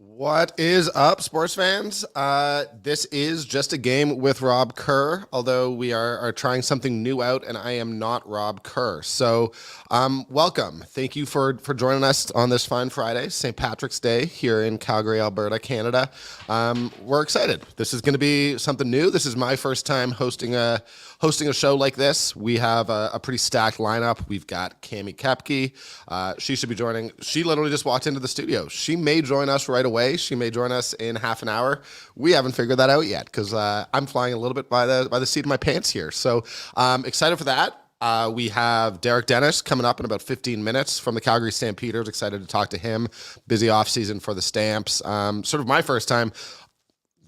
What is up, sports fans? This is just a game with Rob Kerr, although we are trying something new out, and I am not Rob Kerr. So, welcome. Thank you for joining us on this fine Friday, St. Patrick's Day, here in Calgary, Alberta, Canada. We're excited. This is going to be something new. This is my first time hosting a show like this. We have a pretty stacked lineup. We've got Cami Kepke. She should be joining. She literally just walked into the studio. She may join us right away. She may join us in half an hour. We haven't figured that out yet because I'm flying a little bit by the seat of my pants here. So excited for that. We have Derek Dennis coming up in about 15 minutes from the Calgary Stampeders. Excited to talk to him. Busy off season for the Stamps. Sort of my first time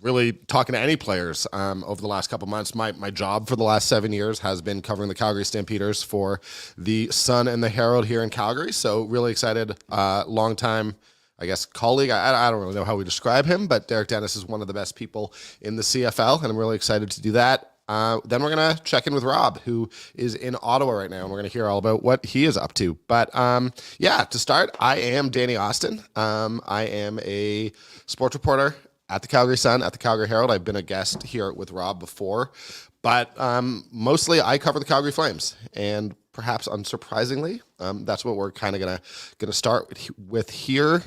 really talking to any players over the last couple months. My job for the last 7 years has been covering the Calgary Stampeders for the Sun and the Herald here in Calgary. So really excited. Long time, I guess, colleague. I don't really know how we describe him, but Derek Dennis is one of the best people in the CFL, and I'm really excited to do that. Then we're going to check in with Rob, who is in Ottawa right now, and we're going to hear all about what he is up to. But to start, I am Danny Austin. I am a sports reporter at the Calgary Sun, at the Calgary Herald. I've been a guest here with Rob before, but mostly I cover the Calgary Flames, and perhaps unsurprisingly, that's what we're kind of gonna start with here.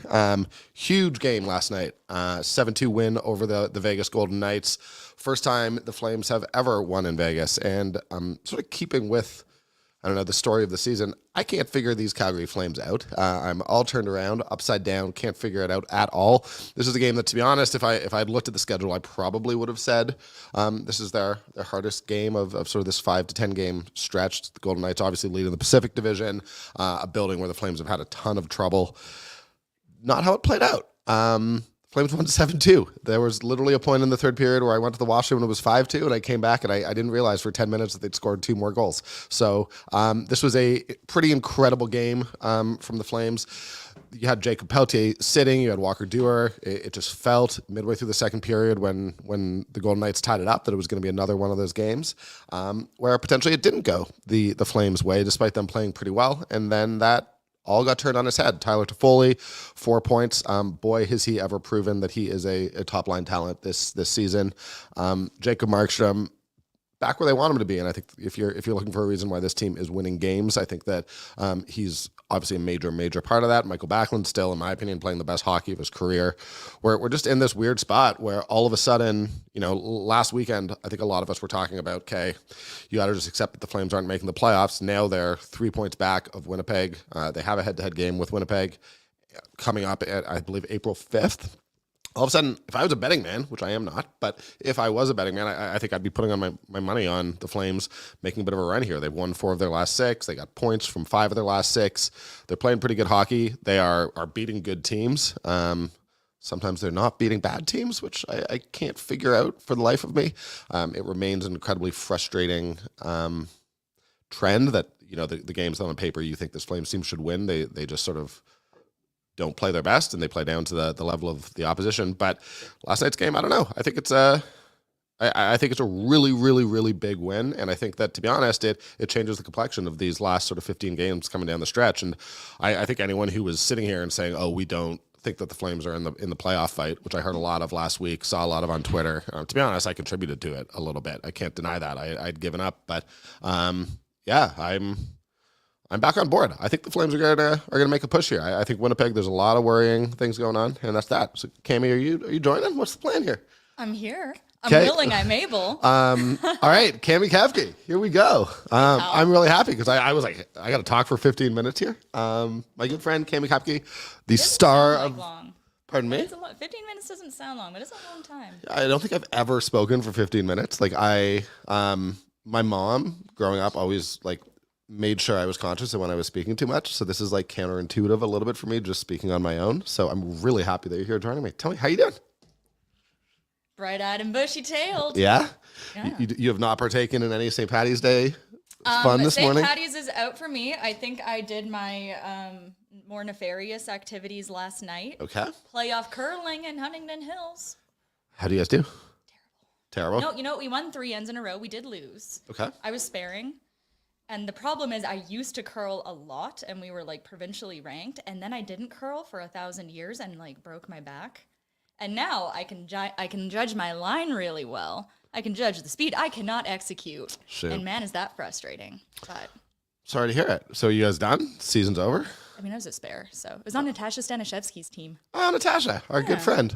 Huge game last night, 7-2 win over the Vegas Golden Knights. First time the Flames have ever won in Vegas, and sort of keeping with, I don't know, the story of the season. I can't figure these Calgary Flames out. I'm all turned around, upside down, can't figure it out at all. This is a game that, to be honest, if I'd looked at the schedule, I probably would have said this is their hardest game of sort of this 5 to 10 game stretch. The Golden Knights obviously leading the Pacific Division, a building where the Flames have had a ton of trouble. Not how it played out. Flames won 7-2. There was literally a point in the third period where I went to the washroom and it was 5-2, and I came back and I didn't realize for 10 minutes that they'd scored 2 more goals. So this was a pretty incredible game from the Flames. You had Jacob Peltier sitting, you had Walker Duehr. It just felt midway through the second period when the Golden Knights tied it up that it was going to be another one of those games where potentially it didn't go the Flames' way, despite them playing pretty well. And then that all got turned on his head. Tyler Toffoli, 4 points. Boy, has he ever proven that he is a top-line talent this season. Jacob Markstrom, back where they want him to be. And I think if you're looking for a reason why this team is winning games, I think that he's obviously a major part of that. Michael Backlund still, in my opinion, playing the best hockey of his career. We're just in this weird spot where all of a sudden, last weekend, I think a lot of us were talking about, okay, you got to just accept that the Flames aren't making the playoffs. Now they're 3 points back of Winnipeg. They have a head-to-head game with Winnipeg coming up at, I believe, April 5th. All of a sudden, if I was a betting man, which I am not, but if I was a betting man, I think I'd be putting on my money on the Flames making a bit of a run here. They've won 4 of their last 6. They got points from 5 of their last 6. They're playing pretty good hockey. They are beating good teams. Sometimes they're not beating bad teams, which I can't figure out for the life of me. It remains an incredibly frustrating trend that, the games that on paper you think this Flames team should win, they just sort of don't play their best, and they play down to the level of the opposition. But last night's game, I don't know. I think it's a really, really, really big win, and I think that, to be honest, it changes the complexion of these last sort of 15 games coming down the stretch. And I think anyone who was sitting here and saying, "Oh, we don't think that the Flames are in the playoff fight," which I heard a lot of last week, saw a lot of on Twitter. To be honest, I contributed to it a little bit. I can't deny that. I'd given up, but I'm back on board. I think the Flames are gonna make a push here. I think Winnipeg, there's a lot of worrying things going on, and that's that. So, Cami, are you joining? What's the plan here? I'm here. I'm willing. I'm able. All right, Cami Kepke, here we go. I'm really happy because I was like, I got to talk for 15 minutes here. My good friend Cami Kepke, the star of. Long. Pardon me? 15 minutes doesn't sound long, but it's a long time. I don't think I've ever spoken for 15 minutes. Like my mom growing up always made sure I was conscious of when I was speaking too much. So this is counterintuitive a little bit for me, just speaking on my own. So I'm really happy that you're here joining me. Tell me, how you doing? Bright-eyed and bushy-tailed. Yeah? You have not partaken in any St. Patty's Day fun this morning? St. Patty's is out for me. I think I did my more nefarious activities last night. Okay. Playoff curling in Huntington Hills. How do you guys do? Terrible? No, we won 3 ends in a row. We did lose. Okay. I was sparing. And the problem is I used to curl a lot, and we were provincially ranked, and then I didn't curl for 1,000 years and broke my back. And now I can judge my line really well. I can judge the speed. I cannot execute. Shoot. And man, is that frustrating. But Sorry to hear it. So you guys done? Season's over? I mean, I was a spare. So it was on Natasha Stanishevsky's team. Oh, Natasha, our good friend,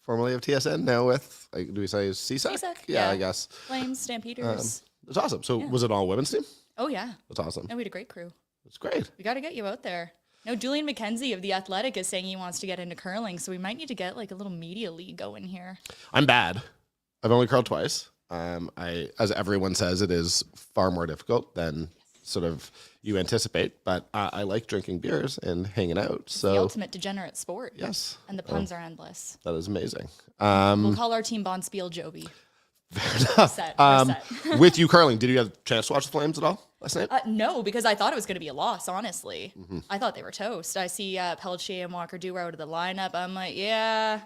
formerly of TSN, now with, do we say CSAC? CSAC, Yeah, yeah. I guess. Flames, Stampeders. It's awesome. So was it all women's team? Oh, yeah. That's awesome. And we had a great crew. It's great. We got to get you out there. No, Julian McKenzie of The Athletic is saying he wants to get into curling, so we might need to get like a little media league going here. I'm bad. I've only curled twice. As everyone says, it is far more difficult than sort of you anticipate, but I like drinking beers and hanging out. So The ultimate degenerate sport. yes, And the puns are endless. that is amazing. We'll call our team Bonspiel Joby. Fair enough. We're set. With you curling, did you have a chance to watch the Flames at all last night? No, because I thought it was going to be a loss, honestly. I thought they were toast. I see Pelletier and Walker Durow out of the lineup. I'm like, yeah,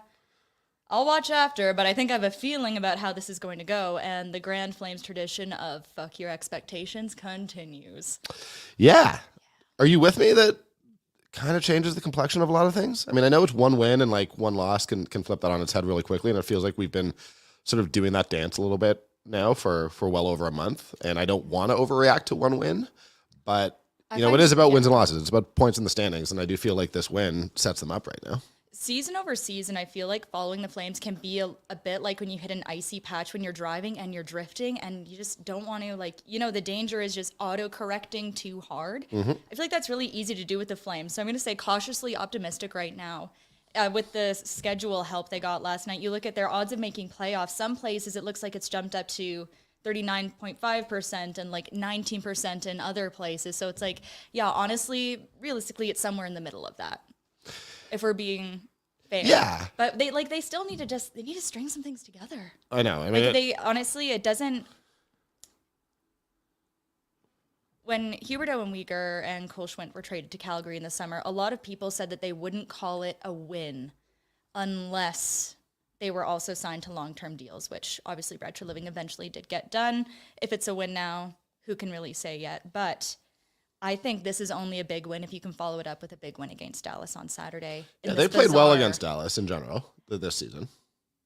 I'll watch after, but I think I have a feeling about how this is going to go. And the Grand Flames tradition of fuck your expectations continues. Yeah. Are you with me that kind of changes the complexion of a lot of things? I mean, I know it's one win and like one loss can flip that on its head really quickly. And it feels like we've been sort of doing that dance a little bit now for well over a month. And I don't want to overreact to one win, but you know, it is about wins and losses. It's about points in the standings. And I do feel like this win sets them up right now. Season over season, I feel like following the Flames can be a bit like when you hit an icy patch when you're driving and you're drifting and you just don't want to, like, you know, the danger is just auto-correcting too hard. I feel like that's really easy to do with the Flames. So I'm going to say cautiously optimistic right now. With the schedule help they got last night, you look at their odds of making playoffs. Some places it looks like it's jumped up to 39.5% and like 19% in other places. So it's like, yeah, honestly, realistically, it's somewhere in the middle of that. If we're being fair. Yeah. But they still need to string some things together. I know. I mean, Like honestly, it doesn't. When Huberdeau and Uyghur and Kohlschwint were traded to Calgary in the summer, a lot of people said that they wouldn't call it a win unless they were also signed to long-term deals, which obviously Brad Treliving eventually did get done. If it's a win now, who can really say yet? But I think this is only a big win if you can follow it up with a big win against Dallas on Saturday. yeah, they played well against Dallas in general this season.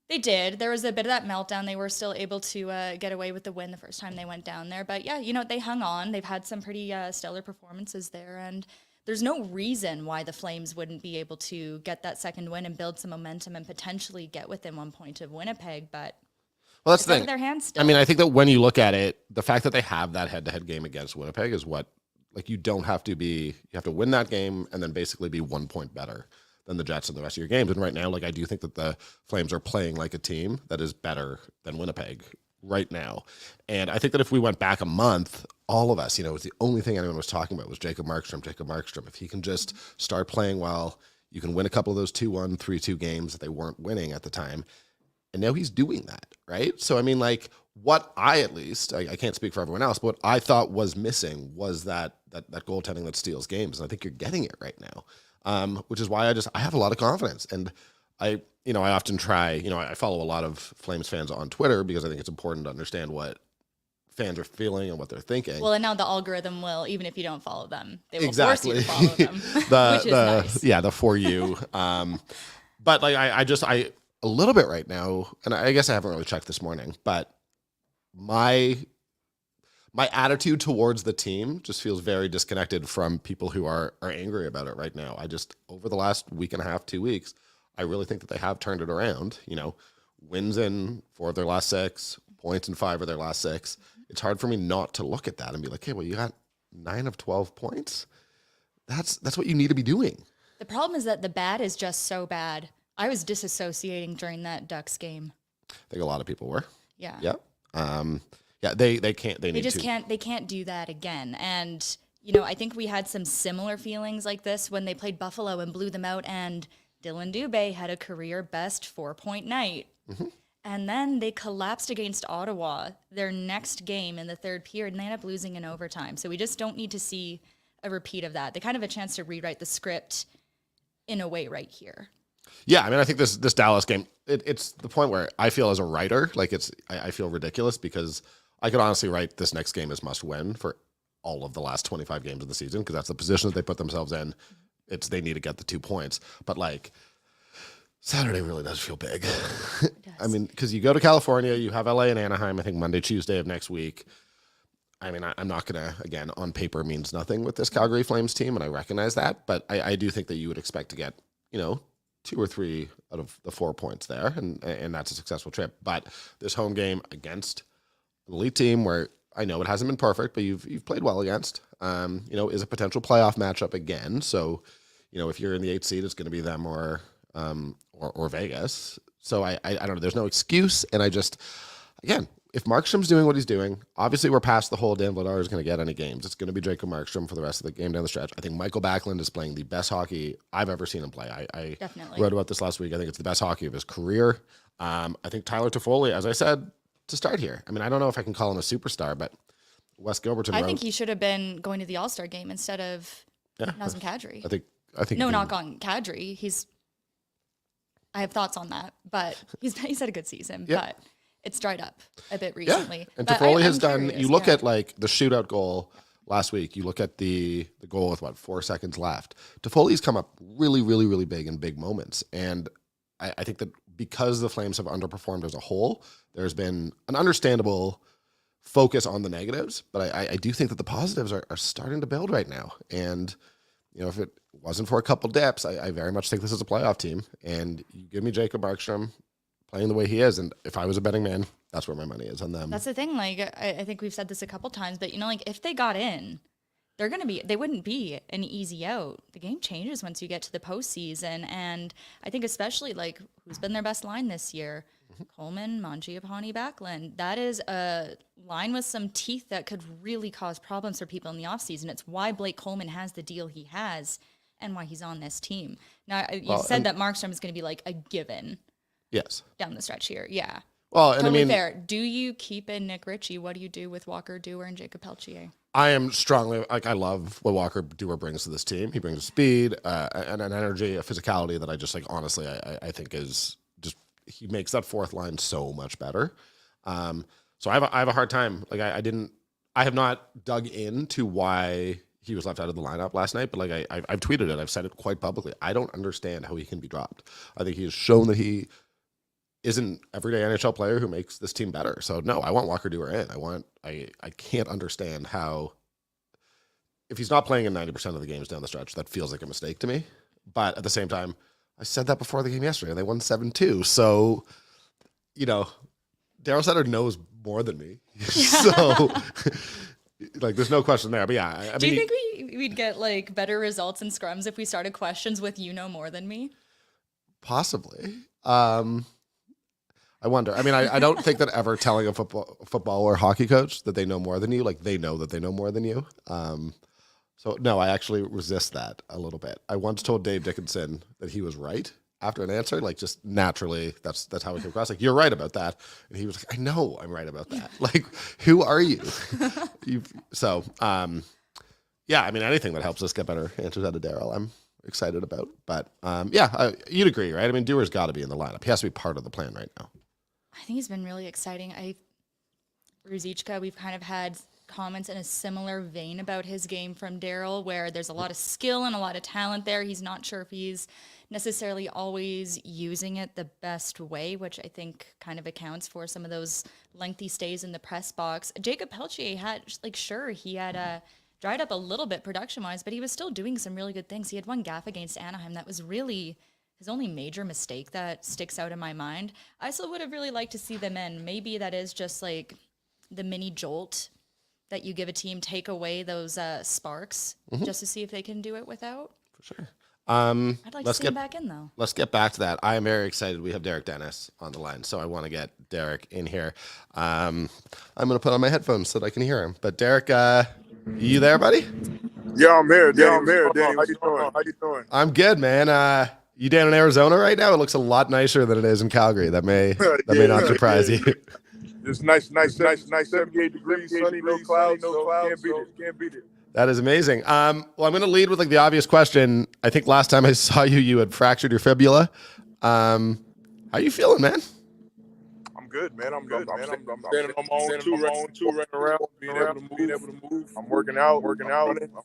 They did. There was a bit of that meltdown. They were still able to get away with the win the first time they went down there. But yeah, you know, they hung on. They've had some pretty stellar performances there. And there's no reason why the Flames wouldn't be able to get that second win and build some momentum and potentially get within 1 point of Winnipeg. But Well, that's it's the out thing. of their hands still. I mean, I think that when you look at it, the fact that they have that head-to-head game against Winnipeg is what, like, you don't have to be, you have to win that game and then basically be 1 point better than the Jets in the rest of your games. And right now, like, I do think that the Flames are playing like a team that is better than Winnipeg right now. And I think that if we went back a month, all of us, you know, it was the only thing anyone was talking about was Jacob Markstrom. If he can just start playing well, you can win a couple of those 2-1, 3-2 games that they weren't winning at the time. And now he's doing that, right? So, I mean, like, what I at least, I can't speak for everyone else, but what I thought was missing was that goaltending that steals games. And I think you're getting it right now. Which is why I have a lot of confidence. And I often try, I follow a lot of Flames fans on Twitter because I think it's important to understand what fans are feeling and what they're thinking. Well, and now the algorithm will, even if you don't follow them, they will Exactly. force you to follow them, which is nice. Yeah, the for you. But like, I a little bit right now, and I guess I haven't really checked this morning, but my attitude towards the team just feels very disconnected from people who are angry about it right now. Over the last week and a half, 2 weeks, I really think that they have turned it around. You know, wins in 4 of their last 6, points in 5 of their last 6. It's hard for me not to look at that and be like, hey, well, you got 9 of 12 points. That's what you need to be doing. The problem is that the bad is just so bad. I was disassociating during that Ducks game. I think a lot of people were. Yeah. Yep. Yeah, they can't. They can't do that again. And I think we had some similar feelings like this when they played Buffalo and blew them out. And Dylan Dubé had a career best 4-point night. Mm-hmm. And then they collapsed against Ottawa, their next game in the third period, and they ended up losing in overtime. So we just don't need to see a repeat of that. They kind of have a chance to rewrite the script in a way right here. Yeah, I mean, I think this Dallas game, it's the point where I feel as a writer, like I feel ridiculous because I could honestly write this next game as must win for all of the last 25 games of the season because that's the position that they put themselves in. They need to get the 2 points. But like Saturday really does feel big. I mean, because you go to California, you have LA and Anaheim, I think Monday, Tuesday of next week. I mean, I'm not going to, again, on paper means nothing with this Calgary Flames team, and I recognize that, but I do think that you would expect to get, 2 or 3 out of the 4 points there, and that's a successful trip. But this home game against an elite team where I know it hasn't been perfect, but you've played well against, is a potential playoff matchup again. So, if you're in the 8th seed, it's going to be them or Vegas. So I don't know. There's no excuse, and again, if Markstrom's doing what he's doing, obviously we're past the whole Dan Vladar is going to get any games. It's going to be Jacob Markstrom for the rest of the game down the stretch. I think Michael Backlund is playing the best hockey I've ever seen him play. I Definitely wrote about this last week. I think it's the best hockey of his career. I think Tyler Toffoli, as I said, to start here. I mean, I don't know if I can call him a superstar, but Wes Gilbertson. I think he should have been going to the All-Star game instead of Nazem Kadri. I think no knock on Kadri. I have thoughts on that, but he's had a good season. Yeah. But it's dried up a bit recently. Yeah. And but Toffoli has done. Curious, you look at like the shootout goal last week. You look at the goal with 4 seconds left. Toffoli's come up really, really, really big in big moments, and I think that because the Flames have underperformed as a whole, there's been an understandable focus on the negatives, but I do think that the positives are starting to build right now. And if it wasn't for a couple dips, I very much think this is a playoff team. And you give me Jacob Markstrom playing the way he is, and if I was a betting man, that's where my money is on them. That's the thing. Like I think we've said this a couple times, but if they got in, they wouldn't be an easy out. The game changes once you get to the postseason, and I think especially who's been their best line this year. Coleman, Mangiapane, Backlund. That is a line with some teeth that could really cause problems for people in the offseason. It's why Blake Coleman has the deal he has and why he's on this team. Now, you said that Markstrom is going to be a given. Yes. Down the stretch here. Yeah. Well, and totally fair. Do you keep in Nick Ritchie? What do you do with Walker Dewar and Jacob Peltier? I am strongly, I love what Walker Dewar brings to this team. He brings a speed and an energy, a physicality that I just honestly, I think is just, he makes that fourth line so much better. So I have a hard time. I have not dug into why he was left out of the lineup last night, but I've tweeted it. I've said it quite publicly. I don't understand how he can be dropped. I think he has shown that he is an everyday NHL player who makes this team better. So no, I want Walker Dewar in. I can't understand how, if he's not playing in 90% of the games down the stretch, that feels like a mistake to me. But at the same time, I said that before the game yesterday. They won 7-2. So, Daryl Sutter knows more than me. Yeah. So, there's no question there. But yeah, do you think we'd get better results in scrums if we started questions with "you know more than me"? Possibly. I wonder. I mean, I don't think that ever telling a football or hockey coach that they know more than you, they know that they know more than you. So no, I actually resist that a little bit. I once told Dave Dickinson that he was right after an answer, just naturally, that's how it came across. You're right about that. And he was like, I know I'm right about that. Who are you? Yeah, I mean, anything that helps us get better answers out of Daryl, I'm excited about. But you'd agree, right? I mean, Dewar's got to be in the lineup. He has to be part of the plan right now. I think he's been really exciting. Ruzicka, we've kind of had comments in a similar vein about his game from Daryl, where there's a lot of skill and a lot of talent there. He's not sure if he's necessarily always using it the best way, which I think kind of accounts for some of those lengthy stays in the press box. Jacob Peltier had, he had dried up a little bit production-wise, but he was still doing some really good things. He had one gaff against Anaheim that was really his only major mistake that sticks out in my mind. I still would have really liked to see them in. Maybe that is just the mini jolt that you give a team, take away those sparks just to see if they can do it without. For sure. I'd like to see him back in, though. Let's get back to that. I am very excited. We have Derek Dennis on the line, so I want to get Derek in here. I'm going to put on my headphones so that I can hear him. But Derek, you there, buddy? Yeah, I'm here. Danny, how you doing? I'm good, man. You down in Arizona right now? It looks a lot nicer than it is in Calgary. That may not surprise you. It's nice, 78 degrees, sunny, no clouds, can't beat it. That is amazing. Well, I'm going to lead with the obvious question. I think last time I saw you, you had fractured your fibula. How you feeling, man? I'm good, man. I'm standing on my own two, running around, being able to move. I'm working out.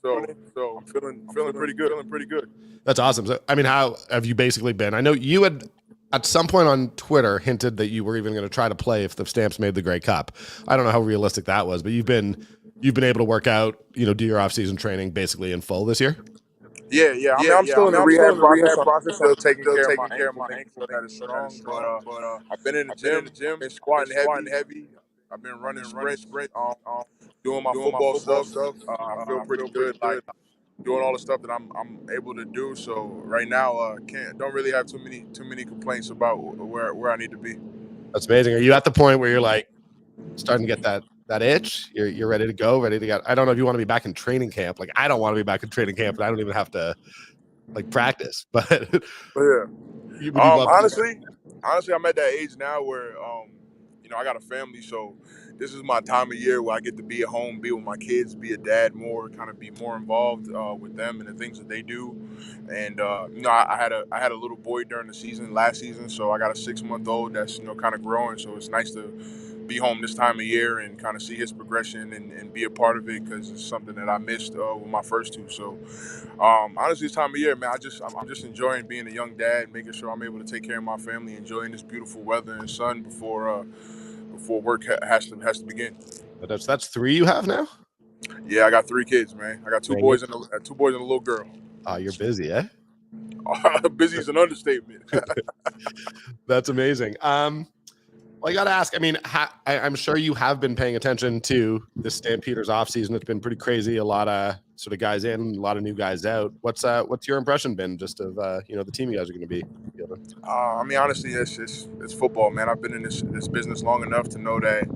So I'm feeling pretty good. That's awesome. So, I mean, how have you basically been? I know you had at some point on Twitter hinted that you were even going to try to play if the Stamps made the Grey Cup. I don't know how realistic that was, but you've been able to work out, do your off-season training basically in full this year. Yeah. I mean, I'm still in the rehab process. I'm still taking care of my ankle, making sure that it's strong. But I've been in the gym, been squatting heavy. I've been running sprints, doing my football stuff. I feel pretty good, like doing all the stuff that I'm able to do. So right now, don't really have too many complaints about where I need to be. That's amazing. Are you at the point where you're like starting to get that itch? You're ready to go, ready to get. I don't know if you want to be back in training camp. Like I don't want to be back in training camp, and I don't even have to like practice. But Yeah. would you love honestly, I'm at that age now where I got a family, so this is my time of year where I get to be at home, be with my kids, be a dad more, kind of be more involved with them and the things that they do. And I had a little boy during the season last season, so I got a 6-month-old that's kind of growing. So it's nice to be home this time of year and kind of see his progression and be a part of it, because it's something that I missed with my first two. So honestly, this time of year, man, I'm just enjoying being a young dad, making sure I'm able to take care of my family, enjoying this beautiful weather and sun before work has to begin. That's 3 you have now? Yeah, I got 3 kids, man. I got two boys and a little girl. Oh, you're busy, eh? Busy is an understatement. That's amazing. Well, I got to ask, I mean, I'm sure you have been paying attention to the Stampeders offseason. It's been pretty crazy. A lot of sort of guys in, a lot of new guys out. What's your impression been just of, the team you guys are going to be fielding? I mean, honestly, it's football, man. I've been in this business long enough to know that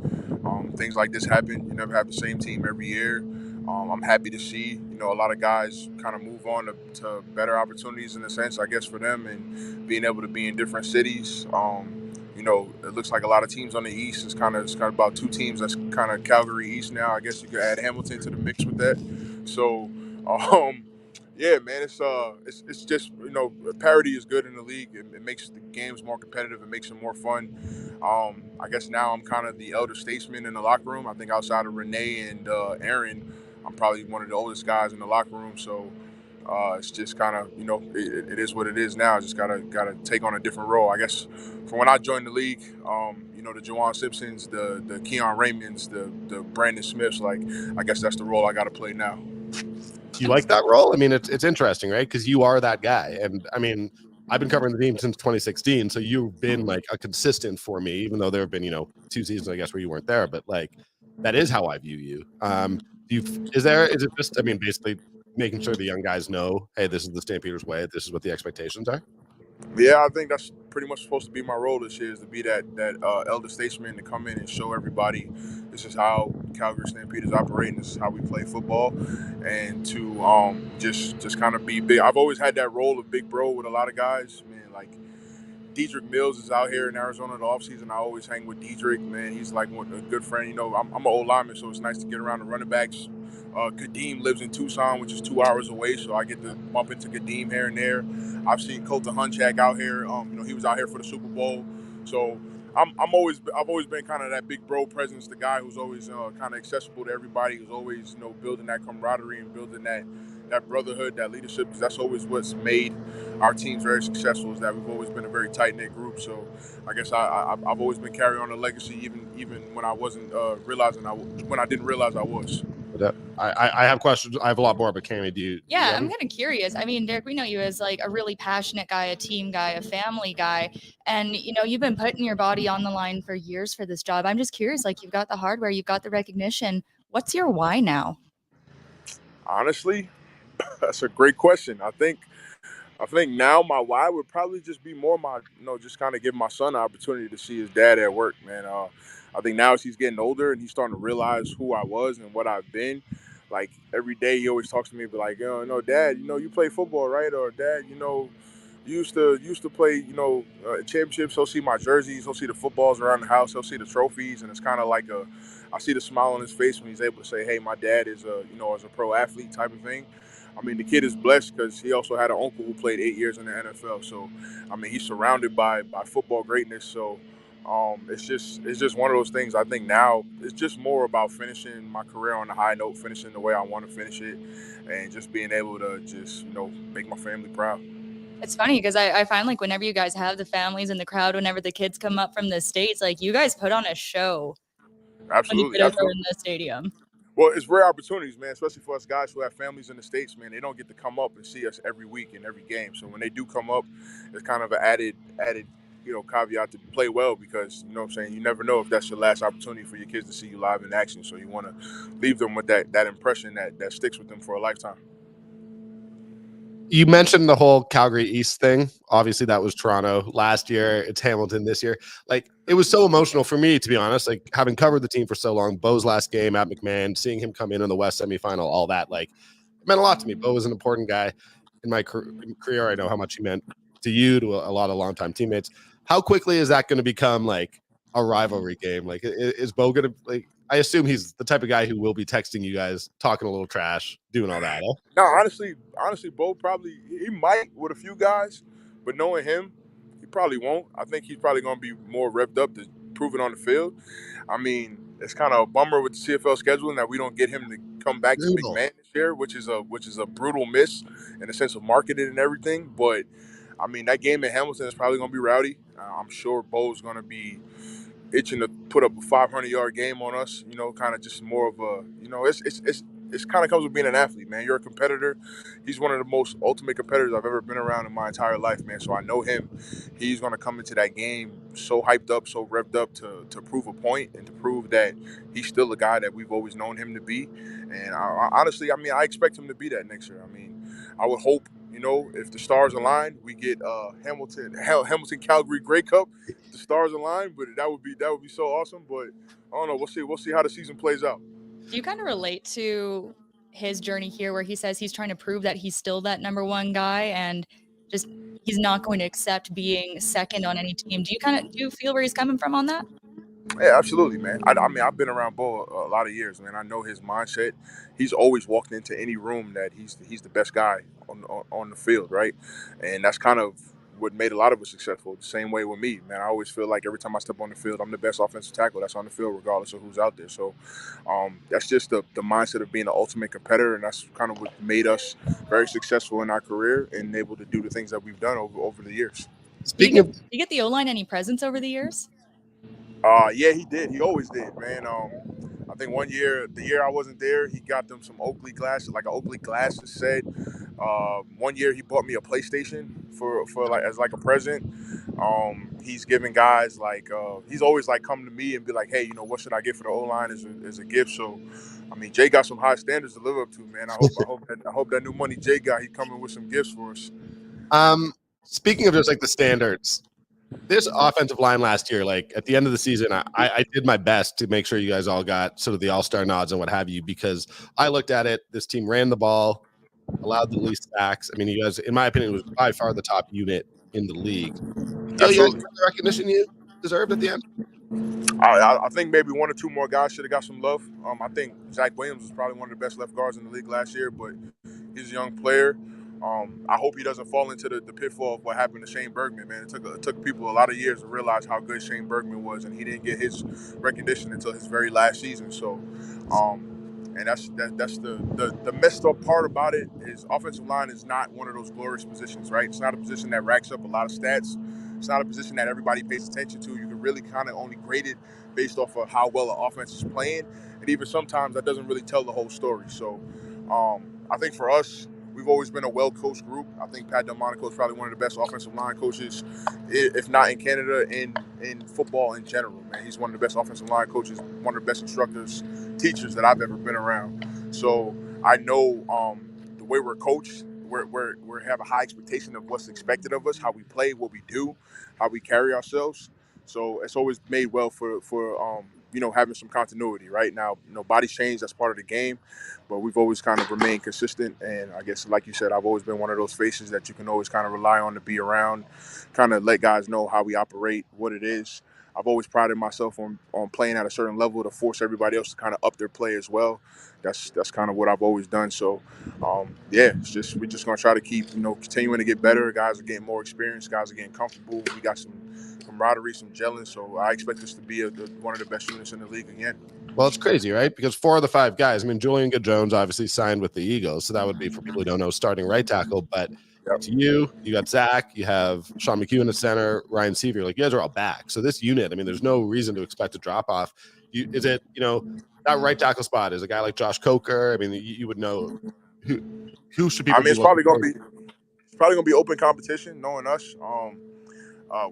things like this happen. You never have the same team every year. I'm happy to see, a lot of guys kind of move on to better opportunities in a sense, I guess, for them, and being able to be in different cities. It looks like a lot of teams on the East. It's kind of about 2 teams that's kind of Calgary East now. I guess you could add Hamilton to the mix with that. So, yeah, man, it's just parity is good in the league. It makes the games more competitive. It makes them more fun. I guess now I'm kind of the elder statesman in the locker room. I think outside of Renee and Aaron, I'm probably one of the oldest guys in the locker room. So it's just kind of it is what it is now. Just gotta take on a different role. I guess from when I joined the league, the Juwan Simpsons, the Keon Raymonds, the Brandon Smiths. Like, I guess that's the role I got to play now. You like that role? I mean, it's interesting, right? Because you are that guy, and I mean, I've been covering the team since 2016, so you've been like a consistent for me, even though there have been 2 seasons, I guess, where you weren't there. But like, that is how I view you. Is it just, I mean, basically making sure the young guys know, hey, this is the Stampeders way. This is what the expectations are. Yeah, I think that's pretty much supposed to be my role this year, is to be that elder statesman, to come in and show everybody this is how Calgary Stampeders operate, and this is how we play football, and to just kind of be big. I've always had that role of big bro with a lot of guys, man. Like, Dedrick Mills is out here in Arizona in the offseason. I always hang with Dedrick, man. He's like a good friend. I'm an old lineman, so it's nice to get around the running backs. Kadeem lives in Tucson, which is 2 hours away, so I get to bump into Kadeem here and there. I've seen Colton Hunchak out here. He was out here for the Super Bowl. So I've always been kind of that big bro presence, the guy who's always kind of accessible to everybody, who's always building that camaraderie and building that brotherhood, that leadership, because that's always what's made our teams very successful, is that we've always been a very tight-knit group. So I guess I've always been carrying on the legacy, even when I wasn't when I didn't realize I was. I have questions. I have a lot more, but Cami, do you? Yeah, I'm kind of curious. I mean, Derek, we know you as like a really passionate guy, a team guy, a family guy, and you've been putting your body on the line for years for this job. I'm just curious, like, you've got the hardware, you've got the recognition. What's your why now? Honestly, that's a great question. I think now my why would probably just be more my, just kind of give my son an opportunity to see his dad at work, man. I think now as he's getting older and he's starting to realize who I was and what I've been, like, every day he always talks to me, be like, no, Dad, you play football, right? Or, Dad, you used to play, championships. He'll see my jerseys, he'll see the footballs around the house, he'll see the trophies, and it's kind of like I see the smile on his face when he's able to say, hey, my dad is as a pro athlete type of thing. I mean, the kid is blessed because he also had an uncle who played 8 years in the NFL. So, I mean, he's surrounded by football greatness. So, it's just one of those things. I think now it's just more about finishing my career on a high note, finishing the way I want to finish it, and just being able to just make my family proud. It's funny because I find like whenever you guys have the families in the crowd, whenever the kids come up from the States, like you guys put on a show when you Absolutely, get out there in absolutely. the stadium. Well, it's rare opportunities, man, especially for us guys who have families in the States, man. They don't get to come up and see us every week in every game. So when they do come up, it's kind of an added, caveat to play well because, you know what I'm saying, you never know if that's your last opportunity for your kids to see you live in action. So you want to leave them with that impression that sticks with them for a lifetime. You mentioned the whole Calgary East thing. Obviously, that was Toronto last year. It's Hamilton this year. Like, it was so emotional for me, to be honest. Like, having covered the team for so long, Bo's last game at McMahon, seeing him come in the West semifinal, all that, like, it meant a lot to me. Bo was an important guy in my career. I know how much he meant to you, to a lot of longtime teammates. How quickly is that going to become like a rivalry game? Like, is Bo going to, like, I assume he's the type of guy who will be texting you guys, talking a little trash, doing all that. No, honestly, Bo probably he might with a few guys, but knowing him, he probably won't. I think he's probably going to be more revved up to prove it on the field. I mean, it's kind of a bummer with the CFL scheduling that we don't get him to come back to Noodle. McMahon this year, which is a brutal miss in the sense of marketing and everything. But I mean, that game in Hamilton is probably going to be rowdy. I'm sure Bo's going to be itching to put up a 500-yard game on us. Kind of just more of a, it's kind of comes with being an athlete, man. You're a competitor. He's one of the most ultimate competitors I've ever been around in my entire life, man. So I know him. He's going to come into that game so hyped up, so revved up to prove a point and to prove that he's still the guy that we've always known him to be. And honestly, I mean, I expect him to be that next year. I mean, I would hope, if the stars align, we get Hamilton Calgary Grey Cup. If the stars align, but that would be so awesome. But I don't know. We'll see how the season plays out. Do you kind of relate to his journey here where he says he's trying to prove that he's still that number one guy and just he's not going to accept being second on any team? Do you feel where he's coming from on that? Yeah, absolutely, man. I mean, I've been around Bo a lot of years, man. I know his mindset. He's always walked into any room that he's the best guy on the field, right? And that's kind of what made a lot of us successful. The same way with me, man. I always feel like every time I step on the field, I'm the best offensive tackle that's on the field, regardless of who's out there. So that's just the mindset of being an ultimate competitor, and that's kind of what made us very successful in our career and able to do the things that we've done over the years. Speaking of, Do you get the O-line any presents over the years? Yeah, he did. He always did, man. I think one year, the year I wasn't there, he got them some Oakley glasses, like an Oakley glasses set. One year he bought me a PlayStation for like as like a present. He's giving guys like he's always like come to me and be like, hey, what should I get for the O line as a gift? So, I mean, Jay got some high standards to live up to, man. I hope that new money Jay got, he coming with some gifts for us. speaking of just like the standards, this offensive line last year, like at the end of the season, I did my best to make sure you guys all got sort of the all-star nods and what have you, because I looked at it. This team ran the ball, allowed the least sacks. I mean, you guys, in my opinion, was by far the top unit in the league. You feel you guys got the recognition you deserved at the end? I think maybe one or two more guys should have got some love. I think Zach Williams was probably one of the best left guards in the league last year, but he's a young player. I hope he doesn't fall into the pitfall of what happened to Shane Bergman, man. It took people a lot of years to realize how good Shane Bergman was, and he didn't get his recognition until his very last season. So, and that's the messed up part about it is offensive line is not one of those glorious positions, right? It's not a position that racks up a lot of stats. It's not a position that everybody pays attention to. You can really kind of only grade it based off of how well an offense is playing, and even sometimes that doesn't really tell the whole story. So, I think for us, we've always been a well-coached group. I think Pat Delmonico is probably one of the best offensive line coaches, if not in Canada, in football in general, man. He's one of the best offensive line coaches, one of the best instructors, teachers that I've ever been around. So I know the way we're coached, we have a high expectation of what's expected of us, how we play, what we do, how we carry ourselves. So it's always made well for having some continuity. Right now, bodies change. That's part of the game, but we've always kind of remained consistent. And I guess, like you said, I've always been one of those faces that you can always kind of rely on to be around, kind of let guys know how we operate, what it is. I've always prided myself on playing at a certain level to force everybody else to kind of up their play as well. That's kind of what I've always done. So, we're just gonna try to keep continuing to get better. Guys are getting more experience. Guys are getting comfortable. We got some camaraderie, some gelling. So I expect us to be one of the best units in the league again. Well, it's crazy, right? Because 4 of the 5 guys, I mean, Julian Good-Jones obviously signed with the Eagles, so that would be, for people who don't know, starting right tackle. But It's you got Zach, you have Sean McHugh in the center, Ryan Seaver. Like, you guys are all back. So this unit, I mean, there's no reason to expect a drop off. Is it, that right tackle spot is a guy like Josh Coker? I mean, you would know who should people I mean, be it's probably looking gonna be open competition, knowing us.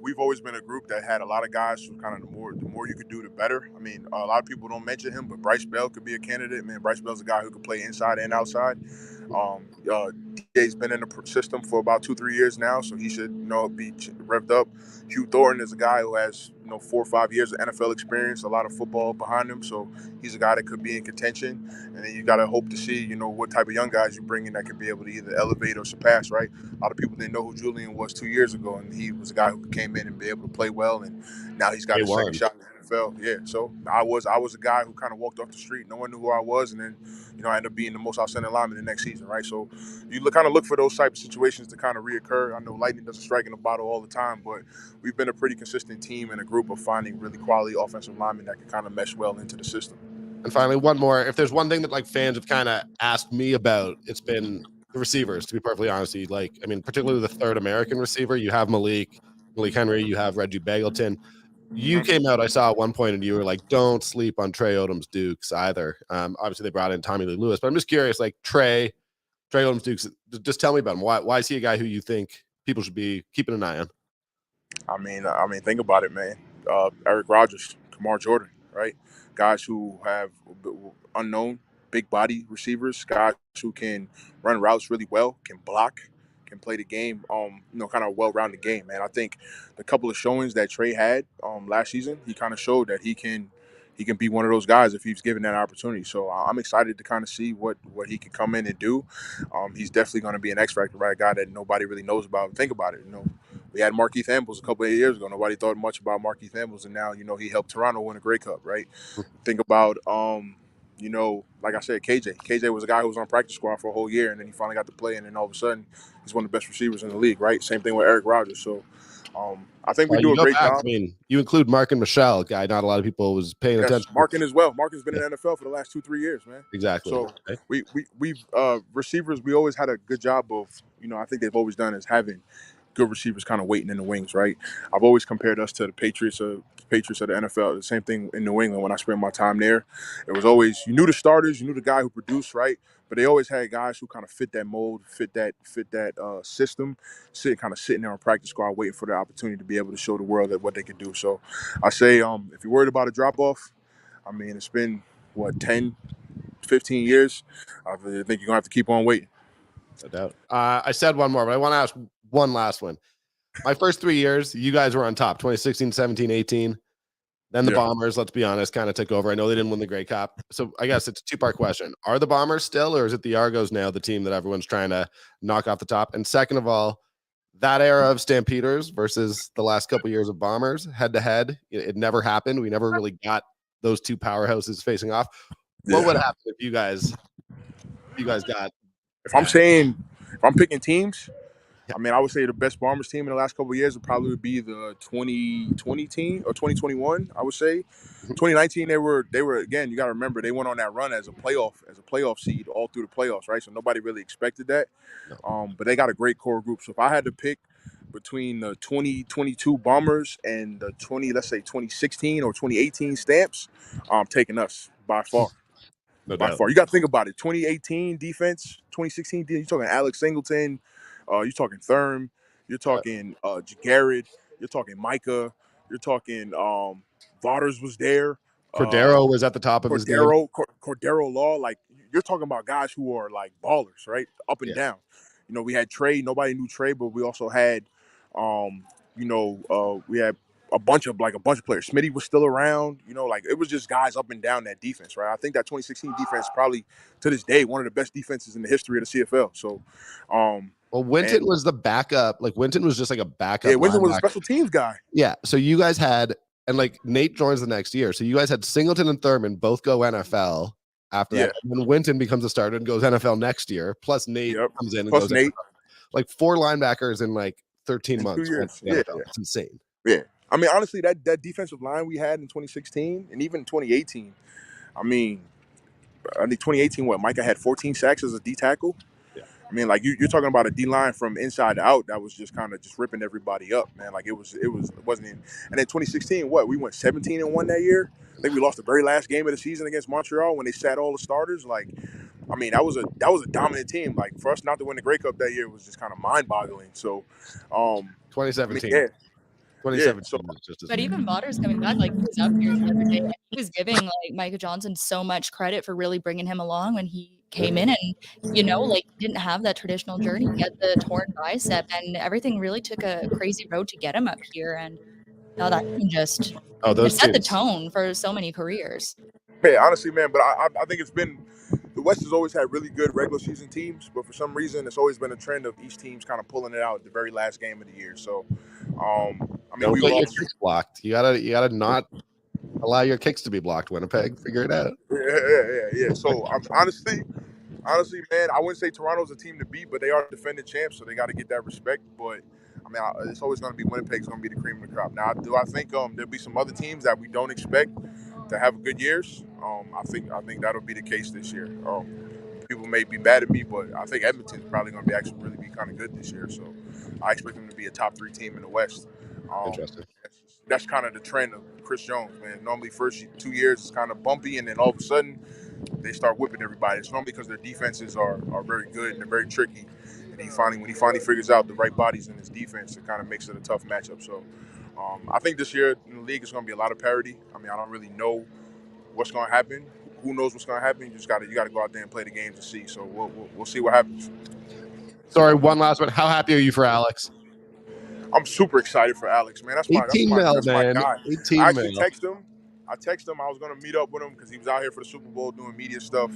We've always been a group that had a lot of guys who kind of the more you could do, the better. I mean, a lot of people don't mention him, but Bryce Bell could be a candidate. Man, Bryce Bell's a guy who could play inside and outside. DJ's been in the system for about 2-3 years now, so he should be revved up. Hugh Thornton is a guy who has 4 or 5 years of NFL experience, a lot of football behind him, so he's a guy that could be in contention. And then you got to hope to see what type of young guys you bring in that could be able to either elevate or surpass. Right, a lot of people didn't know who Julian was 2 years ago, and he was a guy who came in and be able to play well, and now he's got a second shot in the NFL. Yeah, so I was a guy who kind of walked off the street, no one knew who I was, and then I ended up being the most outstanding lineman the next season. Right, so you kind of look for those type of situations to kind of reoccur. I know lightning doesn't strike in a bottle all the time, but we've been a pretty consistent team and a group of finding really quality offensive linemen that can kind of mesh well into the system. And finally, one more. If there's one thing that like fans have kind of asked me about, it's been the receivers, to be perfectly honest. Particularly the third American receiver. You have Malik Henry, you have Reggie Bagleton. You came out, I saw at one point, and you were like, don't sleep on Trey Odom's Dukes either. Obviously, they brought in Tommy Lee Lewis, but I'm just curious, like Trey Odom's Dukes, just tell me about him. Why is he a guy who you think people should be keeping an eye on? I mean, think about it, man. Eric Rodgers, Kamar Jordan, right? Guys who have unknown big body receivers, guys who can run routes really well, can block, can play the game, kind of well-rounded game, man. I think the couple of showings that Trey had last season, he kind of showed that he can be one of those guys if he's given that opportunity. So I'm excited to kind of see what he can come in and do. He's definitely going to be an X factor, right? A guy that nobody really knows about. Think about it, we had Markeith Ambles a couple of years ago. Nobody thought much about Markeith Ambles, and now he helped Toronto win a Grey Cup, right? Think about like I said, KJ. KJ was a guy who was on practice squad for a whole year, and then he finally got to play, and then all of a sudden, he's one of the best receivers in the league, right? Same thing with Eric Rodgers. So I think we do a great job. I mean, you include Markin Michelle, a guy not a lot of people was paying attention. Markin as well. Markin's been in the NFL for the last 2-3 years, man. Exactly. So we've receivers, we always had a good job of, I think they've always done is having good receivers kind of waiting in the wings, right? I've always compared us to the Patriots of the NFL. The same thing in New England when I spent my time there. It was always, you knew the starters, you knew the guy who produced, right? But they always had guys who kind of fit that mold, fit that system, sitting there on practice squad waiting for the opportunity to be able to show the world that what they could do. So I say, if you're worried about a drop off, I mean, it's been 10, 15 years. I think you're gonna have to keep on waiting. No doubt. I said one more, but I want to ask one last one. My first 3 years, you guys were on top, 2016, 17, 18. Then the Bombers, let's be honest, kind of took over. I know they didn't win the Grey Cup. So I guess it's a two-part question. Are the Bombers still, or is it the Argos now, the team that everyone's trying to knock off the top? And second of all, that era of Stampeders versus the last couple of years of Bombers, head-to-head, it never happened. We never really got those two powerhouses facing off. What would happen if you guys got... If I'm picking teams, I mean, I would say the best Bombers team in the last couple of years would probably be the 2020 team or 2021. I would say 2019 they were again. You got to remember they went on that run as a playoff seed all through the playoffs, right? So nobody really expected that. But they got a great core group. So if I had to pick between the 2022 Bombers and the 2016 or 2018 Stamps, I'm taking us by far. No by doubt. far. You got to think about it. 2018 defense, 2016 defense. You're talking Alex Singleton. You're talking Thurm. You're talking Jared. You're talking Micah. You're talking Vaughters was there. Cordero was at the top of his game. Cordero Law. Like, you're talking about guys who are like ballers, right? Up and down. We had Trey. Nobody knew Trey, but we also had, we had a bunch of players. Smitty was still around. It was just guys up and down that defense, right? I think that 2016 defense probably to this day one of the best defenses in the history of the CFL. So, well, Winton was the backup. Like, Winton was just like a backup. Yeah, Winton was a special teams guy. Yeah. So you guys had, and like Nate joins the next year. So you guys had Singleton and Thurman both go NFL after that. And then Winton becomes a starter and goes NFL next year. Plus Nate comes in and goes Nate. Like 4 linebackers in like 13 months. 2 years. It's insane. Yeah. I mean, honestly, that defensive line we had in 2016 and even 2018, I think 2018, Micah had 14 sacks as a D tackle. Yeah. I mean, like you're talking about a D line from inside out that was just kind of just ripping everybody up, man. Like it wasn't even. And then 2016, what we went 17-1 that year. I think we lost the very last game of the season against Montreal when they sat all the starters. Like, I mean, that was a dominant team. Like for us not to win the Grey Cup that year was just kind of mind boggling. So, I mean, 2017. yeah, 2017 so was just as But even Waters coming back, like, he was up here the other day, and he was giving, like, Micah Johnson so much credit for really bringing him along when he came in and, like, didn't have that traditional journey. He had the torn bicep, and everything really took a crazy road to get him up here, and now that can just it those set the teams. tone for so many careers. yeah, honestly, man. But I think it's been the West has always had really good regular season teams, but for some reason, it's always been a trend of each team's kind of pulling it out at the very last game of the year. So, I mean, Don't we get your lost. kicks blocked. You gotta not allow your kicks to be blocked. Winnipeg, figure it out. Yeah. So, honestly, man, I wouldn't say Toronto's a team to beat, but they are defending champs, so they got to get that respect. But I mean, it's always going to be Winnipeg's going to be the cream of the crop. Now, do I think there'll be some other teams that we don't expect to have good years? I think that'll be the case this year. People may be mad at me, but I think Edmonton's probably going to be actually really be kind of good this year. So I expect them to be a top 3 team in the West. Interesting. That's kind of the trend of Chris Jones, man. Normally, first 2 years is kind of bumpy, and then all of a sudden they start whipping everybody. It's normally because their defenses are very good and they're very tricky. And when he finally figures out the right bodies in his defense, it kind of makes it a tough matchup. So I think this year in the league is going to be a lot of parity. I mean, I don't really know what's going to happen. Who knows what's going to happen? You got to go out there and play the games to see. So we'll see what happens. Sorry, one last one. How happy are you for Alex? I'm super excited for Alex, man. That's my guy. 18 I actually mil. texted him. I was gonna meet up with him because he was out here for the Super Bowl doing media stuff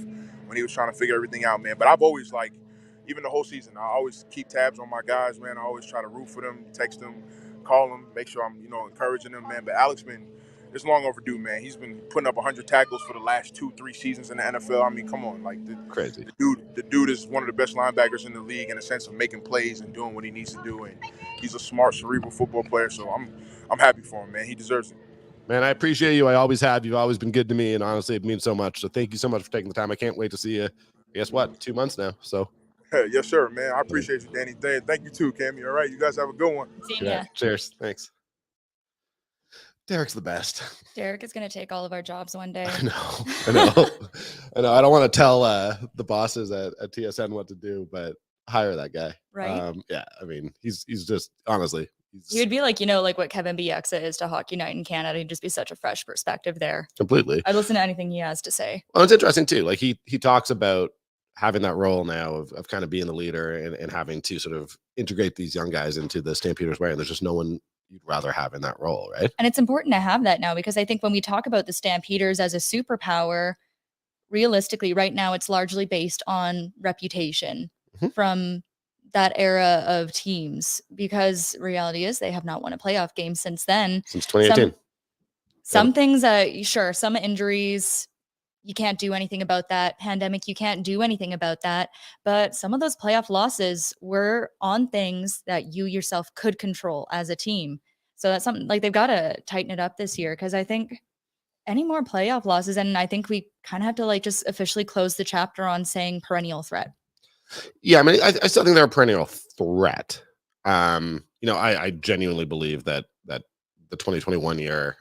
when he was trying to figure everything out, man. But I've always even the whole season, I always keep tabs on my guys, man. I always try to root for them, text them, call them, make sure I'm encouraging them, man. But Alex it's long overdue, man. He's been putting up 100 tackles for the last 2-3 seasons in the NFL. I mean, come on, Crazy. The dude is one of the best linebackers in the league in the sense of making plays and doing what he needs to do, and he's a smart, cerebral football player. So I'm happy for him, man. He deserves it. Man, I appreciate you. I always have. You've always been good to me, and honestly, it means so much. So thank you so much for taking the time. I can't wait to see you. Guess what? 2 months now. So. Yes, sir, man. I appreciate you, Danny. Thank you too, Cami. All right, you guys have a good one. Same, yeah. Cheers. Thanks. Derek's the best. Derek is going to take all of our jobs one day. I know. I don't want to tell the bosses at TSN what to do, but hire that guy. Right. Yeah. I mean, he's just honestly. He would be like, like what Kevin Bieksa is to Hockey Night in Canada. He'd just be such a fresh perspective there. Completely. I'd listen to anything he has to say. Well, it's interesting too. Like he talks about having that role now of kind of being the leader and having to sort of integrate these young guys into the Stampeders way. And there's just no one you'd rather have in that role, right? And it's important to have that now because I think when we talk about the Stampeders as a superpower, realistically, right now it's largely based on reputation from that era of teams because reality is they have not won a playoff game since then. Since 2018. Some things, sure, some injuries, you can't do anything about that. Pandemic, you can't do anything about that. But some of those playoff losses were on things that you yourself could control as a team. So that's something like they've got to tighten it up this year because I think any more playoff losses, and I think we kind of have to just officially close the chapter on saying perennial threat. Yeah, I mean, I still think they're a perennial threat. I genuinely believe that the 2021 year,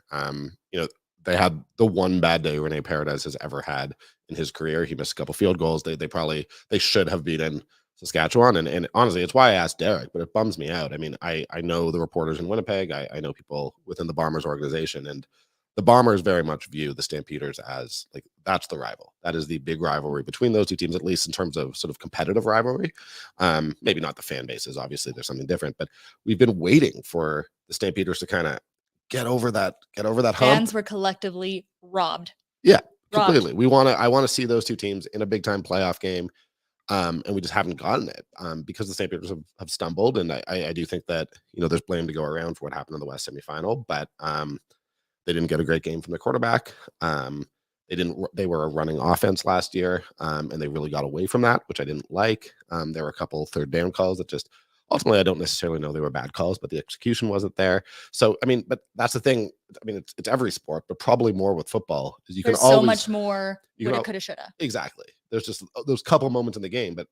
they had the one bad day Rene Paredes has ever had in his career. He missed a couple field goals. They should have beaten Saskatchewan. And honestly, it's why I asked Derek, but it bums me out. I mean, I know the reporters in Winnipeg. I know people within the Bombers organization, and the Bombers very much view the Stampeders as that's the rival. That is the big rivalry between those two teams, at least in terms of sort of competitive rivalry. Maybe not the fan bases. Obviously, there's something different, but we've been waiting for the Stampeders to kind of get over that hump. Fans were collectively robbed. Yeah, completely. I want to see those two teams in a big time playoff game. And we just haven't gotten it because the Stampeders have stumbled. And I do think that, there's blame to go around for what happened in the West semifinal, but they didn't get a great game from the quarterback. They were a running offense last year, and they really got away from that, which I didn't like. There were a couple third down calls that just ultimately I don't necessarily know they were bad calls, but the execution wasn't there. So, I mean, but that's the thing. I mean, it's every sport, but probably more with football is There's so much more woulda, coulda, shoulda. Exactly. There's just those couple moments in the game, but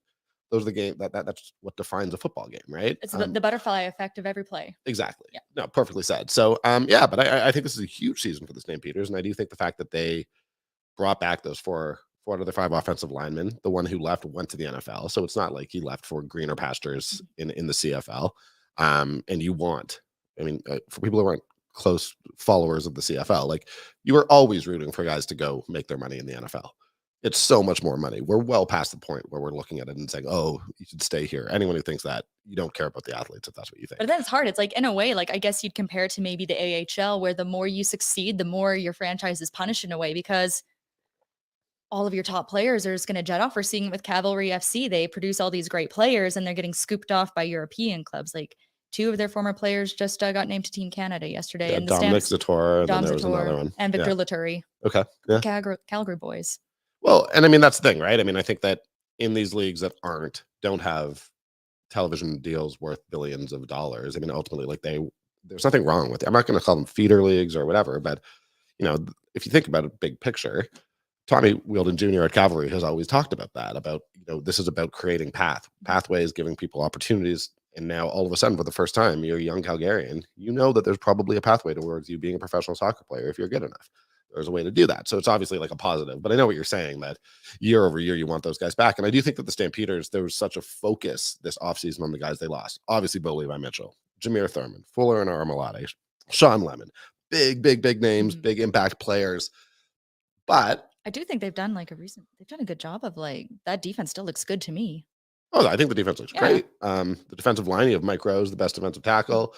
those are the game that's what defines a football game, right? It's the butterfly effect of every play. Exactly. Yeah. No, perfectly said. So, yeah, but I think this is a huge season for the Stampeders, and I do think the fact that they brought back those four out of the 5 offensive linemen. The one who left went to the NFL, so it's not like he left for greener pastures in the CFL. And you want, I mean, for people who aren't close followers of the CFL, like you are always rooting for guys to go make their money in the NFL. It's so much more money. We're well past the point where we're looking at it and saying, "Oh, you should stay here." Anyone who thinks that, you don't care about the athletes if that's what you think. But then it's hard. It's like, in a way, like I guess you'd compare it to maybe the AHL, where the more you succeed, the more your franchise is punished in a way, because all of your top players are just going to jet off. We're seeing it with Cavalry FC. They produce all these great players and they're getting scooped off by European clubs. Like 2 of their former players just got named to Team Canada yesterday. Yeah, and the Dominic Stamps, Zator, and Dom then there was another Zator one. and Victor Yeah. Laturi. Okay. Yeah. Calgary boys. Well, and I mean, that's the thing, right? I mean, I think that in these leagues that don't have television deals worth billions of dollars. I mean, ultimately, like there's nothing wrong with it. I'm not going to call them feeder leagues or whatever, but if you think about it, big picture, Tommy Wheeldon Jr. at Cavalry has always talked about that, about, this is about creating pathways, giving people opportunities. And now all of a sudden, for the first time, you're a young Calgarian, that there's probably a pathway towards you being a professional soccer player if you're good enough. There's a way to do that. So it's obviously like a positive, but I know what you're saying, that year over year, you want those guys back. And I do think that the Stampeders, there was such a focus this offseason on the guys they lost. Obviously, Bo Levi Mitchell, Jameer Thurman, Fuller and Armalade, Sean Lemon, big names, big impact players. But I do think they've done a good job of that defense still looks good to me. Oh, I think the defense looks great. The defensive line, you have Mike Rose, the best defensive tackle.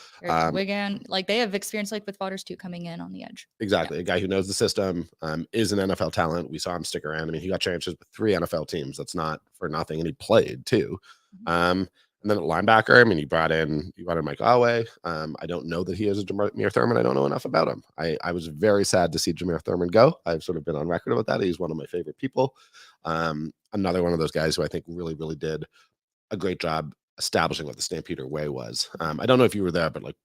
Wigan, they have experience with Fodders too, coming in on the edge. Exactly. Yeah. A guy who knows the system, is an NFL talent. We saw him stick around. I mean, he got chances with 3 NFL teams. That's not for nothing. And he played too. And then at linebacker, I mean, you brought in Mike Awe. I don't know that he is a Jameer Thurman. I don't know enough about him. I was very sad to see Jameer Thurman go. I've sort of been on record about that. He's one of my favorite people. Another one of those guys who I think really, really did a great job establishing what the Stampeder way was. I don't know if you were there, but like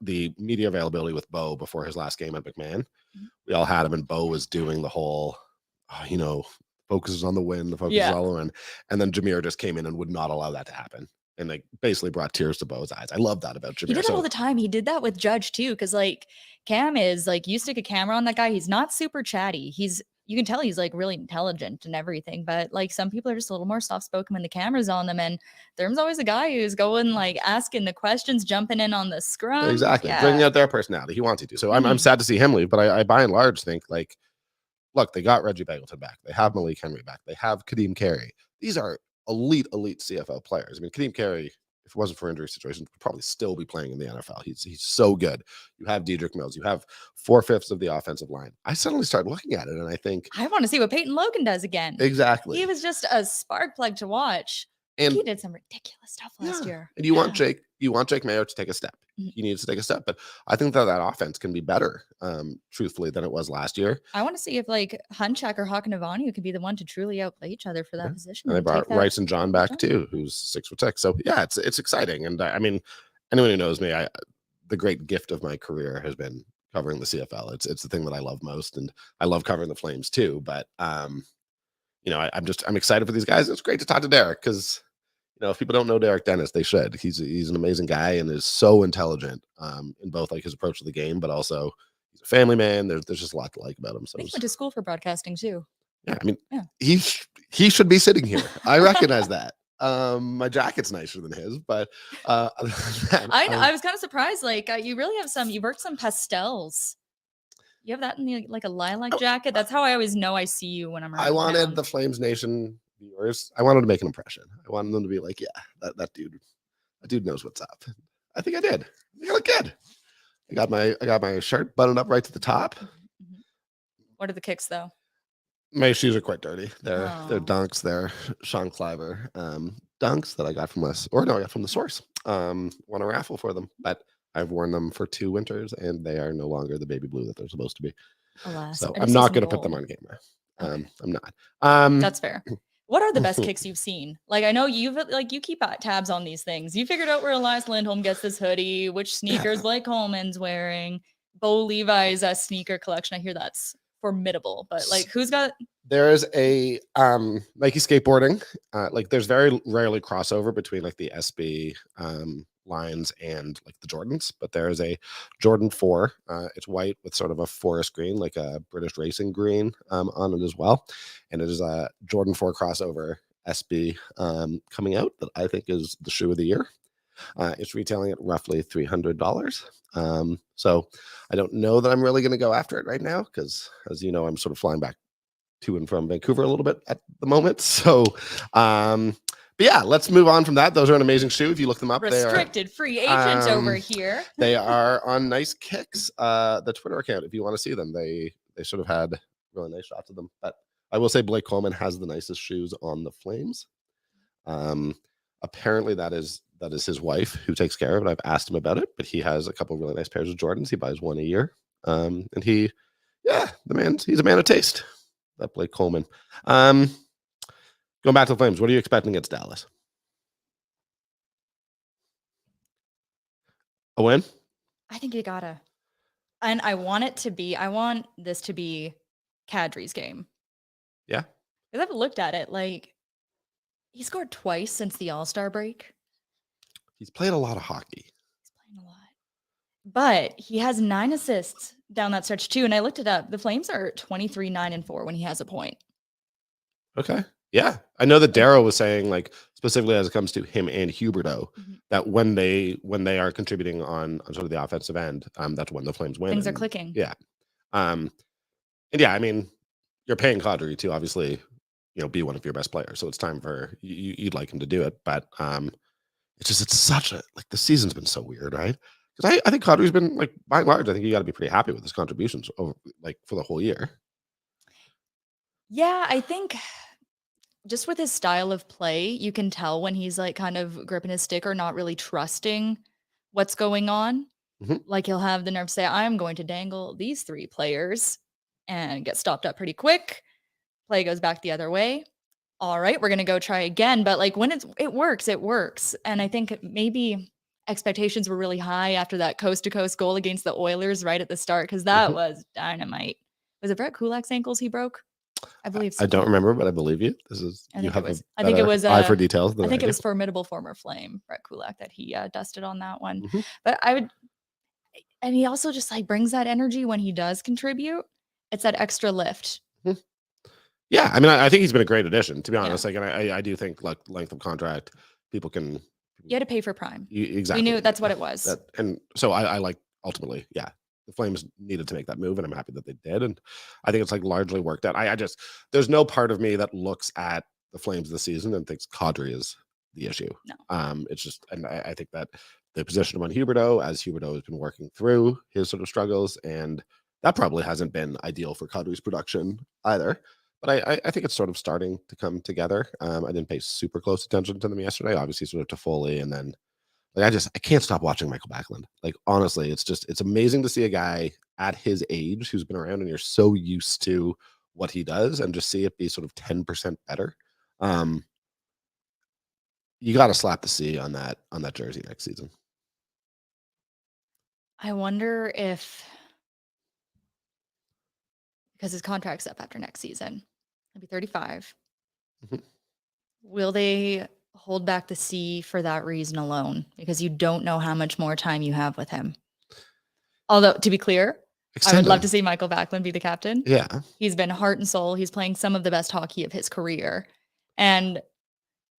the media availability with Bo before his last game at McMahon, we all had him, and Bo was doing the whole, focuses on the win, the focus is all the win. And then Jameer just came in and would not allow that to happen. And basically brought tears to Bo's eyes. I love that about Jameer. He did that all the time. He did that with Judge too. Cause Cam is you stick a camera on that guy. He's not super chatty. You can tell he's really intelligent and everything, but some people are just a little more soft spoken when the camera's on them. And there's always a guy who's going asking the questions, jumping in on the scrum. Exactly. Bringing out their personality. He wants you to. So I'm sad to see him leave, but I by and large think look, they got Reggie Begelton back. They have Malik Henry back. They have Kadeem Carey. These are elite CFL players. I mean, Kadeem Carey, if it wasn't for injury situations, would probably still be playing in the NFL. He's so good. You have Dedrick Mills. You have 4/5 of the offensive line. I suddenly started looking at it, and I think I want to see what Peyton Logan does again. Exactly. He was just a spark plug to watch. And he did some ridiculous stuff last year. And you want Jake Mayo to take a step. He needs to take a step, but I think that offense can be better, truthfully, than it was last year. I want to see if Hunchak or Hakanavanu could be the one to truly outplay each other for that position. And they brought Rice and John back too, who's 6'6". So yeah, it's exciting. And I mean, anyone who knows me, the great gift of my career has been covering the CFL. It's the thing that I love most, and I love covering the Flames too. But I'm excited for these guys. It's great to talk to Derek, because if people don't know Derek Dennis, they should. He's an amazing guy and is so intelligent in both his approach to the game, but also he's a family man. There's just a lot to like about him. So he went to school for broadcasting too. Yeah, I mean, he should be sitting here. I recognize that. My jacket's nicer than his, but I was kind of surprised. You really have you worked some pastels. You have that in the a lilac jacket. That's how I always know I see you when I'm around. I wanted the Flames Nation viewers. I wanted to make an impression. I wanted them to be like, yeah, that dude knows what's up. I think I did. I look good. I got my shirt buttoned up right to the top. What are the kicks though? My shoes are quite dirty. They're Dunks. They're Sean Cliver Dunks that I got from I got from the source. Won a raffle for them, but I've worn them for 2 winters, and they are no longer the baby blue that they're supposed to be. Alas, so I'm not going to put them on camera. Okay. I'm not. That's fair. What are the best kicks you've seen? I know you keep tabs on these things. You figured out where Elias Lindholm gets this hoodie, which sneakers Blake Coleman's wearing, Bo Levi's sneaker collection. I hear that's formidable. But like, who's got? There is a Nike skateboarding. Like, there's very rarely crossover between like the SB lines and like the Jordans, but there is a Jordan 4. It's white with sort of a forest green, like a British racing green on it as well. And it is a Jordan 4 crossover SB coming out that I think is the shoe of the year. It's retailing at roughly $300. So I don't know that I'm really going to go after it right now because, as you know, I'm sort of flying back to and from Vancouver a little bit at the moment. So, but yeah, let's move on from that. Those are an amazing shoe. If you look them up, Restricted free agents over here. They are on Nice Kicks, the Twitter account. If you want to see them, they sort of had really nice shots of them. But I will say Blake Coleman has the nicest shoes on the Flames. Apparently that is his wife who takes care of it. I've asked him about it, but he has a couple of really nice pairs of Jordans. He buys one a year. And he's a man of taste. That Blake Coleman. Going back to the Flames, what are you expecting against Dallas? A win? I think you gotta. And I want this to be Kadri's game. Yeah. Because I've looked at it, like, he scored twice since the All-Star break. He's played a lot of hockey. He's playing a lot. But he has 9 assists down that stretch too. And I looked it up. The Flames are 23-9-4 when he has a point. Okay. Yeah. I know that Darrow was saying, like, specifically as it comes to him and Huberdeau, that when they are contributing on sort of the offensive end, that's when the Flames win. Things are clicking. Yeah. And yeah, I mean, you're paying Kadri to obviously, be one of your best players. So it's time for you'd like him to do it. But it's such a, like, the season's been so weird, right? Because I think Kadri's been, like, by and large, I think you got to be pretty happy with his contributions over, like, for the whole year. Yeah, I think just with his style of play, you can tell when he's like kind of gripping his stick or not really trusting what's going on. Like, he'll have the nerve to say, I'm going to dangle these 3 players and get stopped up pretty quick. Play goes back the other way. All right, we're going to go try again. But like, when it works, it works. And I think maybe expectations were really high after that coast-to-coast goal against the Oilers right at the start, because that was dynamite. Was it Brett Kulak's ankles he broke? I believe so. I don't remember, but I believe you. I think it was eye for details. I think it was formidable former Flame Brett Kulak that he dusted on that one. But and he also just like brings that energy when he does contribute. It's that extra lift. Yeah, I mean, I think he's been a great addition, to be honest. Like, and I do think, like, length of contract, people can. You had to pay for Prime. Exactly. We knew that's what it was. And so I like, ultimately, yeah, the Flames needed to make that move, and I'm happy that they did. And I think it's like largely worked out. I just, there's no part of me that looks at the Flames this season and thinks Kadri is the issue. No. It's just, and I think that the position of on Huberdeau, as Huberdeau has been working through his sort of struggles, and that probably hasn't been ideal for Kadri's production either. But I think it's sort of starting to come together. I didn't pay super close attention to them yesterday, obviously, sort of to Foley, and then, like, I can't stop watching Michael Backlund. Like, honestly, it's amazing to see a guy at his age who's been around and you're so used to what he does, and just see it be sort of 10% better. You got to slap the C on that jersey next season. I wonder if, because his contract's up after next season, he'll be 35. Will they hold back the C for that reason alone? Because you don't know how much more time you have with him. Although, to be clear, I would love to see Michael Backlund be the captain. Yeah. He's been heart and soul. He's playing some of the best hockey of his career. And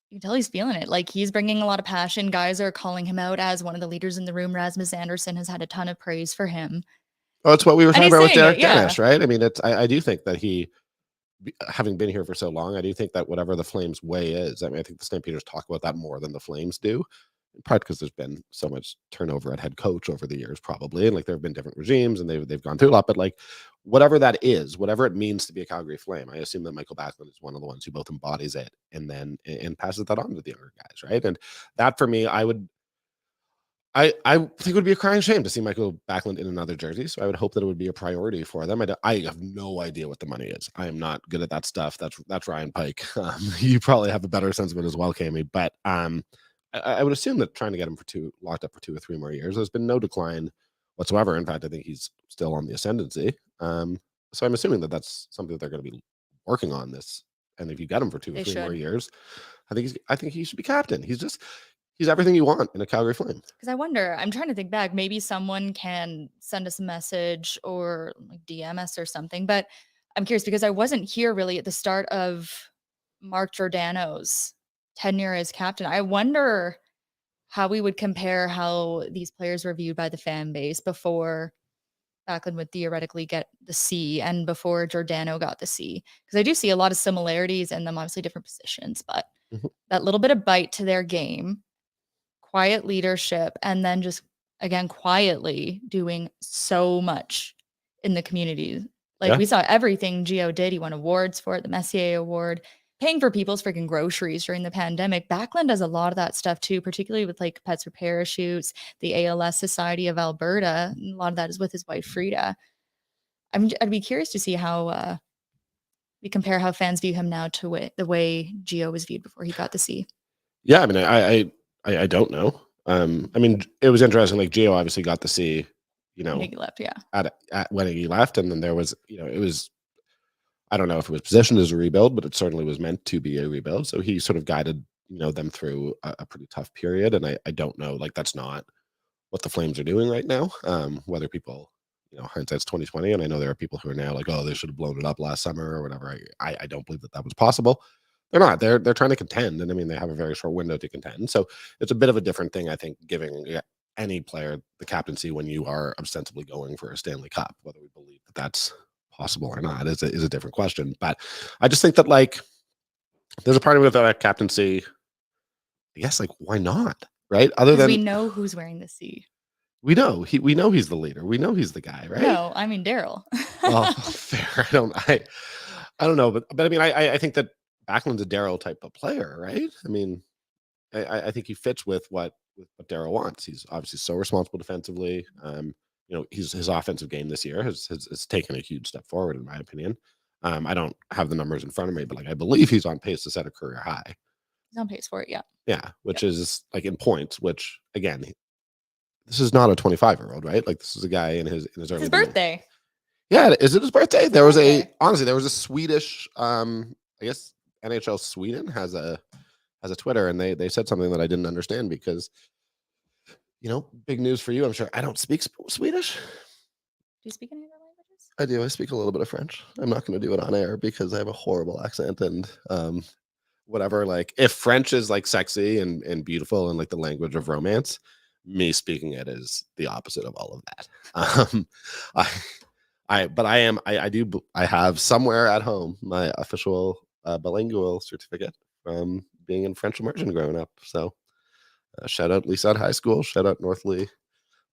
you can tell he's feeling it. Like, he's bringing a lot of passion. Guys are calling him out as one of the leaders in the room. Rasmus Anderson has had a ton of praise for him. Oh, it's what we were talking about with Derek yeah. Dennis, right? I mean, I do think that he, having been here for so long, I do think that whatever the Flames' way is, I mean, I think the Stampeders talk about that more than the Flames do, in part because there's been so much turnover at head coach over the years, probably, and like there have been different regimes and they've gone through a lot. But like, whatever that is, whatever it means to be a Calgary Flame, I assume that Michael Backlund is one of the ones who both embodies it and then passes that on to the younger guys, right? And that, for me, I think it would be a crying shame to see Michael Backlund in another jersey. So I would hope that it would be a priority for them. I have no idea what the money is. I am not good at that stuff. That's Ryan Pike. You probably have a better sense of it as well, Cami. But I would assume that trying to get him locked up for 2 or 3 more years, there's been no decline whatsoever. In fact, I think he's still on the ascendancy. So I'm assuming that that's something that they're going to be working on this. And if you get him for 2 or They 3 more should. years, I think he should be captain. He's everything you want in a Calgary Flame. Because I wonder, I'm trying to think back, maybe someone can send us a message or like DM us or something. But I'm curious because I wasn't here really at the start of Mark Giordano's tenure as captain. I wonder how we would compare how these players were viewed by the fan base before Backlund would theoretically get the C and before Giordano got the C. Because I do see a lot of similarities in them, obviously different positions, but Mhm. that little bit of bite to their game, quiet leadership, and then just again quietly doing so much in the community. Like Yeah. we saw everything Gio did. He won awards for it, the Messier Award, paying for people's freaking groceries during the pandemic. Backlund does a lot of that stuff too, particularly with like Pets for Parachutes, the ALS Society of Alberta. A lot of that is with his wife Frida. I'd be curious to see how we compare how fans view him now to the way Gio was viewed before he got the C. Yeah, I mean, I don't know. I mean, it was interesting. Like Gio obviously got the C, you When know, he left, yeah. at when he left, and then there was, it was. I don't know if it was positioned as a rebuild, but it certainly was meant to be a rebuild. So he sort of guided, them through a pretty tough period. And I don't know, like that's not what the Flames are doing right now. Whether people, hindsight's 2020, and I know there are people who are now like, oh, they should have blown it up last summer or whatever. I don't believe that was possible. They're not. They're trying to contend, and I mean they have a very short window to contend. So it's a bit of a different thing, I think, giving any player the captaincy when you are ostensibly going for a Stanley Cup. Whether we believe that that's possible or not is a different question. But I just think that like there's a part of it that captaincy. I guess like why not? Right? Other Because we than know who's wearing the C. we know he's the leader. We know he's the guy, right? No, I mean Daryl. Well, fair. I don't know, but I mean, I think that Backlund's a Daryl type of player, right? I mean, I think he fits with what Daryl wants. He's obviously so responsible defensively. His offensive game this year has taken a huge step forward, in my opinion. I don't have the numbers in front of me, but like I believe he's on pace to set a career high. He's on pace for it, yeah. Yeah, which is like in points. Which again, this is not a 25-year-old, right? Like this is a guy in his early. His birthday. Yeah, is it his birthday? There was birthday. Honestly, there was a Swedish, I guess NHL Sweden has a Twitter, and they said something that I didn't understand because, big news for you, I'm sure. I don't speak Swedish. Do you speak any other languages? I do. I speak a little bit of French. I'm not going to do it on air because I have a horrible accent and whatever. Like if French is like sexy and beautiful and like the language of romance, me speaking it is the opposite of all of that. I have somewhere at home my official bilingual certificate from being in French immersion growing up. So shout out Leaside High School, shout out Northlee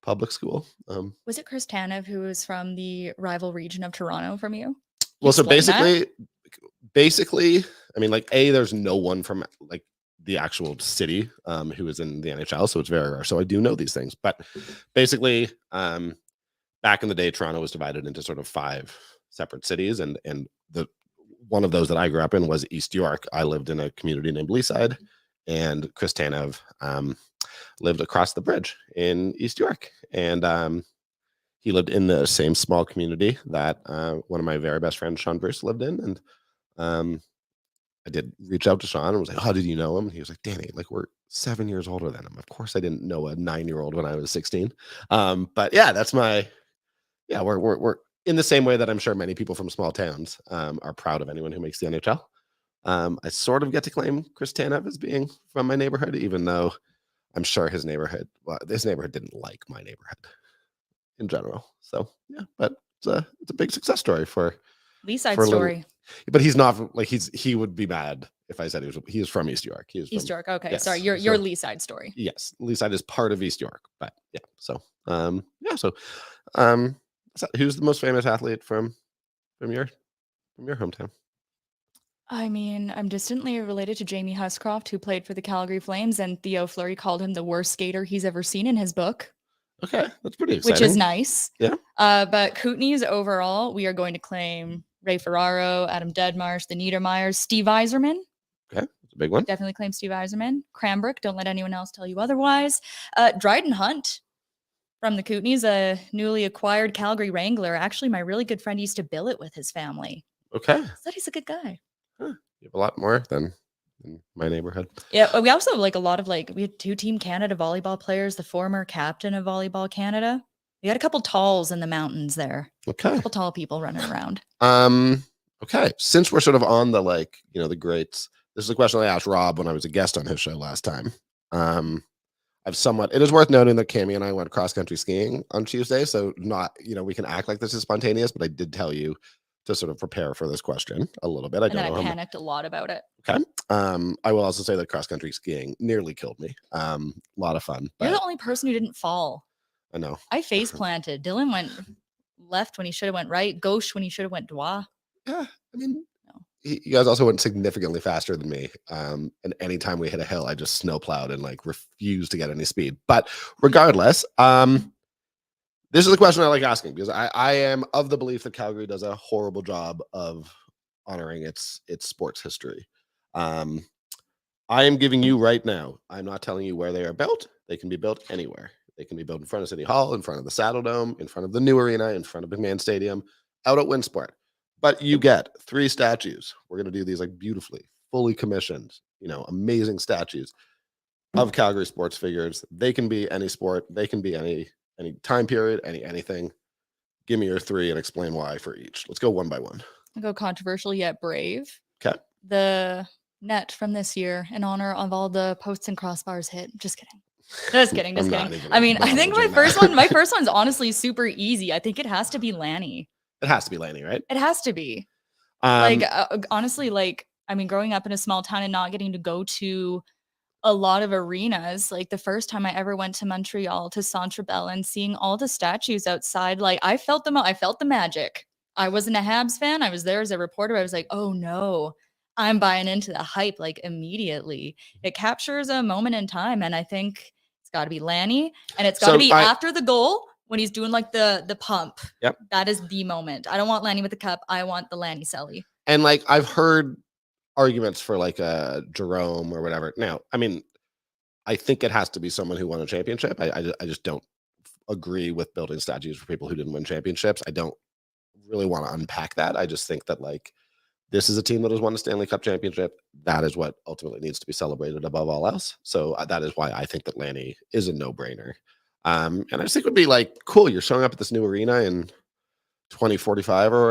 Public School. Was it Chris Tanev who was from the rival region of Toronto from you? Well, so Explain that. basically, I mean, like there's no one from like the actual city who is in the NHL, so it's very rare. So I do know these things, but basically, back in the day, Toronto was divided into sort of 5 separate cities, and the one of those that I grew up in was East York. I lived in a community named Leaside, and Chris Tanev lived across the bridge in East York, and he lived in the same small community that one of my very best friends, Sean Bruce, lived in, and I did reach out to Sean and was like, "How did you know him?" And he was like, "Danny, like we're 7 years older than him. Of course, I didn't know a 9-year-old when I was 16." But yeah, that's my. Yeah, we're in the same way that I'm sure many people from small towns are proud of anyone who makes the NHL. I sort of get to claim Chris Tanev as being from my neighborhood, even though I'm sure his neighborhood didn't like my neighborhood in general. So yeah, but it's a big success story for Leaside for a little. story. But he's not like he would be mad if I said he was from East York. He is East from, York. Okay, yes, sorry. Your so, Leaside story. yes, Leaside is part of East York, but yeah. So who's the most famous athlete from your hometown? I mean, I'm distantly related to Jamie Huscroft, who played for the Calgary Flames, and Theo Fleury called him the worst skater he's ever seen in his book. Okay, that's pretty exciting. Which is nice. Yeah. But Kootenays overall, we are going to claim Ray Ferraro, Adam Deadmarsh, the Niedermeyers, Steve Yzerman. Okay, that's a big one. Definitely claim Steve Yzerman. Cranbrook, don't let anyone else tell you otherwise. Dryden Hunt. From the Kootenays, a newly acquired Calgary Wrangler. Actually, my really good friend used to bill it with his family. Okay. Said he's a good guy. Huh. You have a lot more than in my neighborhood. Yeah, we also have like a lot of we had 2 Team Canada volleyball players, the former captain of Volleyball Canada. We had a couple talls in the mountains there. Okay. A couple tall people running around. Okay. Since we're sort of on the the greats, this is a question I asked Rob when I was a guest on his show last time. It is worth noting that Cami and I went cross country skiing on Tuesday, so not, we can act like this is spontaneous, but I did tell you to sort of prepare for this question a little bit. And then I panicked a lot about it. Okay. I will also say that cross country skiing nearly killed me. A lot of fun. You're the only person who didn't fall. I know. I face planted. Dylan went left when he should have went right. Gauche when he should have went droit. Yeah, I mean, you guys also went significantly faster than me. And anytime we hit a hill, I just snowplowed and refused to get any speed. But regardless, this is the question I like asking because I am of the belief that Calgary does a horrible job of honoring its sports history. I am giving you right now, I'm not telling you where they are built. They can be built anywhere. They can be built in front of City Hall, in front of the Saddle Dome, in front of the new arena, in front of McMahon Stadium, out at Winsport. But you get 3 statues. We're going to do these beautifully, fully commissioned, amazing statues of Calgary sports figures. They can be any sport. They can be any time period, anything. Give me your 3 and explain why for each. Let's go one by one. I'll go controversial yet brave. Okay. The net from this year in honor of all the posts and crossbars hit. Just kidding. Just kidding. I mean, I think my first one's honestly super easy. I think it has to be Lanny. It has to be Lanny, right? It has to be. Honestly, I mean, growing up in a small town and not getting to go to a lot of arenas, the first time I ever went to Montreal to Centre Bell and seeing all the statues outside, I felt the magic. I wasn't a Habs fan. I was there as a reporter. I was like, oh no, I'm buying into the hype immediately. It captures a moment in time, and I think it's got to be Lanny, and it's got to be after the goal. When he's doing the pump. Yep. That is the moment. I don't want Lanny with the cup. I want the Lanny Selly. And I've heard arguments for a Jerome or whatever. Now, I mean, I think it has to be someone who won a championship. I just don't agree with building statues for people who didn't win championships. I don't really want to unpack that. I just think that this is a team that has won a Stanley Cup championship. That is what ultimately needs to be celebrated above all else. So that is why I think that Lanny is a no-brainer. And I just think it would be cool. You're showing up at this new arena in 2045 or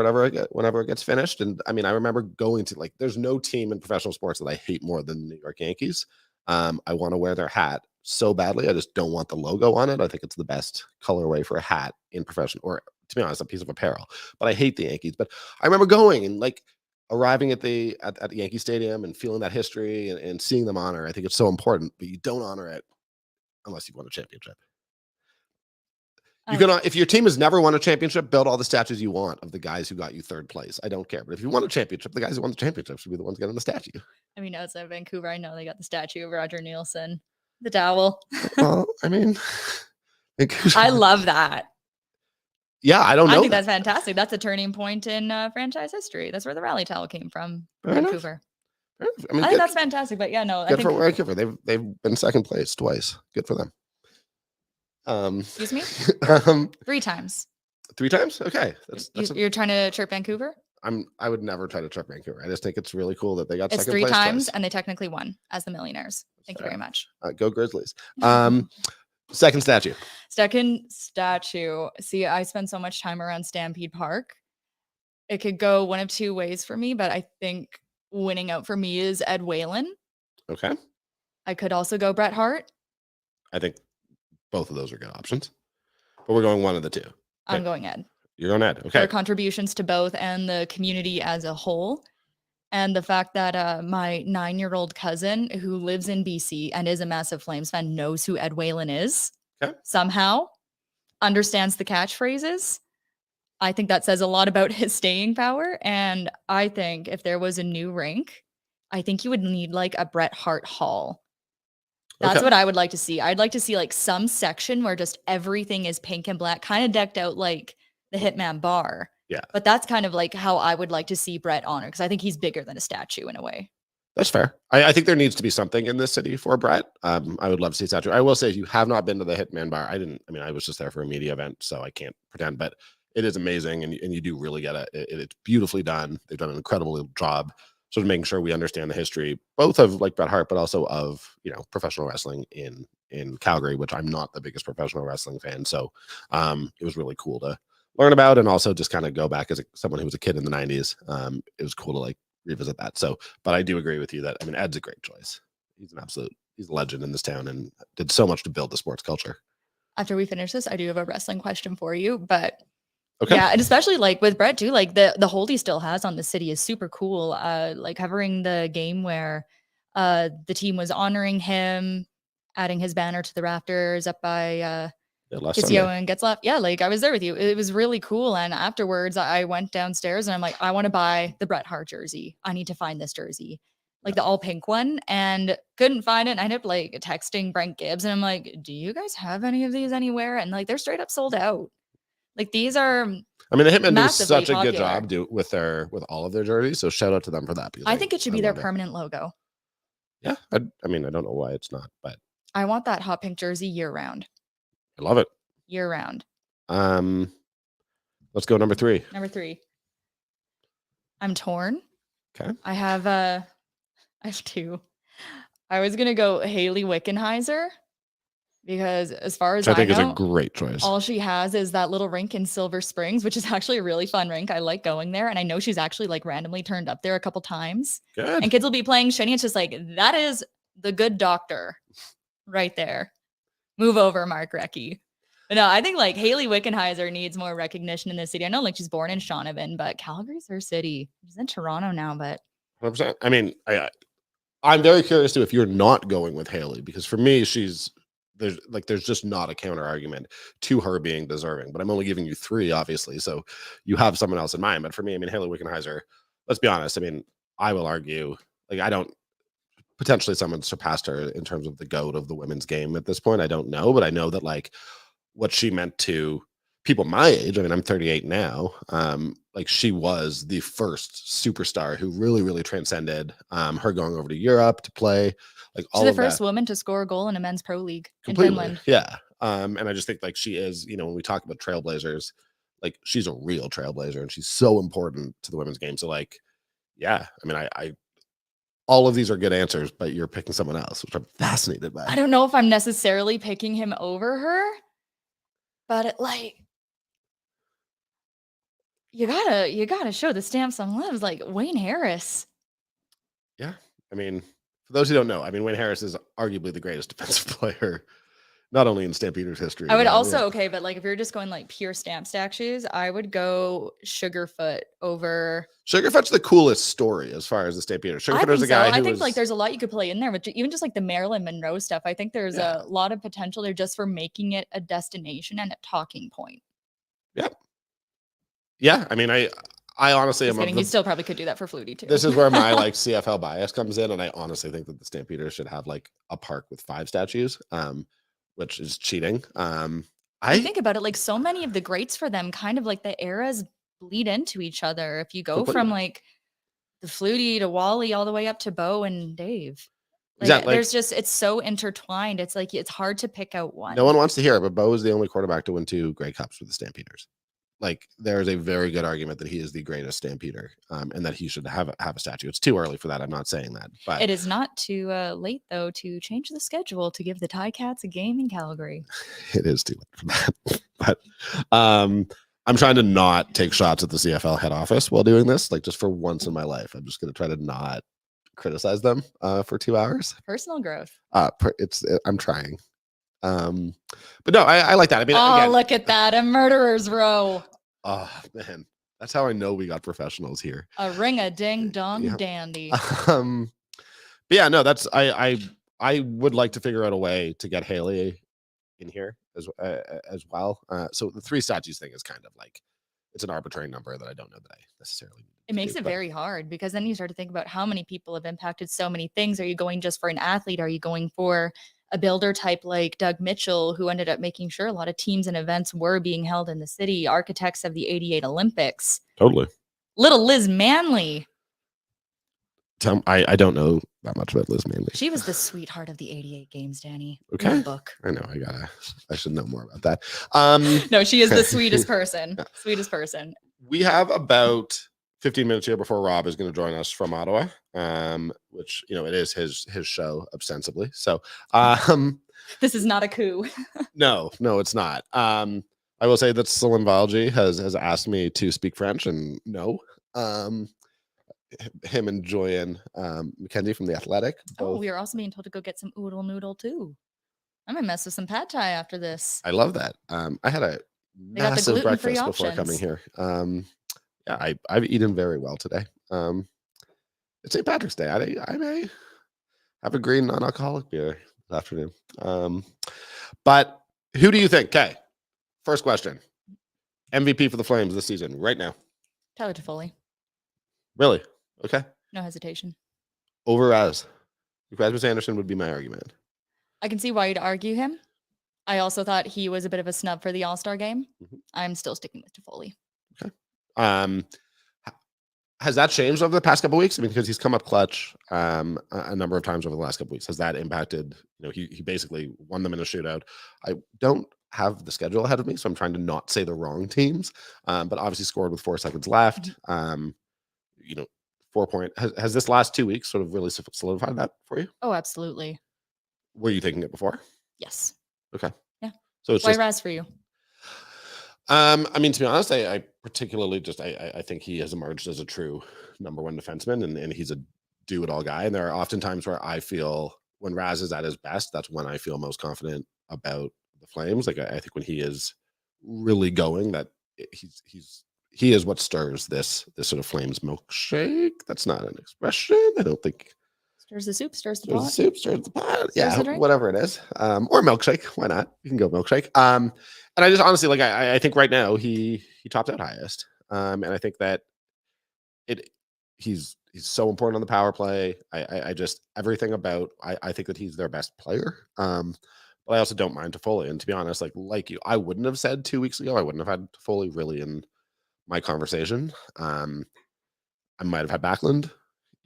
whenever it gets finished. And I mean, I remember going to there's no team in professional sports that I hate more than the New York Yankees. I want to wear their hat so badly. I just don't want the logo on it. I think it's the best colorway for a hat in professional, or to be honest, a piece of apparel. But I hate the Yankees. But I remember going and arriving at the Yankee Stadium and feeling that history and seeing them honor. I think it's so important. But you don't honor it unless you've won a championship. You can, if your team has never won a championship, build all the statues you want of the guys who got you 3rd place. I don't care. But if you won a championship, the guys who won the championship should be the ones getting the statue. I mean, outside of Vancouver, I know they got the statue of Roger Nielsen, the towel. Well, I mean, I love that. Yeah, I don't know. I think that's fantastic. That's a turning point in franchise history. That's where the rally towel came from, Vancouver. I mean, I think that's fantastic. But yeah, no. Good for Vancouver. They've been 2nd place twice. Good for them. Excuse me? 3 times. 3 times? Okay. You're trying to chirp Vancouver? I would never try to chirp Vancouver. I just think it's really cool that they got it's 2nd 3 place times, twice. And they technically won as the Millionaires. Thank you very much. Go Grizzlies. 2nd statue. Second statue. See, I spend so much time around Stampede Park. It could go one of 2 ways for me, but I think winning out for me is Ed Whalen. Okay. I could also go Bret Hart. I think both of those are good options, but we're going one of the 2. Okay. I'm going Ed. You're going Ed. Okay. Their contributions to both and the community as a whole. And the fact that my 9-year-old cousin who lives in BC and is a massive Flames fan knows who Ed Whalen is. Okay. Somehow understands the catchphrases. I think that says a lot about his staying power. And I think if there was a new rink, I think you would need a Bret Hart Hall. That's what I would like to see. I'd like to see some section where just everything is pink and black, kind of decked out like the Hitman Bar. Yeah. But that's kind of how I would like to see Bret honored, because I think he's bigger than a statue in a way. That's fair. I think there needs to be something in this city for Brett. I would love to see a statue. I will say, if you have not been to the Hitman Bar, I was just there for a media event, so I can't pretend, but it is amazing, and you do really get it's beautifully done. They've done an incredible job sort of making sure we understand the history, both of like Bret Hart, but also of, professional wrestling in Calgary, which I'm not the biggest professional wrestling fan. So it was really cool to learn about, and also just kind of go back as someone who was a kid in the 90s. It was cool to like revisit that. So, but I do agree with you that, Ed's a great choice. He's a legend in this town and did so much to build the sports culture. After we finish this, I do have a wrestling question for you, but okay. Yeah, and especially like with Brett too, like the hold he still has on the city is super cool. Like covering the game where the team was honoring him, adding his banner to the rafters up by Kissio and Getzlaff. Yeah, like I was there with you. It was really cool. And afterwards I went downstairs and I'm like, I want to buy the Bret Hart jersey. I need to find this jersey. Like the all pink one, and couldn't find it. And I ended up like texting Brent Gibbs and I'm like, do you guys have any of these anywhere? And like they're straight up sold out. Like these are the Hitmen do such a popular. good job with all of their jerseys. So shout out to them for that. I think it should be their permanent logo. Yeah. I don't know why it's not, but I want that hot pink jersey year round. I love it. Year round. Let's go number 3. Number 3. I'm torn. Okay. I have 2. I was gonna go Haley Wickenheiser because as far as I think know, is a great choice. All she has is that little rink in Silver Springs, which is actually a really fun rink. I like going there, and I know she's actually like randomly turned up there a couple times. Good. And kids will be playing shinny. It's just like, that is the good doctor right there. Move over, Mark Recchi. But no, I think like Haley Wickenheiser needs more recognition in this city. I know like she's born in Shaunavon, but Calgary's her city. She's in Toronto now, but 100%. I'm very curious too if you're not going with Haley, because for me, there's just not a counter argument to her being deserving. But I'm only giving you 3, obviously, so you have someone else in mind. But for me, Haley Wickenheiser, let's be honest. I will argue, like, I don't potentially someone surpassed her in terms of the GOAT of the women's game at this point. I don't know, but I know that like what she meant to people my age. I'm 38 now. Like she was the first superstar who really, really transcended her going over to Europe to play. Like she's the first woman to score a goal in a men's pro league in Finland. Yeah. And I just think like she is, when we talk about trailblazers, like she's a real trailblazer and she's so important to the women's game. So like, yeah, I all of these are good answers, but you're picking someone else, which I'm fascinated by. I don't know if I'm necessarily picking him over her, but you gotta show the Stamp some love. Like Wayne Harris. Yeah. For those who don't know, Wayne Harris is arguably the greatest defensive player, not only in Stampeders history. I would also, okay, but like if you're just going like pure Stamp statues, I would go Sugarfoot over. Sugarfoot's the coolest story as far as the Stampeders. Sugarfoot is a guy I think like there's a lot you could play in there with even just like the Marilyn Monroe stuff. I think there's a lot of potential there just for making it a destination and a talking point. Yep. Yeah. I honestly you still probably could do that for Flutie too. This is where my like CFL bias comes in, and I honestly think that the Stampeders should have like a park with 5 statues, which is cheating. I think about it, like so many of the greats for them, kind of like the eras bleed into each other. If you go from like the Flutie to Wally all the way up to Bo and Dave, like, exactly. There's just it's so intertwined. It's like it's hard to pick out one. No one wants to hear it, but Bo is the only quarterback to win 2 Grey Cups with the Stampeders. Like there is a very good argument that he is the greatest Stampeder, and that he should have a statue. It's too early for that. I'm not saying that, but it is not too late though to change the schedule to give the Ticats a game in Calgary. It is too late for that, but I'm trying to not take shots at the CFL head office while doing this. Like just for once in my life, I'm just going to try to not criticize them for 2 hours. Personal growth. I'm trying. But no, I like that. Again, look at that, a murderer's row. Oh man, that's how I know we got professionals here. A ring-a-ding-dong dandy. But yeah, no, that's I would like to figure out a way to get Haley in here as well. So the 3 statues thing is kind of like it's an arbitrary number that I don't know that I necessarily need. It makes it very hard because then you start to think about how many people have impacted so many things. Are you going just for an athlete? Are you going for a builder type like Doug Mitchell, who ended up making sure a lot of teams and events were being held in the city, architects of the '88 Olympics? Totally. Little Liz Manley. I don't know that much about Liz Manley. She was the sweetheart of the 88 games, Danny. Okay. In the book. I know. I should know more about that. No, she is the sweetest person. Sweetest person. We have about 15 minutes here before Rob is going to join us from Ottawa, which, it is his show ostensibly. So, this is not a coup. no, it's not. I will say that Celine Valji has asked me to speak French, and no. Him and Joanne Mackenzie from The Athletic. We are also being told to go get some Oodle Noodle too. I'm gonna mess with some pad thai after this. I love that. I had a massive breakfast before coming here. I've eaten very well today. It's St. Patrick's Day. I may have a green non-alcoholic beer this afternoon. But who do you think? Okay, first question. MVP for the Flames this season right now? Tyler Toffoli. Really? Okay. No hesitation. Over Rasmus Anderson would be my argument. I can see why you'd argue him. I also thought he was a bit of a snub for the All-Star game. Mm-hmm. I'm still sticking with Toffoli. Okay. Has that changed over the past couple of weeks? I mean, because he's come up clutch a number of times over the last couple of weeks. Has that impacted? He basically won them in a shootout. I don't have the schedule ahead of me, so I'm trying to not say the wrong teams. But obviously scored with 4 seconds left. 4 point. Has this last 2 weeks sort of really solidified that for you? Oh, absolutely. Were you thinking it before? Yes. Okay. Yeah. So it's why Raz for you? I mean, to be honest, I particularly I think he has emerged as a true number one defenseman, and he's a do-it-all guy. And there are often times where I feel when Raz is at his best, that's when I feel most confident about the Flames. Like I think when he is really going, that he is what stirs this sort of Flames milkshake. That's not an expression. I don't think. Stirs the soup, stirs the Stirs pot. the soup, stirs the pot. Stirs Yeah, the whatever it is. Or milkshake. Why not? You can go milkshake. And I just honestly, like, I think right now he topped out highest. And I think that he's so important on the power play. I just everything about I think that he's their best player. But I also don't mind Toffoli. And to be honest, like you, I wouldn't have said 2 weeks ago, I wouldn't have had Toffoli really in my conversation. I might have had Backlund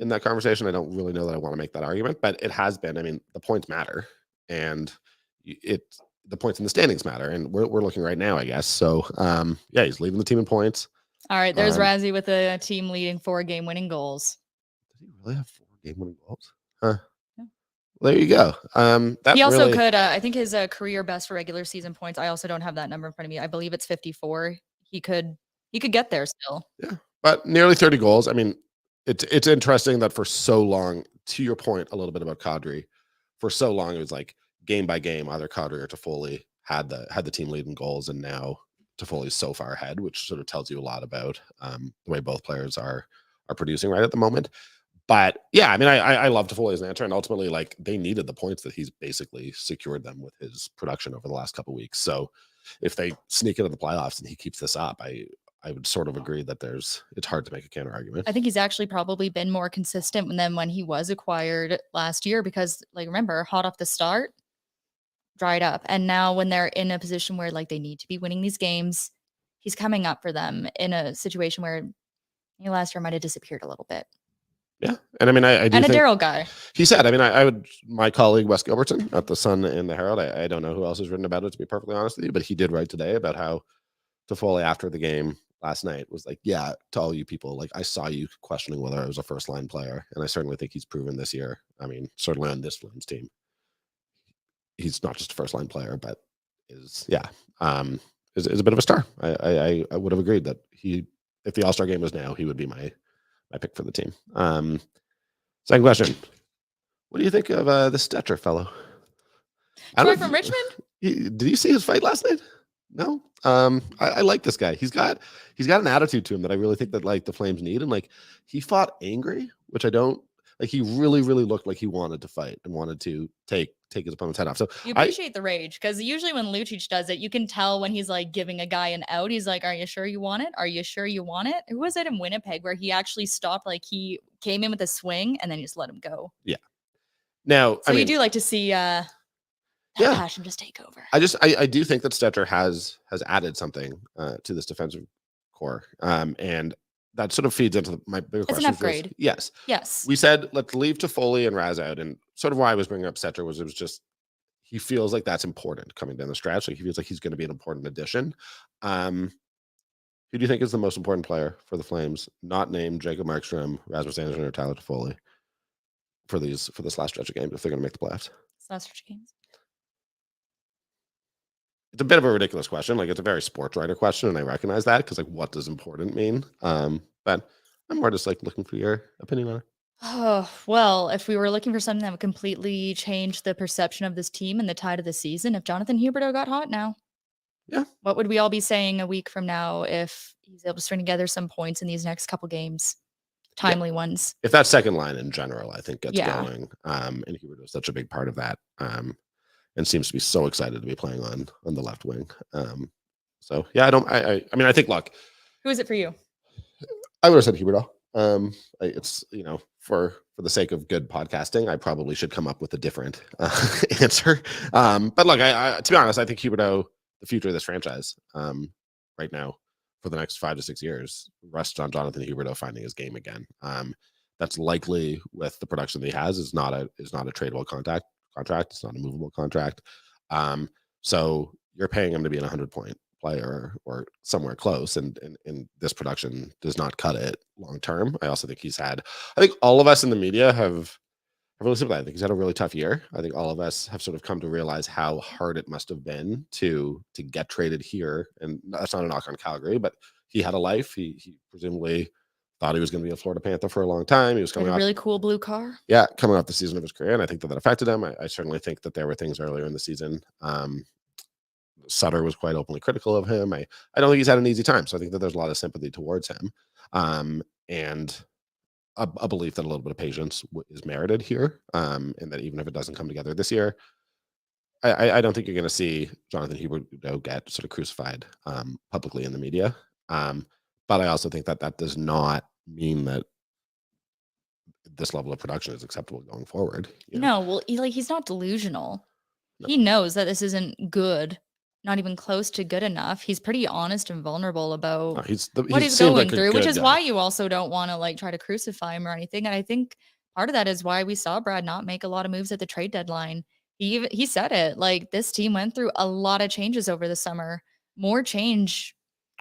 in that conversation. I don't really know that I want to make that argument, but it has been. I mean, the points matter, and the points in the standings matter, and we're looking right now, I guess. So, he's leading the team in points. All right, there's Razzie with a team leading 4 game-winning goals. Did he really have 4 game-winning goals? Huh. Yeah. Well, there you go. He also could. I think his career best for regular season points. I also don't have that number in front of me. I believe it's 54. He could get there still. Yeah, but nearly 30 goals. I mean, it's interesting that for so long, to your point a little bit about Kadri, for so long it was like game by game, either Kadri or Toffoli had the team leading goals, and now Toffoli's so far ahead, which sort of tells you a lot about the way both players are producing right at the moment. But yeah, I mean, I love Toffoli as an answer, and ultimately, like, they needed the points that he's basically secured them with his production over the last couple of weeks. So if they sneak into the playoffs and he keeps this up, I would sort of agree that it's hard to make a counter argument. I think he's actually probably been more consistent than when he was acquired last year because, like, remember, hot off the start, dried up. And now when they're in a position where, like, they need to be winning these games, he's coming up for them in a situation where last year might have disappeared a little bit. Yeah. And I mean, I do and a think Daryl guy. He said, I mean, my colleague, Wes Gilbertson at the Sun and the Herald, I don't know who else has written about it, to be perfectly honest with you, but he did write today about how Toffoli after the game last night was like, yeah, to all you people, like, I saw you questioning whether I was a first line player. And I certainly think he's proven this year. I mean, certainly on this Flames team, he's not just a first line player, but is a bit of a star. I would have agreed that if the All-Star game was now, he would be my pick for the team. Second question. What do you think of the Stetcher fellow? Troy from Richmond? Did you see his fight last night? No. I like this guy. He's got an attitude to him that I really think that, like, the Flames need. And, like, he fought angry, which I don't like. He really, really looked like he wanted to fight and wanted to take his opponent's head off. So you appreciate the rage, because usually when Lucic does it, you can tell when he's like giving a guy an out. He's like, "Are you sure you want it? Are you sure you want it?" Who was it in Winnipeg where he actually stopped? Like, he came in with a swing and then he just let him go. Yeah. Now, so you do like to see that passion just take over. I do think that Stetcher has added something to this defensive core. And that sort of feeds into my bigger question. It's an upgrade. Yes. Yes. We said, let's leave Toffoli and Raz out. And sort of why I was bringing up Setcher was it was just, he feels like that's important coming down the stretch. Like he feels like he's going to be an important addition. Who do you think is the most important player for the Flames, not named Jacob Markstrom, Rasmus Anderson, or Tyler Toffoli for this last stretch of games if they're going to make the playoffs? Last stretch of games. It's a bit of a ridiculous question. Like it's a very sports writer question, and I recognize that because like what does important mean? But I'm more just like looking for your opinion on it. Oh, well, if we were looking for something that would completely change the perception of this team and the tide of the season, if Jonathan Huberdeau got hot now, yeah, what would we all be saying a week from now if he's able to string together some points in these next couple games, timely ones? If that second line in general, I think gets going, and Huberdeau is such a big part of that, and seems to be so excited to be playing on the left wing. So yeah, I mean, I think look, who is it for you? I would have said Huberdeau. It's for the sake of good podcasting, I probably should come up with a different answer. But look, I to be honest, I think Huberdeau, the future of this franchise, right now for the next 5 to 6 years, rests on Jonathan Huberdeau finding his game again. That's likely with the production that he has is not a tradable contract. It's not a movable contract. So you're paying him to be an 100-point player or somewhere close, and this production does not cut it long term. I also think I think all of us in the media have really sympathized. I think he's had a really tough year. I think all of us have sort of come to realize how hard it must have been to get traded here. And that's not a knock on Calgary, but he had a life. He presumably thought he was going to be a Florida Panther for a long time. He was coming off a really cool blue car. Yeah, coming off the season of his career, and I think that affected him. I certainly think that there were things earlier in the season. Sutter was quite openly critical of him. I don't think he's had an easy time, so I think that there's a lot of sympathy towards him, and a belief that a little bit of patience is merited here, and that even if it doesn't come together this year, I don't think you're going to see Jonathan Huberdeau get sort of crucified publicly in the media. But I also think that does not mean that this level of production is acceptable going forward. No, well, he's not delusional. No. He knows that this isn't good, not even close to good enough. He's pretty honest and vulnerable about what he's going through, which is why you also don't want to like try to crucify him or anything. And I think part of that is why we saw Brad not make a lot of moves at the trade deadline. He said it, like this team went through a lot of changes over the summer. More change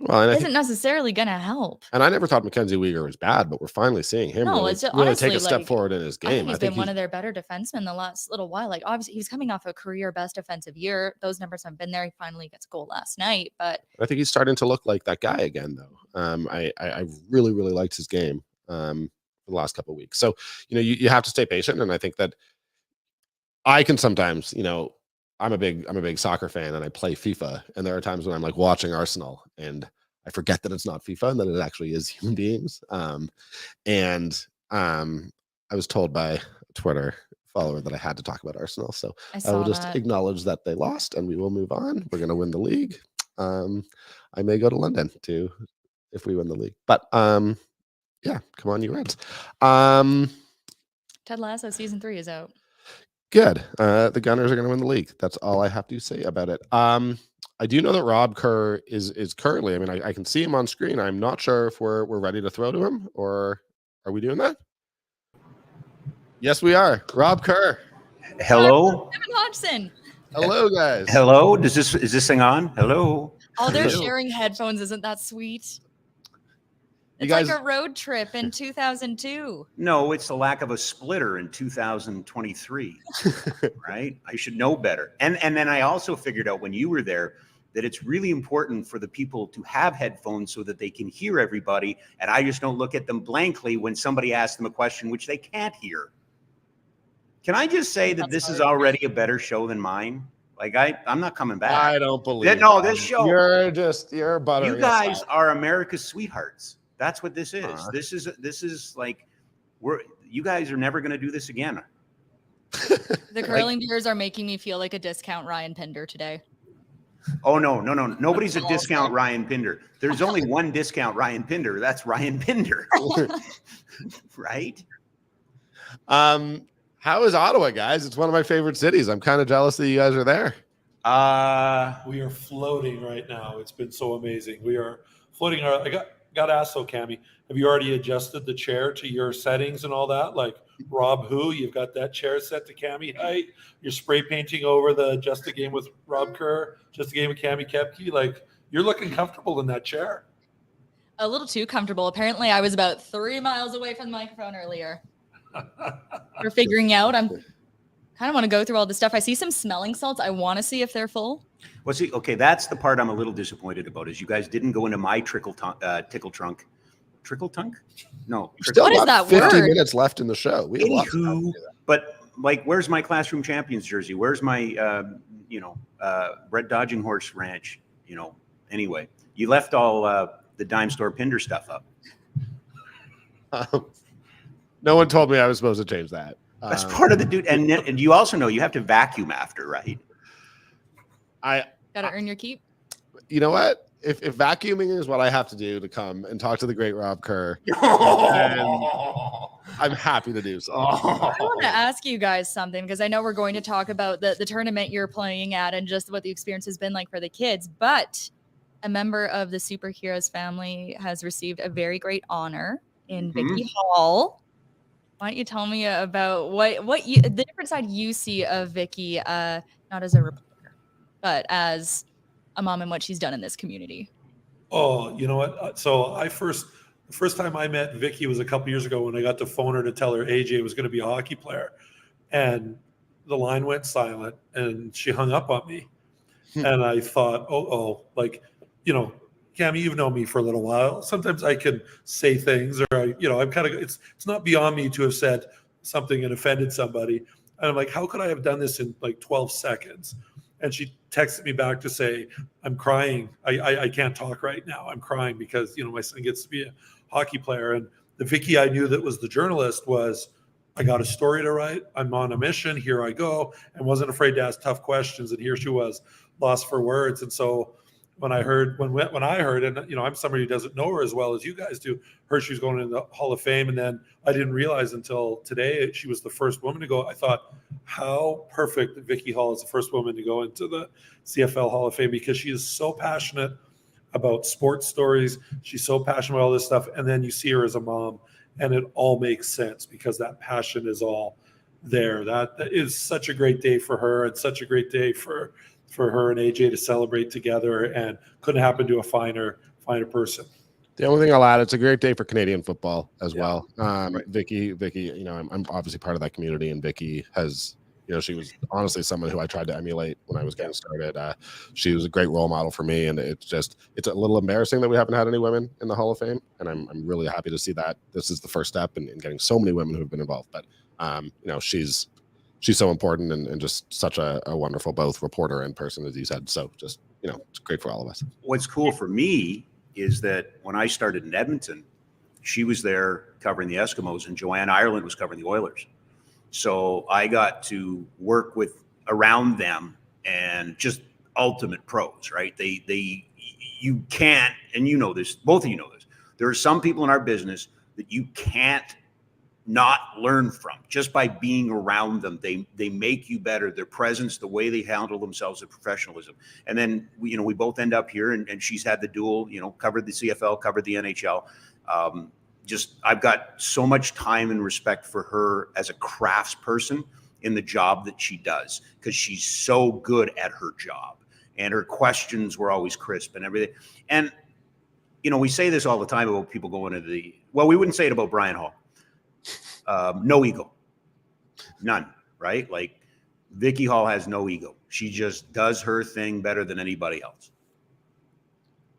isn't necessarily going to help. And I never thought Mackenzie Weegar was bad, but we're finally seeing him really take a step forward in his game. I think he's been one of their better defensemen the last little while. Like obviously he's coming off a career best defensive year. Those numbers haven't been there. He finally gets a goal last night, but I think he's starting to look like that guy again, though. I really, really liked his game for the last couple of weeks. So, you have to stay patient. And I think that I can sometimes, I'm a big soccer fan and I play FIFA, and there are times when I'm like watching Arsenal and I forget that it's not FIFA and that it actually is human beings. I was told by a Twitter follower that I had to talk about Arsenal, so I will just acknowledge that they lost and we will move on. We're going to win the league. I may go to London too if we win the league, but yeah, come on, you Reds. Ted Lasso season 3 is out. Good. The Gunners are going to win the league. That's all I have to say about it. I do know that Rob Kerr is currently, I mean, I can see him on screen. I'm not sure if we're ready to throw to him, or are we doing that? Yes, we are. Rob Kerr. Hello. Kevin Hodgson. Hello, guys. Hello. Is this thing on? Hello. Oh, they're sharing headphones. Isn't that sweet? It's like a road trip in 2002. No, it's the lack of a splitter in 2023, right? I should know better. And then I also figured out when you were there that it's really important for the people to have headphones so that they can hear everybody. And I just don't look at them blankly when somebody asks them a question which they can't hear. Can I just say that this is already a better show than mine? Like I'm not coming back. I don't believe that. No, this show. You're buttering. You guys are America's sweethearts. That's what this is. This is like you guys are never going to do this again. The curling beers are making me feel like a discount Ryan Pinder today. Oh no. Nobody's a discount Ryan Pinder. There's only one discount Ryan Pinder. That's Ryan Pinder. Right? How is Ottawa, guys? It's one of my favorite cities. I'm kind of jealous that you guys are there. We are floating right now. It's been so amazing. We are floating. got to ask though, Cami, have you already adjusted the chair to your settings and all that? Like Rob Who, you've got that chair set to Cami height. You're spray painting over the Just a Game with Rob Kerr, Just a Game with Cami Kepke. Like, you're looking comfortable in that chair. A little too comfortable. Apparently, I was about 3 miles away from the microphone earlier. We're figuring out. I'm kind of want to go through all this stuff. I see some smelling salts. I want to see if they're full. Well, see, okay, that's the part I'm a little disappointed about is you guys didn't go into my tickle trunk. Trickle tunk? No. Still What is got that 50 word? minutes left in the show. We have lots of time to Anywho, do that. but like, where's my Classroom Champions jersey? Where's my, Red Dodging Horse Ranch? Anyway, you left all the dime store Pinder stuff up. No one told me I was supposed to change that. That's part of the dude. And you also know you have to vacuum after, right? Gotta earn your keep. You know what? If vacuuming is what I have to do to come and talk to the great Rob Kerr, then I'm happy to do so. I want to ask you guys something because I know we're going to talk about the tournament you're playing at and just what the experience has been like for the kids. But a member of the Superheroes family has received a very great honor in Vicky Hall. Why don't you tell me about the different side you see of Vicky, not as a reporter, but as a mom and what she's done in this community? Oh, you know what? So the first time I met Vicky was a couple years ago when I got to phone her to tell her AJ was going to be a hockey player, and the line went silent and she hung up on me. And I thought, like, Cami, you've known me for a little while. Sometimes I can say things, or I'm kind of, it's not beyond me to have said something and offended somebody. And I'm like, how could I have done this in like 12 seconds? And she texted me back to say, I'm crying. I can't talk right now. I'm crying because, my son gets to be a hockey player. And the Vicky I knew that was the journalist was, I got a story to write. I'm on a mission. Here I go. And wasn't afraid to ask tough questions. And here she was, lost for words. And so when I heard, and I'm somebody who doesn't know her as well as you guys do, heard she was going into the Hall of Fame. And then I didn't realize until today she was the first woman to go. I thought, how perfect that Vicky Hall is the first woman to go into the CFL Hall of Fame, because she is so passionate about sports stories. She's so passionate about all this stuff. And then you see her as a mom, and it all makes sense because that passion is all there. That is such a great day for her, and such a great day for her and AJ to celebrate together, and couldn't happen to a finer person. The only thing I'll add, it's a great day for Canadian football as well. Right. Vicky, I'm obviously part of that community, and Vicky has, she was honestly someone who I tried to emulate when I was getting started. She was a great role model for me, and it's a little embarrassing that we haven't had any women in the Hall of Fame, and I'm really happy to see that this is the first step in getting so many women who have been involved. But she's so important and just such a wonderful both reporter and person, as you said. So just it's great for all of us. What's cool for me is that when I started in Edmonton, she was there covering the Eskimos, and Joanne Ireland was covering the Oilers. So I got to work around them, and just ultimate pros, right? You can't, and you know this, both of you know this, there are some people in our business that you can't not learn from just by being around them. They make you better. Their presence, the way they handle themselves, their professionalism. And then we both end up here, and she's had the dual, covered the CFL, covered the NHL. I've got so much time and respect for her as a craftsperson in the job that she does, because she's so good at her job, and her questions were always crisp and everything. And we say this all the time about people going to we wouldn't say it about Brian Hall. No ego, none, right? Like, Vicky Hall has no ego. She just does her thing better than anybody else.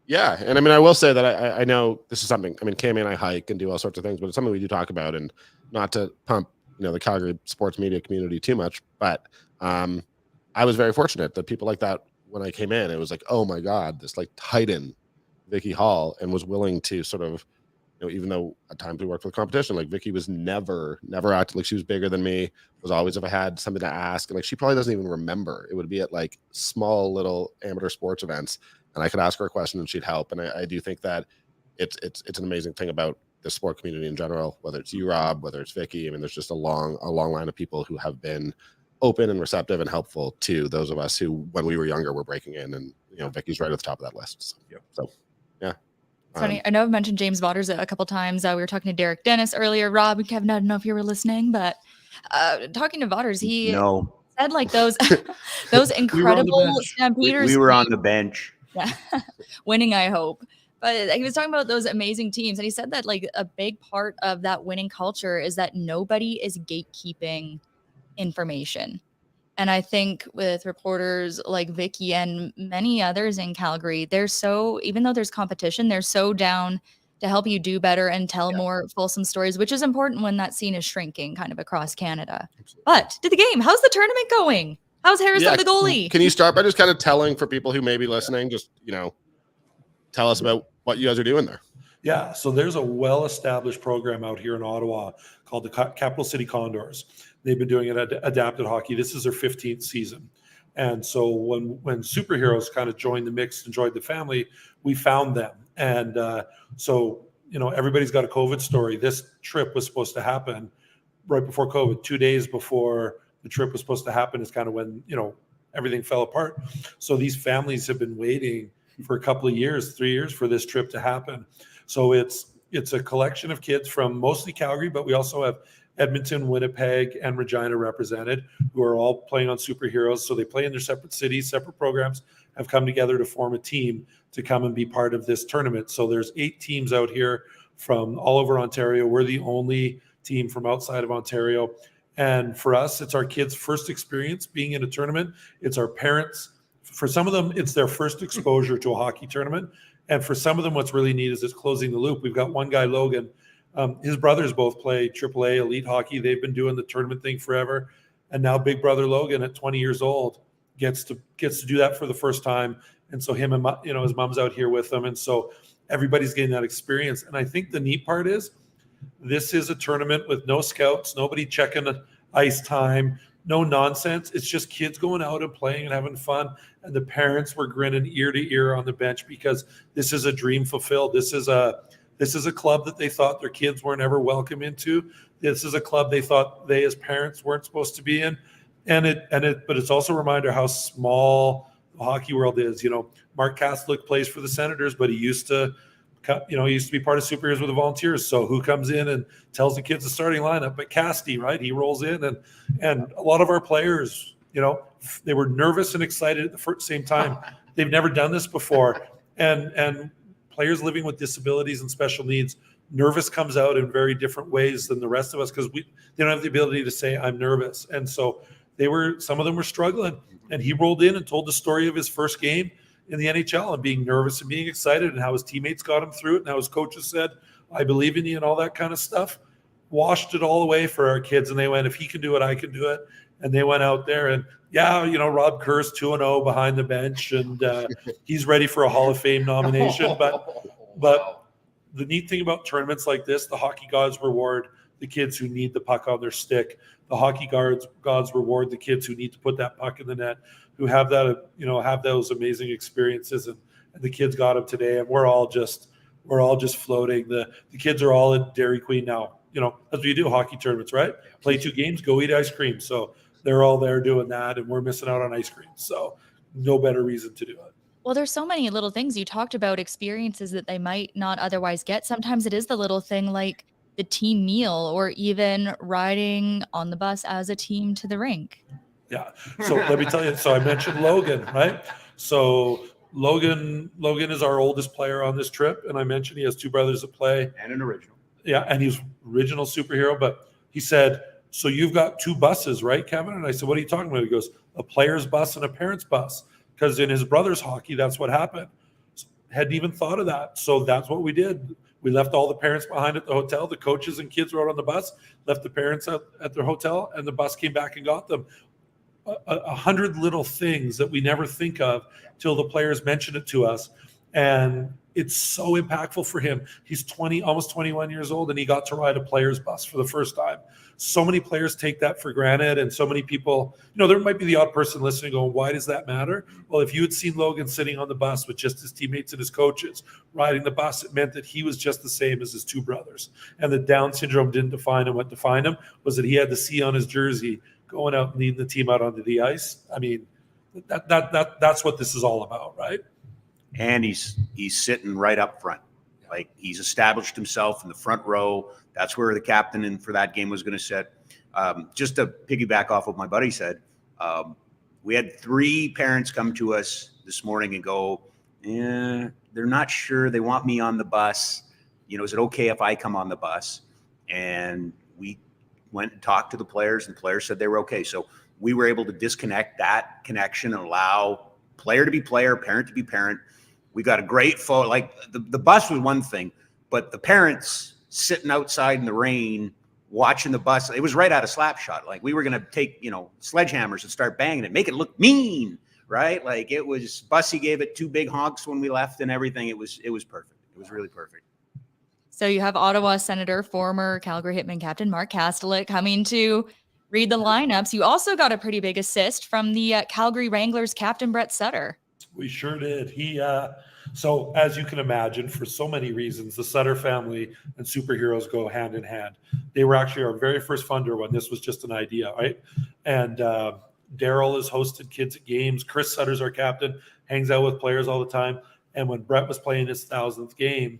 Yeah. And I will say that I know this is something, Cami and I hike and do all sorts of things, but it's something we do talk about, and not to pump, the Calgary sports media community too much, but I was very fortunate that people like that, when I came in, it was like, oh my God, this like titan Vicky Hall, and was willing to sort of, even though at times we worked for the competition, like Vicky was never acted like she was bigger than me, was always, if I had something to ask, and like, she probably doesn't even remember, it would be at like small little amateur sports events, and I could ask her a question and she'd help. And I do think that it's an amazing thing about the sport community in general, whether it's you, Rob, whether it's Vicky. There's just a long line of people who have been open and receptive and helpful to those of us who, when we were younger, were breaking in, and Vicky's right at the top of that list. So, yeah. It's funny. I know I've mentioned James Waters a couple times. We were talking to Derek Dennis earlier. Rob and Kevin, I don't know if you were listening, but talking to Waters, he said like those incredible Stampeders. We were on the bench. Yeah. Winning, I hope. But he was talking about those amazing teams. And he said that like a big part of that winning culture is that nobody is gatekeeping information. And I think with reporters like Vicky and many others in Calgary, even though there's competition, they're so down to help you do better and tell more fulsome stories, which is important when that scene is shrinking kind of across Canada. But to the game, how's the tournament going? How's Harrison the goalie? Can you start by just kind of telling for people who may be listening, just, tell us about what you guys are doing there? Yeah, so there's a well-established program out here in Ottawa called the Capital City Condors. They've been doing it adapted hockey. This is their 15th season. And so when superheroes kind of joined the mix and joined the family, we found them. And so everybody's got a COVID story. This trip was supposed to happen right before COVID. 2 days before the trip was supposed to happen is kind of when, everything fell apart. So these families have been waiting for a couple of years, 3 years for this trip to happen. So it's a collection of kids from mostly Calgary, but we also have Edmonton, Winnipeg, and Regina represented, who are all playing on superheroes. So they play in their separate cities, separate programs, have come together to form a team to come and be part of this tournament. So there's 8 teams out here from all over Ontario. We're the only team from outside of Ontario. And for us, it's our kids' first experience being in a tournament. It's our parents. For some of them, it's their first exposure to a hockey tournament. And for some of them, what's really neat is it's closing the loop. We've got one guy, Logan. His brothers both play AAA elite hockey. They've been doing the tournament thing forever. And now big brother Logan at 20 years old gets to do that for the first time. And so him and his mom's out here with them. And so everybody's getting that experience. And I think the neat part is this is a tournament with no scouts, nobody checking ice time, no nonsense. It's just kids going out and playing and having fun. And the parents were grinning ear to ear on the bench because this is a dream fulfilled. This is a club that they thought their kids weren't ever welcome into. This is a club they thought they as parents weren't supposed to be in. But it's also a reminder how small the hockey world is. Mark Kastlick plays for the Senators, but he used to be part of Superheroes with the Volunteers. So who comes in and tells the kids the starting lineup? But Casty, right? He rolls in and a lot of our players, they were nervous and excited at the same time. They've never done this before. And players living with disabilities and special needs, nervous comes out in very different ways than the rest of us because they don't have the ability to say, I'm nervous. And so some of them were struggling. And he rolled in and told the story of his first game in the NHL and being nervous and being excited and how his teammates got him through it and how his coaches said, I believe in you and all that kind of stuff. Washed it all away for our kids. And they went, if he can do it, I can do it. And they went out there and Rob Kerr's 2-0 behind the bench and he's ready for a Hall of Fame nomination. But the neat thing about tournaments like this, the hockey gods reward the kids who need the puck on their stick. The hockey gods reward the kids who need to put that puck in the net, who have that, have those amazing experiences. And the kids got them today. And we're all just floating. The kids are all at Dairy Queen now. That's what you do, hockey tournaments, right? Play 2 games, go eat ice cream. So they're all there doing that, and we're missing out on ice cream. So no better reason to do it. Well, there's so many little things. You talked about experiences that they might not otherwise get. Sometimes it is the little thing like the team meal or even riding on the bus as a team to the rink. Yeah. So let me tell you. So I mentioned Logan, right? So Logan is our oldest player on this trip. And I mentioned he has 2 brothers that play. And an original. Yeah. And he's original superhero. But he said, so you've got 2 buses, right, Kevin? And I said, what are you talking about? He goes, a player's bus and a parent's bus. Because in his brother's hockey, that's what happened. Hadn't even thought of that. So that's what we did. We left all the parents behind at the hotel. The coaches and kids rode on the bus, left the parents at their hotel, and the bus came back and got them. 100 little things that we never think of till the players mention it to us. And it's so impactful for him. He's almost 21 years old, and he got to ride a player's bus for the first time. So many players take that for granted, and so many people, there might be the odd person listening going, why does that matter? Well, if you had seen Logan sitting on the bus with just his teammates and his coaches riding the bus, it meant that he was just the same as his 2 brothers. And the Down syndrome didn't define him. What defined him was that he had the C on his jersey going out and leading the team out onto the ice. I mean, that's what this is all about, right? And he's sitting right up front. Like, he's established himself in the front row. That's where the captain for that game was going to sit. Just to piggyback off what my buddy said, we had 3 parents come to us this morning and go, they're not sure. They want me on the bus. Is it okay if I come on the bus? And we went and talked to the players, and the players said they were okay. So we were able to disconnect that connection and allow player to be player, parent to be parent. We got a great photo. Like, the bus was one thing, but the parents sitting outside in the rain watching the bus, it was right out of Slapshot. Like, we were going to take, sledgehammers and start banging it, make it look mean, right? Like, it was, Bussy gave it 2 big honks when we left and everything. It was perfect. It was really perfect. So you have Ottawa Senator, former Calgary Hitmen captain Mark Kastelik coming to read the lineups. You also got a pretty big assist from the Calgary Wranglers captain Brett Sutter. We sure did. So as you can imagine, for so many reasons, the Sutter family and superheroes go hand in hand. They were actually our very first funder when this was just an idea, right? And Daryl has hosted kids at games. Chris Sutter's our captain, hangs out with players all the time. And when Brett was playing his 1,000th game,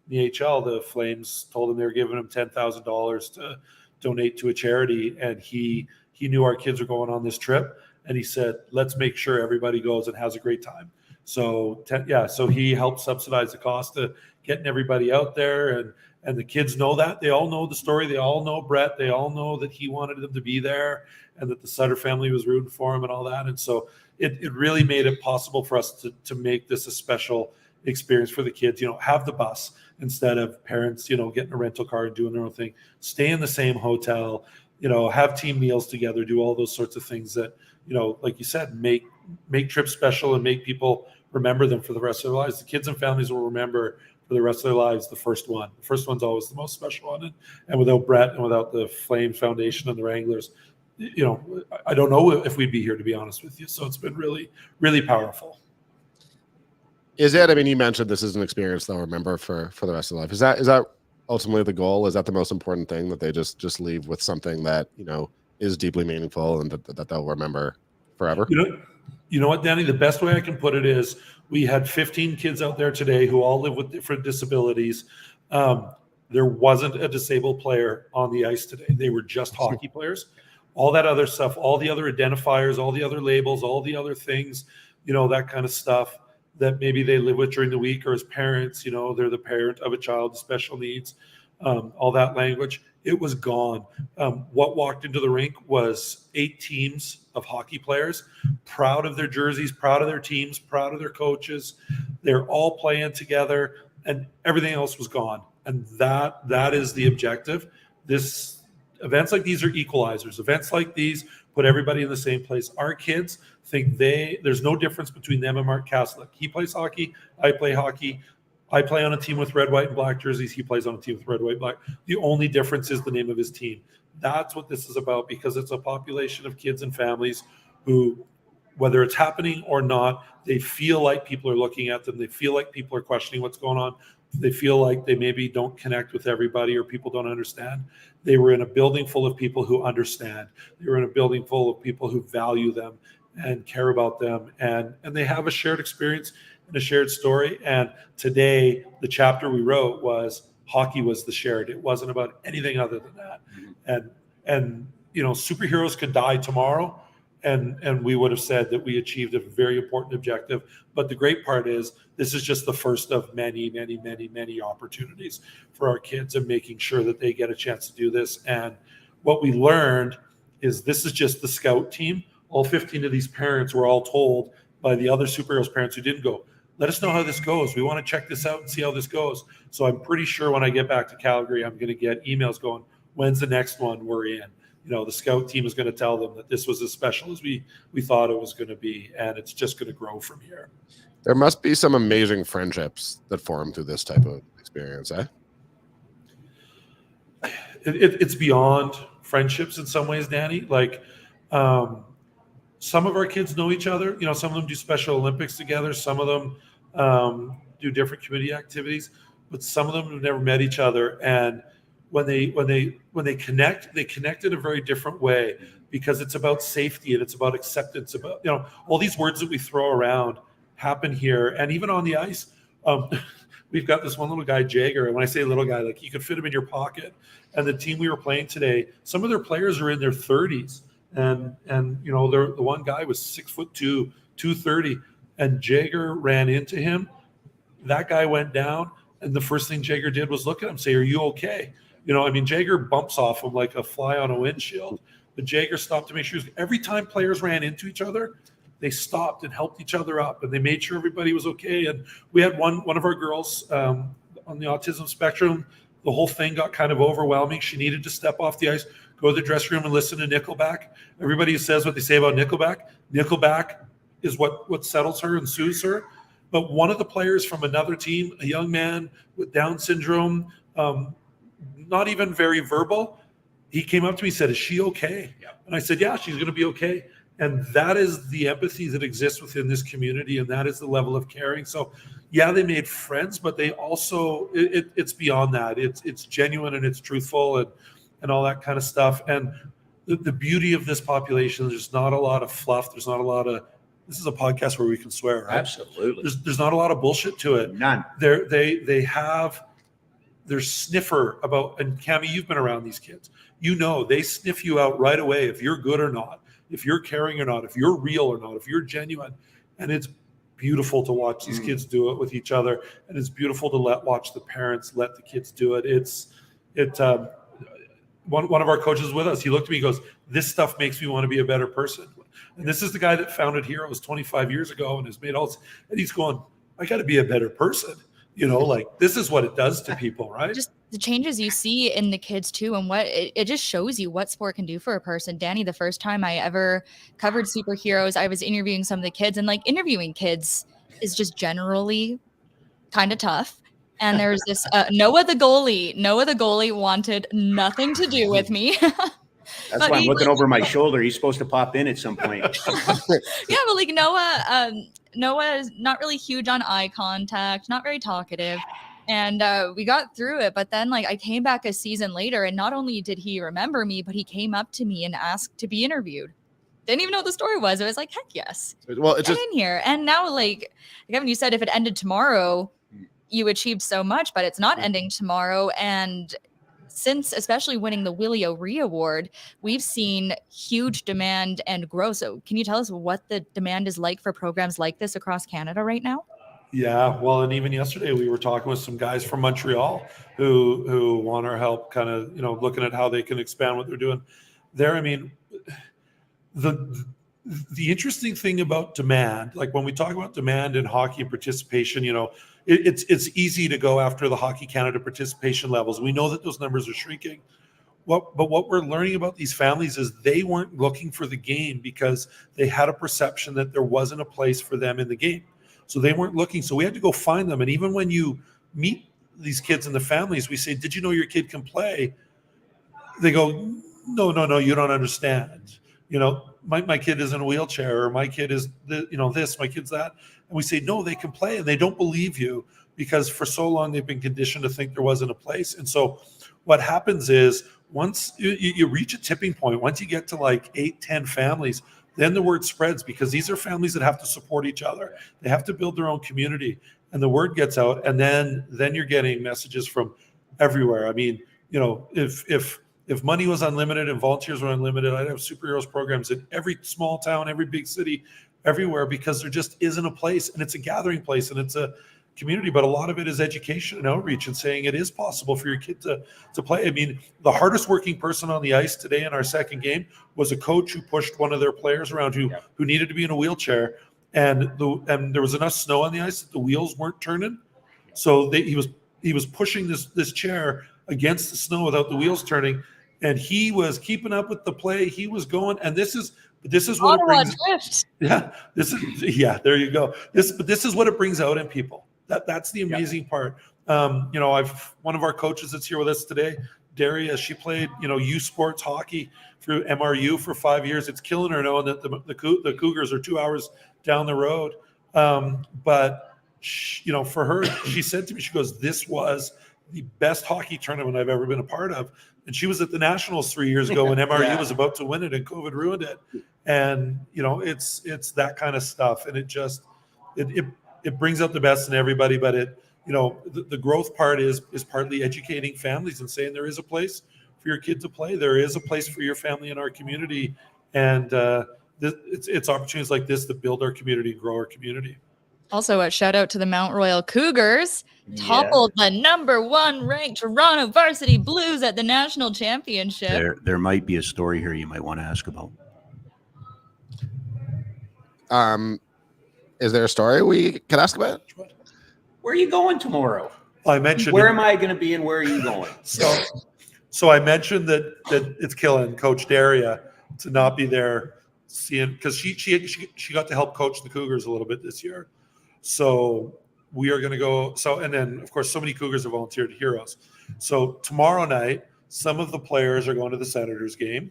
the HL, the Flames told him they were giving him $10,000 to donate to a charity. And he knew our kids were going on this trip. And he said, let's make sure everybody goes and has a great time. So he helped subsidize the cost of getting everybody out there. And the kids know that. They all know the story. They all know Brett. They all know that he wanted them to be there and that the Sutter family was rooting for him and all that. And so it really made it possible for us to make this a special experience for the kids. Have the bus instead of parents, getting a rental car and doing their own thing. Stay in the same hotel, have team meals together, do all those sorts of things that, like you said, make trips special and make people remember them for the rest of their lives. The kids and families will remember for the rest of their lives the first one. The first one's always the most special one. And without Brett and without the Flames Foundation and the Wranglers, I don't know if we'd be here, to be honest with you. So it's been really, really powerful. Is it? I mean, you mentioned this is an experience they'll remember for the rest of their life. Is that ultimately the goal? Is that the most important thing, that they just leave with something that is deeply meaningful and that they'll remember forever? You know what, Danny? The best way I can put it is we had 15 kids out there today who all live with different disabilities. There wasn't a disabled player on the ice today. They were just hockey players. All that other stuff, all the other identifiers, all the other labels, all the other things, that kind of stuff that maybe they live with during the week, or as parents, they're the parent of a child with special needs, all that language, it was gone. What walked into the rink was 8 teams of hockey players, proud of their jerseys, proud of their teams, proud of their coaches. They're all playing together, and everything else was gone. And that is the objective. Events like these are equalizers. Events like these put everybody in the same place. Our kids think there's no difference between them and Mark Kastelik. He plays hockey. I play hockey. I play on a team with red, white, and black jerseys. He plays on a team with red, white, black. The only difference is the name of his team. That's what this is about, because it's a population of kids and families who, whether it's happening or not, they feel like people are looking at them. They feel like people are questioning what's going on. They feel like they maybe don't connect with everybody, or people don't understand. They were in a building full of people who understand. They were in a building full of people who value them and care about them. And they have a shared experience and a shared story. And today, the chapter we wrote was hockey was the shared. It wasn't about anything other than that. And superheroes could die tomorrow, and we would have said that we achieved a very important objective. But the great part is this is just the first of many, many, many, many opportunities for our kids, and making sure that they get a chance to do this. And what we learned is this is just the scout team. All 15 of these parents were all told by the other superheroes parents who didn't go, let us know how this goes. We want to check this out and see how this goes. So I'm pretty sure when I get back to Calgary, I'm going to get emails going, when's the next one we're in? The scout team is going to tell them that this was as special as we thought it was going to be, and it's just going to grow from here. There must be some amazing friendships that form through this type of experience, eh? It's beyond friendships in some ways, Danny. Like, some of our kids know each other. Some of them do Special Olympics together. Some of them do different community activities, but some of them have never met each other. And when they connect in a very different way, because it's about safety and it's about acceptance. About all these words that we throw around happen here, and even on the ice. we've got this one little guy, Jagger. And when I say little guy, like you could fit him in your pocket. And the team we were playing today, some of their players are in their 30s. And you know, the one guy was 6'2", 230. And Jagger ran into him. That guy went down. And the first thing Jagger did was look at him, say, "Are you okay?" You know, I mean, Jagger bumps off him like a fly on a windshield. But Jagger stopped to make sure. Every time players ran into each other, they stopped and helped each other up, and they made sure everybody was okay. And we had one of our girls on the autism spectrum. The whole thing got kind of overwhelming. She needed to step off the ice, go to the dressing room and listen to Nickelback. Everybody says what they say about Nickelback. Nickelback is what settles her and soothes her. But one of the players from another team, a young man with Down syndrome, not even very verbal, he came up to me and said, "Is she okay?" Yeah. And I said, "Yeah, she's going to be okay." And that is the empathy that exists within this community, and that is the level of caring. So, yeah, they made friends, but they also it's beyond that. It's genuine and it's truthful and all that kind of stuff. And the beauty of this population, there's not a lot of fluff. There's not a lot of. This is a podcast where we can swear, right? Absolutely. There's not a lot of bullshit to it. None. They have their sniffer about. And Cami, you've been around these kids. You know they sniff you out right away if you're good or not, if you're caring or not, if you're real or not, if you're genuine. And it's beautiful to watch these kids do it with each other, and it's beautiful to watch the parents let the kids do it. One of our coaches with us, he looked at me, he goes, "This stuff makes me want to be a better person." And this is the guy that founded Heroes 25 years ago and has made all, and he's going, "I got to be a better person." You know, like this is what it does to people, right? Just the changes you see in the kids too, and what it just shows you what sport can do for a person. Danny, the first time I ever covered superheroes, I was interviewing some of the kids, and like interviewing kids is just generally kind of tough. And there's this Noah the goalie wanted nothing to do with me. That's why I'm looking over my shoulder. He's supposed to pop in at some point. Yeah, but like Noah is not really huge on eye contact, not very talkative. And we got through it. But then like I came back a season later, and not only did he remember me, but he came up to me and asked to be interviewed. Didn't even know what the story was. It was like, heck yes. Well, it's Get just in here. And now like Kevin, you said if it ended tomorrow, you achieved so much, but it's not ending tomorrow. And since especially winning the Willie O'Ree Award, we've seen huge demand and growth. So can you tell us what the demand is like for programs like this across Canada right now? Yeah, well, and even yesterday we were talking with some guys from Montreal who want our help, kind of, you know, looking at how they can expand what they're doing there. I mean, the interesting thing about demand, like when we talk about demand in hockey and participation, you know, it's easy to go after the Hockey Canada participation levels. We know that those numbers are shrinking. But what we're learning about these families is they weren't looking for the game because they had a perception that there wasn't a place for them in the game. So they weren't looking. So we had to go find them. And even when you meet these kids and the families, we say, "Did you know your kid can play?" They go, No, you don't understand. You know, my kid is in a wheelchair, or my kid is, this, my kid's that. And we say, "No, they can play." And they don't believe you because for so long they've been conditioned to think there wasn't a place. And so what happens is once you reach a tipping point, once you get to like 8-10 families, then the word spreads, because these are families that have to support each other. They have to build their own community, and the word gets out. And then you're getting messages from everywhere. I mean, you know, if money was unlimited and volunteers were unlimited, I'd have superheroes programs in every small town, every big city, everywhere, because there just isn't a place, and it's a gathering place, and it's a community. But a lot of it is education and outreach and saying it is possible for your kid to play. I mean, the hardest working person on the ice today in our second game was a coach who pushed one of their players around who needed to be in a wheelchair, and there was enough snow on the ice that the wheels weren't turning, so he was pushing this chair against the snow without the wheels turning, and he was keeping up with the play. He was going, and this is what Ottawa it brings. drift. There you go. This is what it brings out in people. That's the amazing part. You know, one of our coaches that's here with us today, Daria, she played, youth sports hockey through MRU for 5 years. It's killing her knowing that the Cougars are 2 hours down the road. But she, for her, she said to me, she goes, "This was the best hockey tournament I've ever been a part of." And she was at the Nationals 3 years ago when MRU was about to win it and COVID ruined it. And, it's that kind of stuff. And it brings out the best in everybody, but the growth part is partly educating families and saying there is a place for your kid to play. There is a place for your family in our community. And it's opportunities like this that build our community and grow our community. Also, a shout out to the Mount Royal Cougars. Toppled the #1 ranked Toronto Varsity Blues at the national championship. There might be a story here you might want to ask about. Is there a story we could ask about? Where are you going tomorrow? I mentioned where am I going to be and where are you going? So I mentioned that it's killing Coach Daria to not be there, because she got to help coach the Cougars a little bit this year. So we are going to go. So, and then of course, so many Cougars have volunteered to Heroes. So tomorrow night, some of the players are going to the Senators game.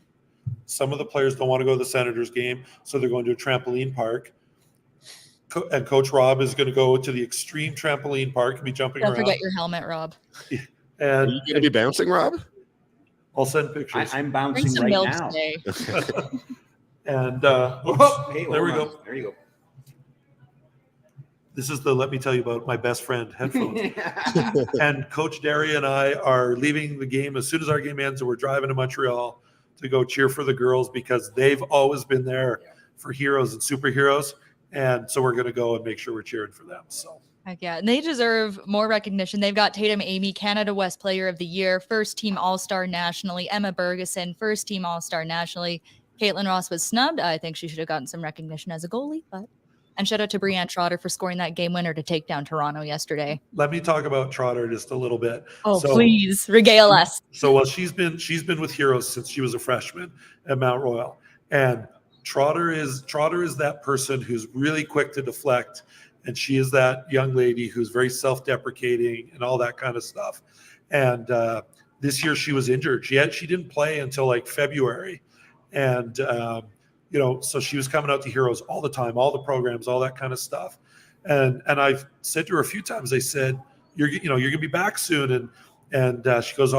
Some of the players don't want to go to the Senators game, so they're going to a trampoline park. And Coach Rob is going to go to the extreme trampoline park and be jumping around. Don't forget your helmet, Rob. And are you going to be bouncing, Rob? I'll send pictures. I'm bouncing right now. And hey, there we go. There you go. This is the let me tell you about my best friend headphones. And Coach Daria and I are leaving the game as soon as our game ends, and we're driving to Montreal to go cheer for the girls because they've always been there for heroes and superheroes. And so we're going to go and make sure we're cheering for them. So. Heck yeah. And they deserve more recognition. They've got Tatum Amy, Canada West Player of the Year, first team All-Star nationally. Emma Bergeson, first team All-Star nationally. Caitlin Ross was snubbed. I think she should have gotten some recognition as a goalie. And shout out to Brianne Trotter for scoring that game winner to take down Toronto yesterday. Let me talk about Trotter just a little bit. Oh, please regale us. So she's been with Heroes since she was a freshman at Mount Royal. And Trotter is that person who's really quick to deflect. And she is that young lady who's very self-deprecating and all that kind of stuff. And this year she was injured. She didn't play until like February. And, so she was coming out to Heroes all the time, all the programs, all that kind of stuff. And I've said to her a few times, I said, you're going to be back soon. And she goes,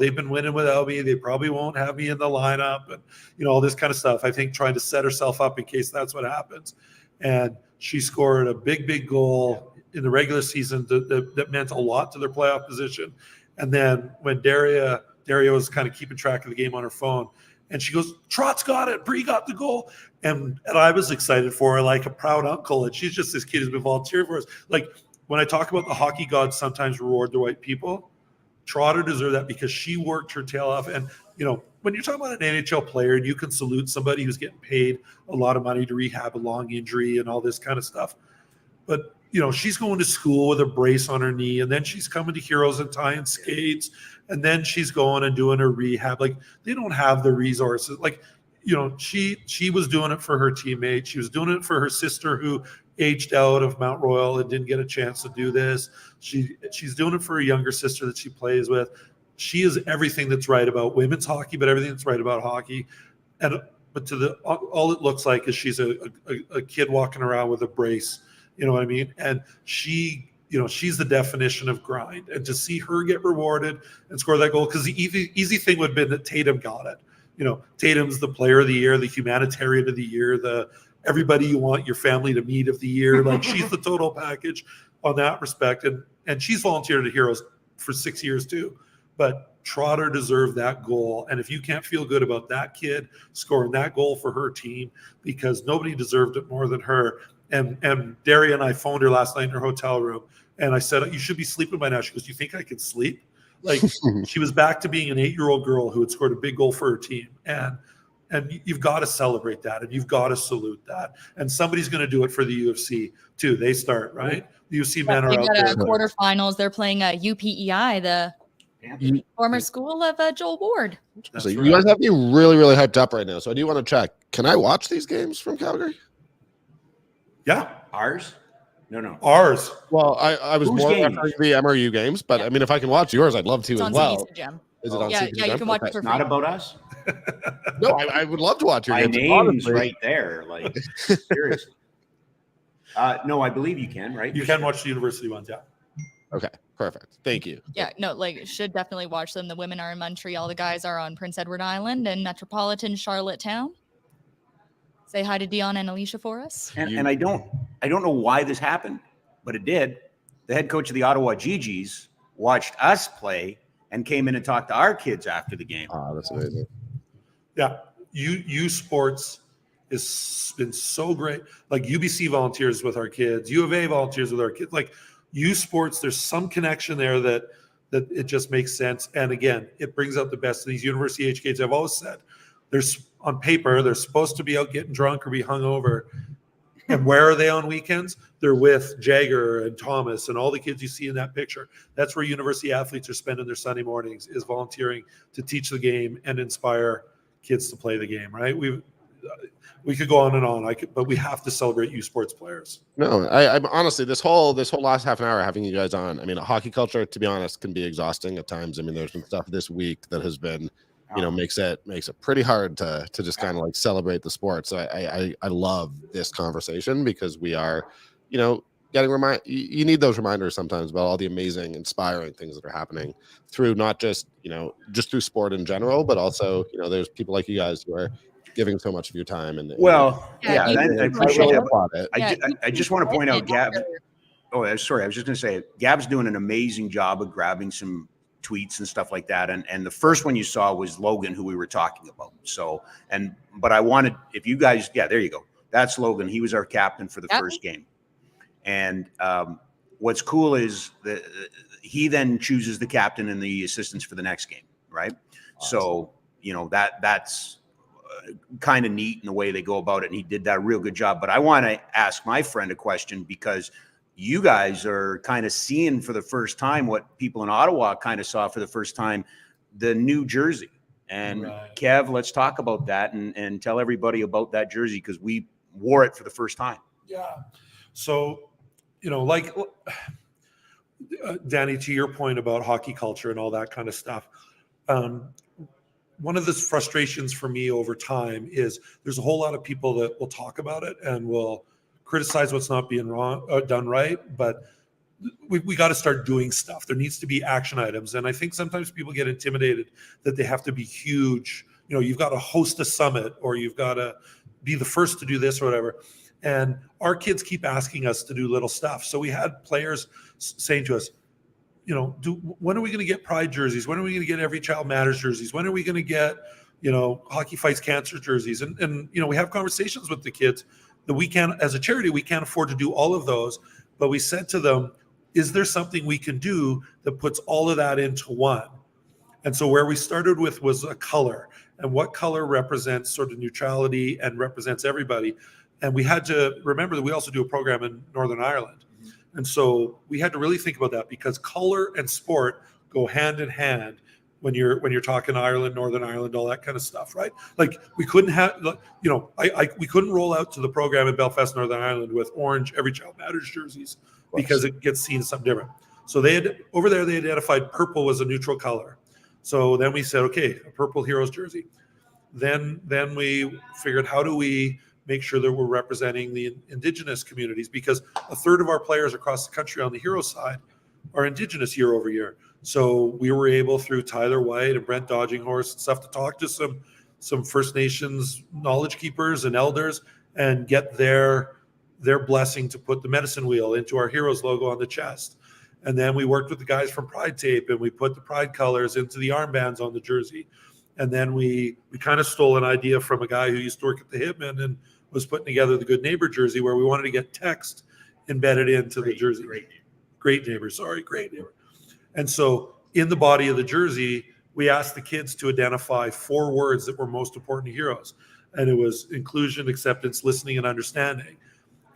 they've been winning without me. They probably won't have me in the lineup and, all this kind of stuff. I think trying to set herself up in case that's what happens. And she scored a big goal in the regular season that meant a lot to their playoff position. And then when Daria was kind of keeping track of the game on her phone, and she goes, Trot's got it. Bree got the goal. And I was excited for her like a proud uncle. And she's just this kid who's been volunteering for us. Like when I talk about the hockey gods sometimes reward the right people, Trotter deserved that because she worked her tail off. And, when you're talking about an NHL player and you can salute somebody who's getting paid a lot of money to rehab a long injury and all this kind of stuff. But, she's going to school with a brace on her knee, and then she's coming to Heroes and tying skates, and then she's going and doing her rehab. Like, they don't have the resources. Like, she was doing it for her teammates. She was doing it for her sister who aged out of Mount Royal and didn't get a chance to do this. She's doing it for a younger sister that she plays with. She is everything that's right about women's hockey, but everything that's right about hockey. But all it looks like is she's a kid walking around with a brace. You know what I mean? And she's the definition of grind. And to see her get rewarded and score that goal, because the easy thing would have been that Tatum got it. Tatum's the player of the year, the humanitarian of the year, the everybody you want your family to meet of the year. Like, she's the total package on that respect. And she's volunteered at Heroes for 6 years too. But Trotter deserved that goal. And if you can't feel good about that kid scoring that goal for her team, because nobody deserved it more than her. And Daria and I phoned her last night in her hotel room. And I said, you should be sleeping by now. She goes, do you think I could sleep? Like, she was back to being an 8-year-old girl who had scored a big goal for her team. And you've got to celebrate that, and you've got to salute that. And somebody's going to do it for the UFC too. They start, right? The UFC men are out there. Quarterfinals. They're playing UPEI, the former school of Joel Ward. So you guys have me really, really hyped up right now. So I do want to check. Can I watch these games from Calgary? Yeah. Ours? No. Ours. Well, I was more referring to the MRU games, but I mean, if I can watch yours, I'd love to it's as on well. CBC Is it on yeah, CBC yeah, you can watch it for free. Not about us? No, I would love to watch your My games. name's Honestly. right there. Like, seriously. No, I believe you can, right? You can watch the university ones, yeah. Okay, perfect. Thank you. Yeah, no, should definitely watch them. The women are in Montreal. The guys are on Prince Edward Island and metropolitan Charlottetown. Say hi to Dion and Alicia for us. And I don't know why this happened, but it did. the head coach of the Ottawa GGs, watched us play and came in and talked to our kids after the game. Oh, that's amazing. Yeah, U Sports has been so great. Like UBC volunteers with our kids, U of A volunteers with our kids. Like U Sports, there's some connection there that it just makes sense. And again, it brings out the best of these university age kids. I've always said, there's on paper they're supposed to be out getting drunk or be hungover. And where are they on weekends? They're with Jagger and Thomas and all the kids you see in that picture. That's where university athletes are spending their Sunday mornings, is volunteering to teach the game and inspire kids to play the game, right? We could go on and on, but we have to celebrate U Sports players. No, I'm honestly, this whole last half an hour having you guys on, I mean, hockey culture, to be honest, can be exhausting at times. I mean, there's been stuff this week that has been, makes it pretty hard to just kind of like celebrate the sport. So I love this conversation because we are, getting you need those reminders sometimes about all the amazing, inspiring things that are happening through not just, just through sport in general, but also, there's people like you guys who are giving so much of your time. And I appreciate it. I just want to point out, Gab. Oh, sorry. I was just going to say, Gab's doing an amazing job of grabbing some tweets and stuff like that. And the first one you saw was Logan, who we were talking about. So, but I wanted, if you guys, there you go. That's Logan. He was our captain for the first game. And what's cool is that he then chooses the captain and the assistants for the next game, right? Awesome. So, that's kind of neat in the way they go about it. And he did that real good job. But I want to ask my friend a question, because you guys are kind of seeing for the first time what people in Ottawa kind of saw for the first time, the new jersey. And right. Kev, let's talk about that and tell everybody about that jersey, because we wore it for the first time. Yeah. So, Danny, to your point about hockey culture and all that kind of stuff, one of the frustrations for me over time is there's a whole lot of people that will talk about it and will criticize what's not being done right, but we got to start doing stuff. There needs to be action items. And I think sometimes people get intimidated that they have to be huge. You've got to host a summit, or you've got to be the first to do this or whatever. And our kids keep asking us to do little stuff. So we had players saying to us, when are we going to get Pride jerseys? When are we going to get Every Child Matters jerseys? When are we going to get, Hockey Fights Cancer jerseys? And we have conversations with the kids that we can, as a charity, we can't afford to do all of those. But we said to them, is there something we can do that puts all of that into one? And so where we started with was a color, and what color represents sort of neutrality and represents everybody. And we had to remember that we also do a program in Northern Ireland. And so we had to really think about that, because color and sport go hand in hand when you're talking Ireland, Northern Ireland, all that kind of stuff, right? Like we couldn't have, we couldn't roll out to the program in Belfast, Northern Ireland with orange Every Child Matters jerseys, because it gets seen as something different. So they identified purple as a neutral color. So then we said, okay, a purple Heroes jersey. Then we figured, how do we make sure that we're representing the Indigenous communities, because a third of our players across the country on the hero side are Indigenous year over year. So we were able, through Tyler White and Brent Dodginghorse and stuff, to talk to some First Nations knowledge keepers and elders and get their blessing to put the medicine wheel into our Heroes logo on the chest. And then we worked with the guys from Pride Tape, and we put the Pride colors into the armbands on the jersey. And then we kind of stole an idea from a guy who used to work at the Hitman and was putting together the Good Neighbor jersey, where we wanted to get text embedded into the jersey. Great Neighbor. And so in the body of the jersey, we asked the kids to identify 4 words that were most important to heroes. And it was inclusion, acceptance, listening, and understanding.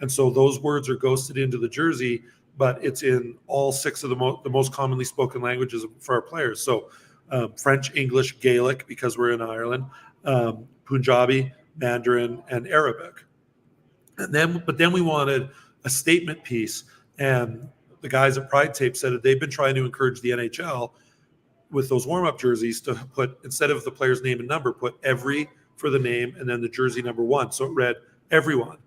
And so those words are ghosted into the jersey, but it's in all 6 of the most commonly spoken languages for our players. So French, English, Gaelic, because we're in Ireland, Punjabi, Mandarin, and Arabic. But then we wanted a statement piece, and the guys at Pride Tape said that they've been trying to encourage the NHL with those warm-up jerseys to put, instead of the player's name and number, put every for the name and then the jersey number 1. So it read everyone.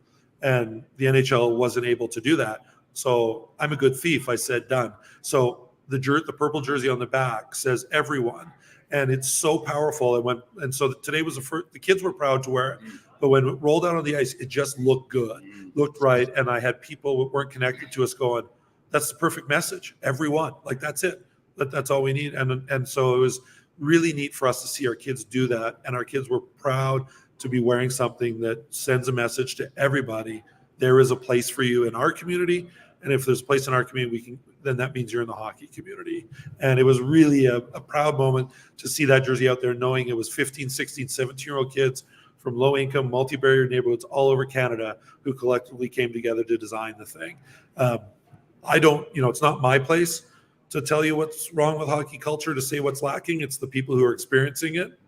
And the NHL wasn't able to do that. So I'm a good thief. I said, done. So the purple jersey on the back says everyone. And it's so powerful. And so today was the kids were proud to wear it. But when it rolled out on the ice, it just looked good, looked right. And I had people that weren't connected to us going, that's the perfect message. Everyone, like, that's it. That's all we need. And so it was really neat for us to see our kids do that. And our kids were proud to be wearing something that sends a message to everybody. There is a place for you in our community. And if there's a place in our community, then that means you're in the hockey community. And it was really a proud moment to see that jersey out there, knowing it was 15, 16, 17-year-old kids from low-income, multi-barrier neighborhoods all over Canada who collectively came together to design the thing. I don't, it's not my place to tell you what's wrong with hockey culture, to say what's lacking. It's the people who are experiencing it.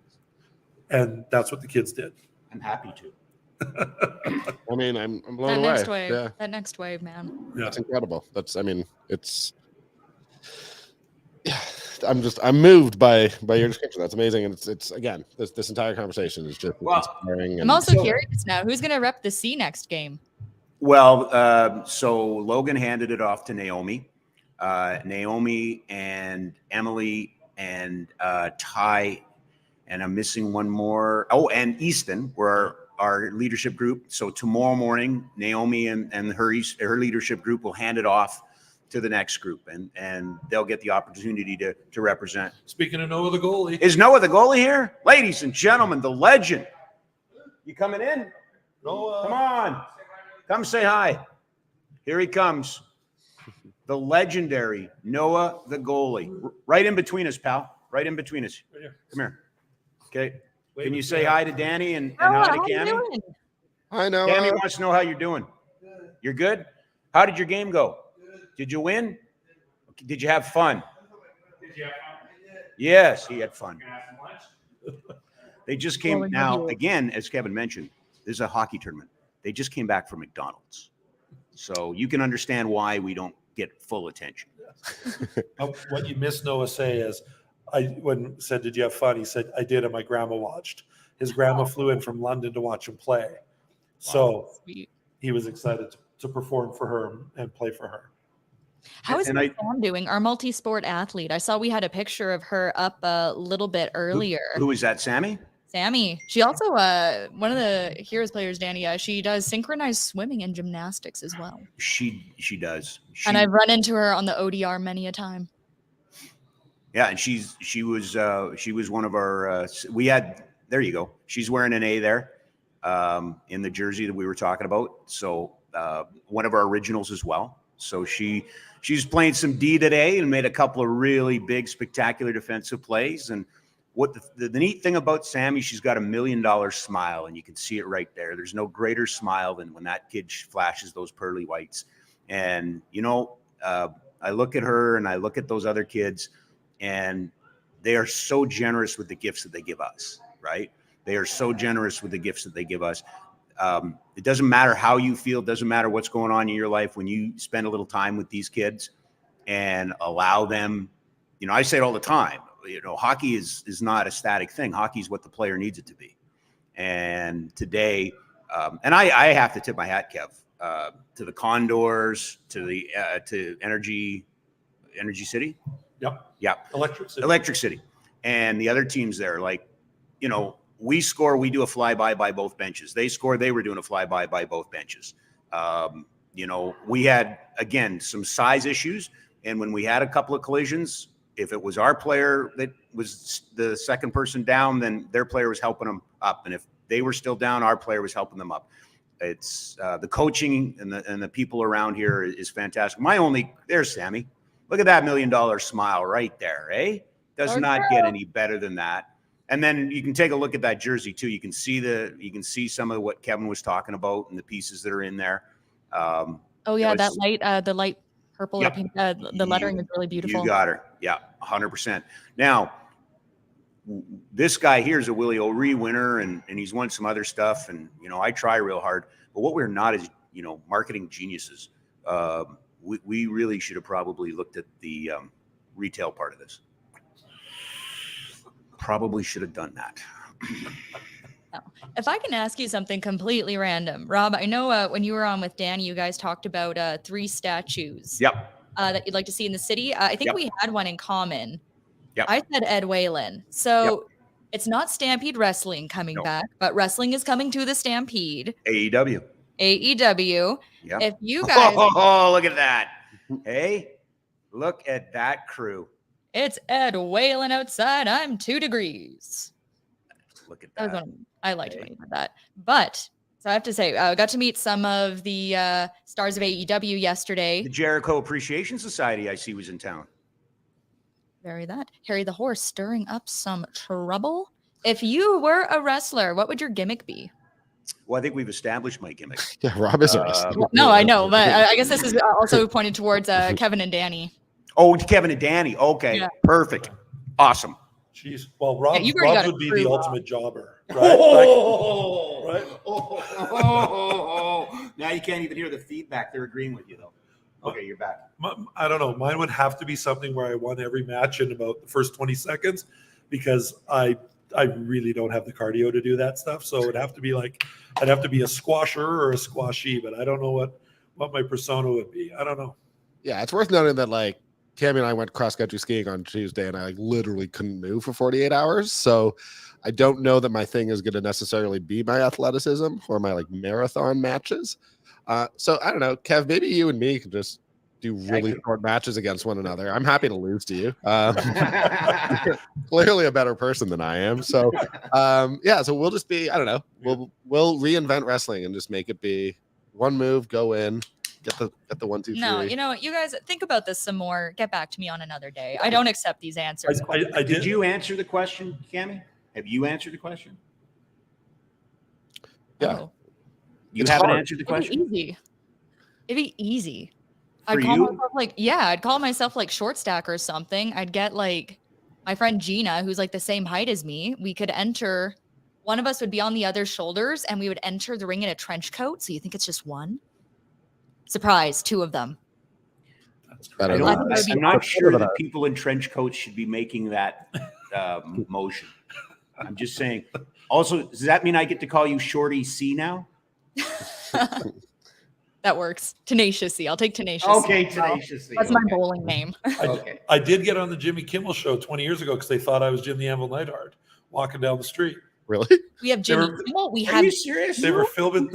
And that's what the kids did. I'm happy to. I mean, I'm blown That away. next wave. Yeah, That next wave, man. Yeah. that's incredible. I'm moved by your description. That's amazing. And it's again, this entire conversation is just inspiring. I'm also curious now, who's going to rep the C next game? Well, so Logan handed it off to Naomi. Naomi and Emily and Ty, and I'm missing one more. Oh, and Easton were our leadership group. So tomorrow morning, Naomi and her leadership group will hand it off to the next group, and they'll get the opportunity to represent. Speaking of Noah, the goalie. Is Noah the goalie here? Ladies and gentlemen, the legend. You coming in? Noah. Come on. Come say hi. Here he comes. The legendary Noah the goalie. Right in between us, pal. Right in between us. Right here. Come here. Okay. Can you say hi to Danny and hi to How you Cami? doing? I know. Cami wants to know how you're doing. You're good? How did your game go? Did you win? Did you have fun? Yes, he had fun. They just came now, again, as Kevin mentioned, this is a hockey tournament. They just came back from McDonald's. So you can understand why we don't get full attention. What you missed Noah say is, when said, did you have fun? He said, I did, and my grandma watched. His grandma flew in from London to watch him play. So Sweet. he was excited to perform for her and play for her. How is Sam doing? Our multi-sport athlete. I saw we had a picture of her up a little bit earlier. Who is that, Sammy? Sammy. She also, one of the Heroes players, Danny, she does synchronized swimming and gymnastics as well. She does. And I've run into her on the ODR many a time. Yeah, and she was one of our we had, there you go. She's wearing an A there in the jersey that we were talking about. So one of our originals as well. So she's playing some D today and made a couple of really big, spectacular defensive plays. And what the neat thing about Sammy, she's got $1 million smile, and you can see it right there. There's no greater smile than when that kid flashes those pearly whites. And I look at her and I look at those other kids, and they are so generous with the gifts that they give us, right? They are so generous with the gifts that they give us. It doesn't matter how you feel. It doesn't matter what's going on in your life. When you spend a little time with these kids and allow them, I say it all the time, hockey is not a static thing. Hockey is what the player needs it to be. And today, and I have to tip my hat, Kev, to the Condors, to Energy City. Yep. Electric City. And the other teams there, we score, we do a flyby by both benches. They score, they were doing a flyby by both benches. We had, again, some size issues. And when we had a couple of collisions, if it was our player that was the second person down, then their player was helping them up. And if they were still down, our player was helping them up. It's the coaching and the people around here is fantastic. There's Sammy. Look at that $1 million smile right there, eh? Does not get any better than that. And then you can take a look at that jersey too. You can see some of what Kevin was talking about and the pieces that are in there. The light purple, Yep. or pink, the lettering is really beautiful. You got her. Yeah, 100%. Now, this guy here is a Willie O'Ree winner, and he's won some other stuff. And, I try real hard. But what we're not is, marketing geniuses. We really should have probably looked at the retail part of this. Probably should have done that. If I can ask you something completely random, Rob, I know when you were on with Danny, you guys talked about 3 statues. Yep. That you'd like to see in the city. I think Yep. we had one in common. Yep. I said Ed Whalen. So Yep. it's not Stampede Wrestling coming No. back, but wrestling is coming to the Stampede. AEW. AEW. Yep. If you guys, Oh, look at that. Hey, look at that crew. It's Ed wailing outside. I'm 2 degrees. Look at That was that. one I liked when you did that. But so I have to say, I got to meet some of the stars of AEW yesterday. The Jericho Appreciation Society, I see, was in town. Harry the Horse stirring up some trouble. If you were a wrestler, what would your gimmick be? Well, I think we've established my gimmick. Yeah, Rob is a wrestler. No, I know, but I guess this is also pointed towards Kevin and Danny. Oh, it's Kevin and Danny. Okay, Yeah. Perfect. Awesome. Jeez. Well, Rob you've already got a would be crew, the Rob. ultimate jobber, right? Oh, Right? Now you can't even hear the feedback. They're agreeing with you, though. Okay, you're back. I don't know. Mine would have to be something where I won every match in about the first 20 seconds because I really don't have the cardio to do that stuff. So it'd have to be like, I'd have to be a squasher or a squashee, but I don't know what my persona would be. I don't know. Yeah, it's worth noting that like Cami and I went cross country skiing on Tuesday, and I like literally couldn't move for 48 hours. So I don't know that my thing is going to necessarily be my athleticism or my like marathon matches. So I don't know, Kev. Maybe you and me can just do really short matches against one another. I'm happy to lose to you. You're clearly a better person than I am. So yeah, so we'll just be, I don't know, we'll reinvent wrestling and just make it be one move, go in, get the 1, 2, 3. No, you know what? You guys think about this some more. Get back to me on another day. I don't accept these answers. I Did you answer the question, Cami? Have you answered the question? Yeah. Oh. You It's haven't hard. answered the It'd be question? easy. It'd be easy. For I'd call you? myself I'd call myself like short stack or something. I'd get like my friend Gina, who's like the same height as me. We could enter. One of us would be on the other's shoulders, and we would enter the ring in a trench coat. So you think it's just one? Surprise, 2 of them. Better than think us. it would be I'm not Better sure than that us. people in trench coats should be making that motion. I'm just saying. Also, does that mean I get to call you Shorty C now? That works. Tenacious C. I'll take Tenacious Okay, C. Well, Tenacious C. That's my Okay. bowling name. Okay. I did get on the Jimmy Kimmel show 20 years ago because they thought I was Jim the Anvil Neidhart walking down the street. Really? We have Jimmy were- Kimmel. We Are have you serious? They were filming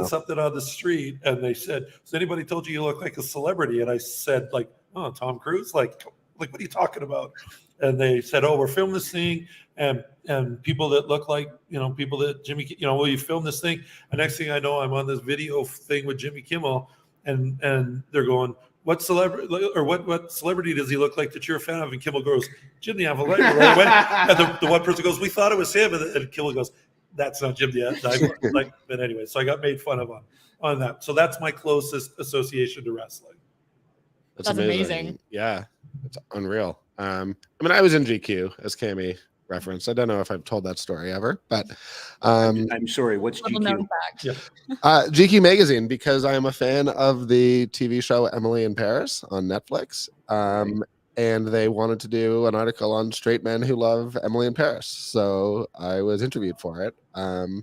something on the street, and they said, "Has anybody told you look like a celebrity?" And I said, "Like, oh, Tom Cruise? Like, what are you talking about?" And they said, "Oh, we're filming this thing, and people that look like, people that Jimmy, will you film this thing?" And next thing I know, I'm on this video thing with Jimmy Kimmel, and they're going, "What celebrity or what celebrity does he look like that you're a fan of?" And Kimmel goes, "Jim the Anvil Neidhart." And the one person goes, "We thought it was him," and Kimmel goes, "That's not Jim the Neidhart." Like, but anyway, so I got made fun of on that. So that's my closest association to wrestling. That's amazing. Yeah, it's unreal. I mean, I was in GQ, as Cami referenced. I don't know if I've told that story ever, but I'm sorry. What's little GQ? known fact. GQ magazine, because I am a fan of the TV show Emily in Paris on Netflix. And they wanted to do an article on straight men who love Emily in Paris. So I was interviewed for it. And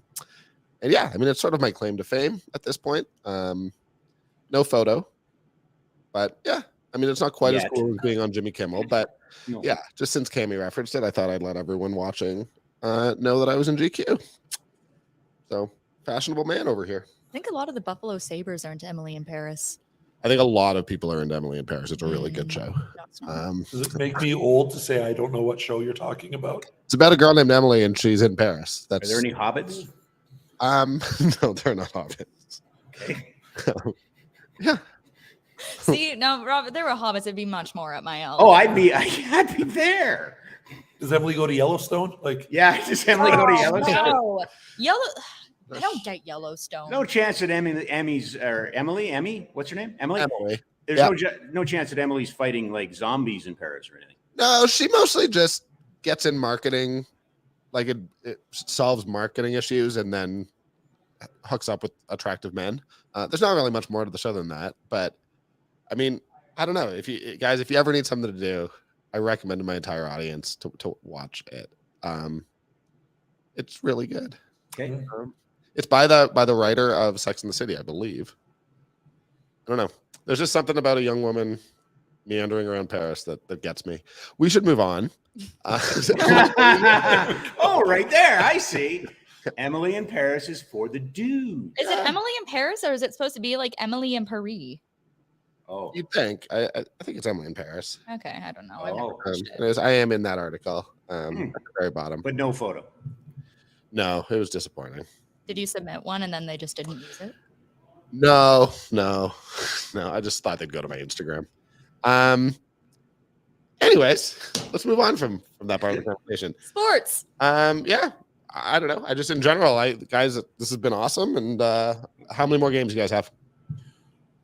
yeah, I mean, it's sort of my claim to fame at this point. No photo, but yeah, I mean, it's not quite as Yet. cool as being on Jimmy Kimmel, but No. yeah, just since Cami referenced it, I thought I'd let everyone watching know that I was in GQ. So fashionable man over here. I think a lot of the Buffalo Sabres are into Emily in Paris. I think a lot of people are into Emily in Paris. It's a really good show. Does it make me old to say I don't know what show you're talking about? It's about a girl named Emily, and she's in Paris. Are That's there any hobbits? no, they're not hobbits. Okay. Yeah, See, no, Rob, if there were hobbits, it'd be much more up my alley. Oh, I'd be there. Does Emily go to Yellowstone? Like, Yeah, does Emily go to Oh, Yellowstone? no. I don't get Yellowstone. No chance that Emmy, what's her name? Emily? Emily. There's Yeah. no chance that Emily's fighting like zombies in Paris or anything. No, she mostly just gets in marketing, like it solves marketing issues, and then hooks up with attractive men. There's not really much more to the show than that, but I mean, I don't know. If you ever need something to do, I recommend to my entire audience to watch it. It's really good. Okay. It's by the writer of Sex and the City, I believe. I don't know. There's just something about a young woman meandering around Paris that gets me. We should move on. Oh, right there. I see. Emily in Paris is for the dude. Is it Emily in Paris, or is it supposed to be like Emily in Paris? Oh, You'd think. I think it's Emily in Paris. Okay, I don't know. I've never Oh. watched It is, I am in that article at Hmm. the very bottom. but no photo. No, it was disappointing. Did you submit one and then they just didn't use it? No. I just thought they'd go to my Instagram. Anyways, let's move on from that part of the conversation. Sports. Yeah, I don't know. I just in general, guys, this has been awesome. And how many more games you guys have?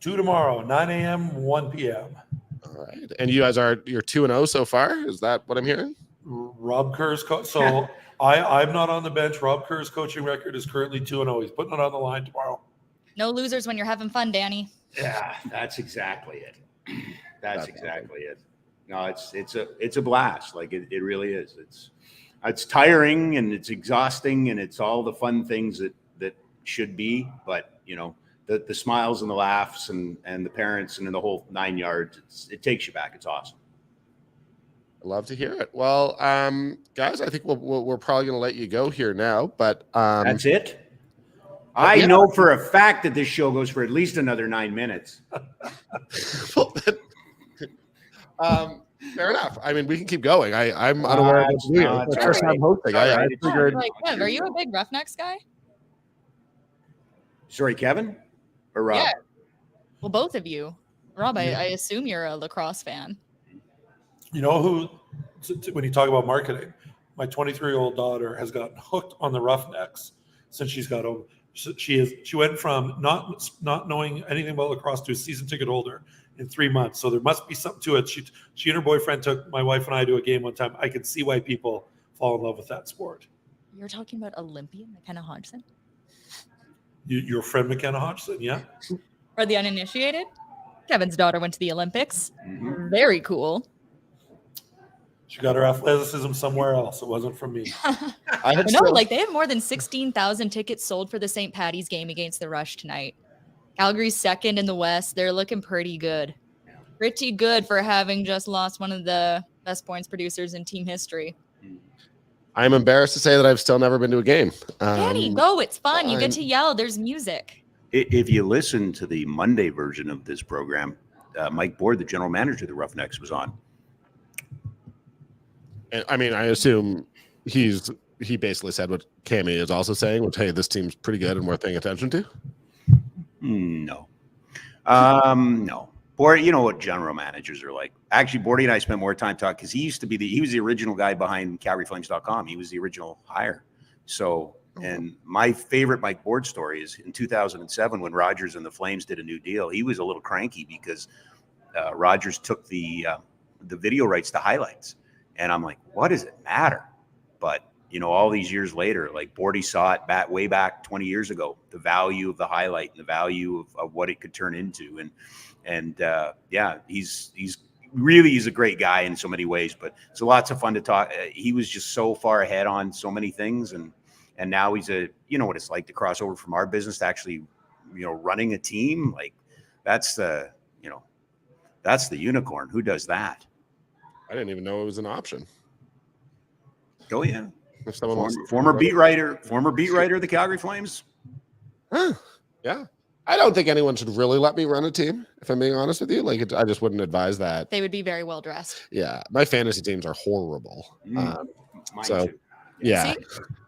2 tomorrow, 9 a.m., 1 p.m. All right, and you guys you're 2-0 so far. Is that what I'm hearing? Rob Kerr's so I'm not on the bench. Rob Kerr's coaching record is currently 2-0. He's putting it on the line tomorrow. No losers when you're having fun, Danny. Yeah, that's exactly it. That's exactly it. No, it's a blast. Like it really is. It's tiring and it's exhausting and it's all the fun things that should be. But the smiles and the laughs and the parents and the whole 9 yards. It takes you back. It's awesome. I love to hear it. Well, guys, I think we're probably going to let you go here now. But that's it. I know for a fact that this show goes for at least another 9 minutes. Fair enough. I mean, we can keep going. I'm unaware of what's doing. It's the first time hosting. I figured. Kev, are you a big Roughnecks guy? Sorry, Kevin or Rob? Yeah. Well, both of you. Rob, I assume you're a lacrosse fan. You know who? When you talk about marketing, my 23-year-old daughter has gotten hooked on the Roughnecks since she's got home. She went from not knowing anything about lacrosse to a season ticket holder in 3 months. So there must be something to it. She and her boyfriend took my wife and I to a game one time. I can see why people fall in love with that sport. You're talking about Olympian McKenna Hodgson? Your friend McKenna Hodgson, yeah? Or the uninitiated? Kevin's daughter went to the Olympics. Mm-hmm. Very cool. She got her athleticism somewhere else. It wasn't from me. They have more than 16,000 tickets sold for the St. Patty's game against the Rush tonight. Calgary's second in the West. They're looking pretty good. Pretty good for having just lost one of the best points producers in team history. I'm embarrassed to say that I've still never been to a game. Danny, go. It's fun. You get to yell. There's music. If you listen to the Monday version of this program, Mike Board, the general manager of the Roughnecks, was on. I mean, I assume he basically said what Cami is also saying, which, hey, this team's pretty good and worth paying attention to. No. No. Bordy, you know what general managers are like. Actually, Bordy and I spent more time talking because he was the original guy behind CalgaryFlames.com. He was the original hire. So, and my favorite Mike Board story is in 2007 when Rogers and the Flames did a new deal. He was a little cranky because Rogers took the video rights to highlights. And I'm like, what does it matter? But, all these years later, like Bordy saw it way back 20 years ago, the value of the highlight and the value of what it could turn into. And he's a great guy in so many ways, but it's lots of fun to talk. He was just so far ahead on so many things. And now he's what it's like to cross over from our business to actually, running a team. Like that's the unicorn. Who does that? I didn't even know it was an option. Oh yeah. If someone former beat writer of the Calgary Flames. Huh. Yeah. I don't think anyone should really let me run a team, if I'm being honest with you. I just wouldn't advise that. They would be very well dressed. Yeah. My fantasy teams are horrible. Mine so, too. yeah. See,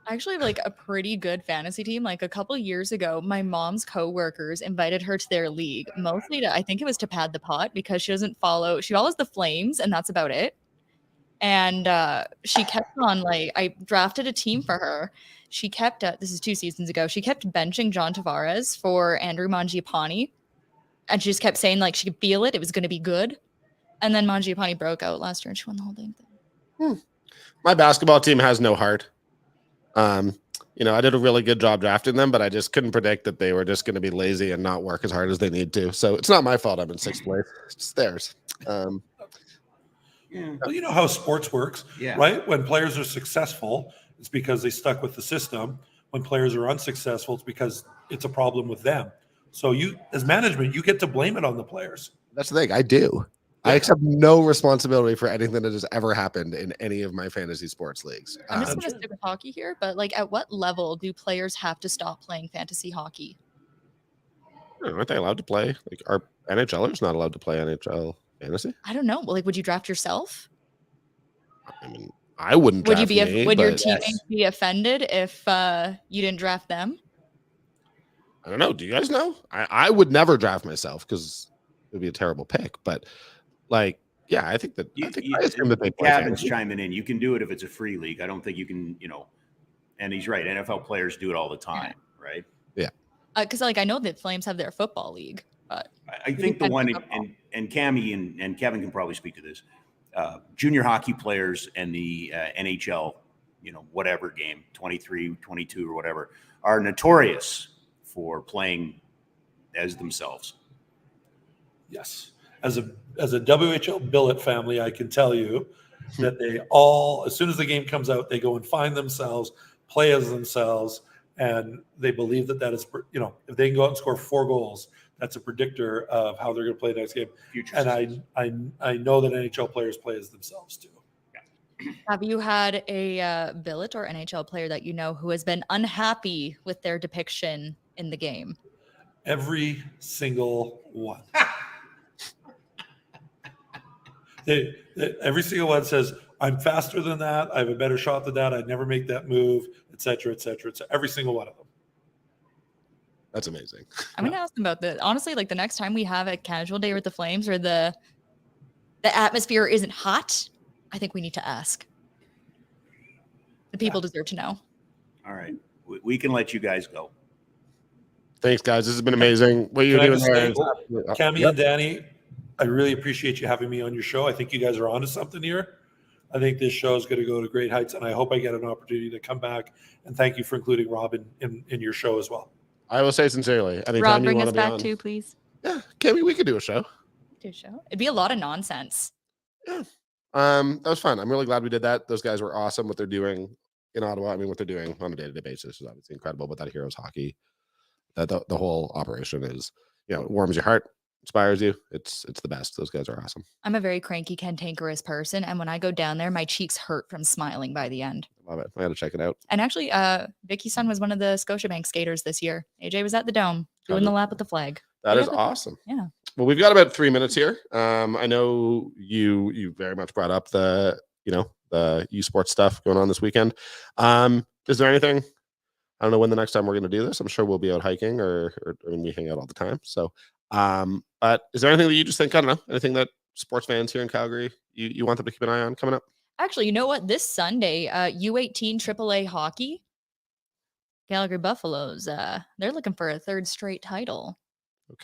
I actually have a pretty good fantasy team. A couple years ago, my mom's coworkers invited her to their league, mostly I think it was to pad the pot because she follows the Flames and that's about it. And she kept on I drafted a team for her. She kept this is 2 seasons ago. She kept benching John Tavares for Andrew Mangiapane, and she just kept saying she could feel it. It was going to be good. And then Mangiapane broke out last year, and she won the whole damn thing. My basketball team has no heart. I did a really good job drafting them, but I just couldn't predict that they were just going to be lazy and not work as hard as they need to. So it's not my fault I'm in 6th place. It's theirs. Yeah. Well, you know how sports works, right? When players are successful, it's because they stuck with the system. When players are unsuccessful, it's because it's a problem with them. So you, as management, you get to blame it on the players. That's the thing. I do. I accept no responsibility for anything that has ever happened in any of my fantasy sports leagues. I'm just going to stick with hockey here, but at what level do players have to stop playing fantasy hockey? Aren't they allowed to play? NHLers not allowed to play NHL fantasy? I don't know. Like, would you draft yourself? I mean, I wouldn't Would draft you be? me, Would your but teammates be offended if you didn't draft them? I don't know. Do you guys know? I would never draft myself because it would be a terrible pick. But like, yeah, I think I assume that they play Gavin's fantasy. chiming in. You can do it if it's a free league. I don't think you can, and he's right. NFL players do it all the time, right? Yeah. Because like I know that Flames have their football league, but I think the one, and Cami and Kevin can probably speak to this, junior hockey players and the NHL, whatever game, 23, 22 or whatever, are notorious for playing as themselves. Yes. As a WHL billet family, I can tell you that they all, as soon as the game comes out, they go and find themselves, play as themselves, and they believe that is, if they can go out and score 4 goals, that's a predictor of how they're going to play the next game. Future and seasons. I know that NHL players play as themselves too. have you had a billet or NHL player that you know who has been unhappy with their depiction in the game? Every single one. Every single one says, I'm faster than that. I have a better shot than that. I'd never make that move, et cetera, et cetera, et cetera. Every single one of them. That's amazing. I'm gonna ask them about that. Honestly, like the next time we have a casual day with the Flames or the atmosphere isn't hot, I think we need to ask. The people deserve to know. All right. We can let you guys go. Thanks, guys. This has been amazing. What you're doing there is Cami and Danny, I really appreciate you having me on your show. I think you guys are onto something here. I think this show is going to go to great heights, and I hope I get an opportunity to come back. And thank you for including Rob in your show as well. I will say sincerely, anytime Rob, you bring want us to be back on, too, please. Yeah, Cami, we could do a show. It'd be a lot of nonsense. Yeah. That was fun. I'm really glad we did that. Those guys were awesome. What they're doing in Ottawa, I mean, what they're doing on a day-to-day basis is obviously incredible. But that Heroes hockey, that the whole operation is, it warms your heart, inspires you. It's the best. Those guys are awesome. I'm a very cranky, cantankerous person, and when I go down there, my cheeks hurt from smiling by the end. Love it. I got to check it out. And actually, Vicky's son was one of the Scotiabank skaters this year. AJ was at the Dome doing the lap with the flag. That is awesome. Yeah. Well, we've got about 3 minutes here. I know you very much brought up the esports stuff going on this weekend. Is there anything? I don't know when the next time we're going to do this. I'm sure we'll be out hiking or I mean, we hang out all the time. So, but is there anything that you just think, I don't know, anything that sports fans here in Calgary, you want them to keep an eye on coming up? Actually, you know what? This Sunday, U18 AAA hockey, Calgary Buffaloes, they're looking for a 3rd straight title,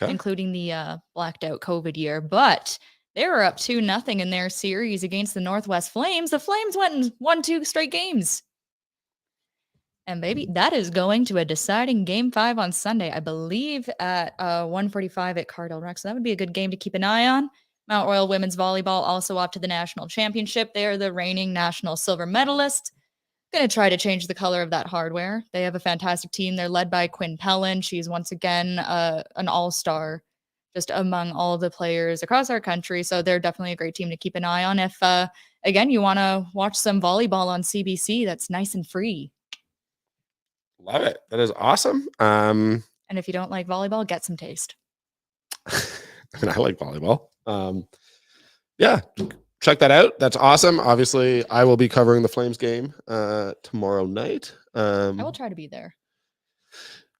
including the blacked out COVID year. But they were up 2-0 in their series against the Northwest Flames. The Flames went and won 2 straight games. And baby, that is going to a deciding Game 5 on Sunday, I believe at 1:45 at Cardell Rec. So that would be a good game to keep an eye on. Mount Royal Women's Volleyball also up to the National Championship. They are the reigning national silver medalist. Going to try to change the color of that hardware. They have a fantastic team. They're led by Quinn Pellin. She's once again an all-star just among all the players across our country. So they're definitely a great team to keep an eye on. If, again, you want to watch some volleyball on CBC, that's nice and free. Love it. That is awesome. And if you don't like volleyball, get some taste. I mean, I like volleyball. Yeah, check that out. That's awesome. Obviously, I will be covering the Flames game tomorrow night. I will try to be there.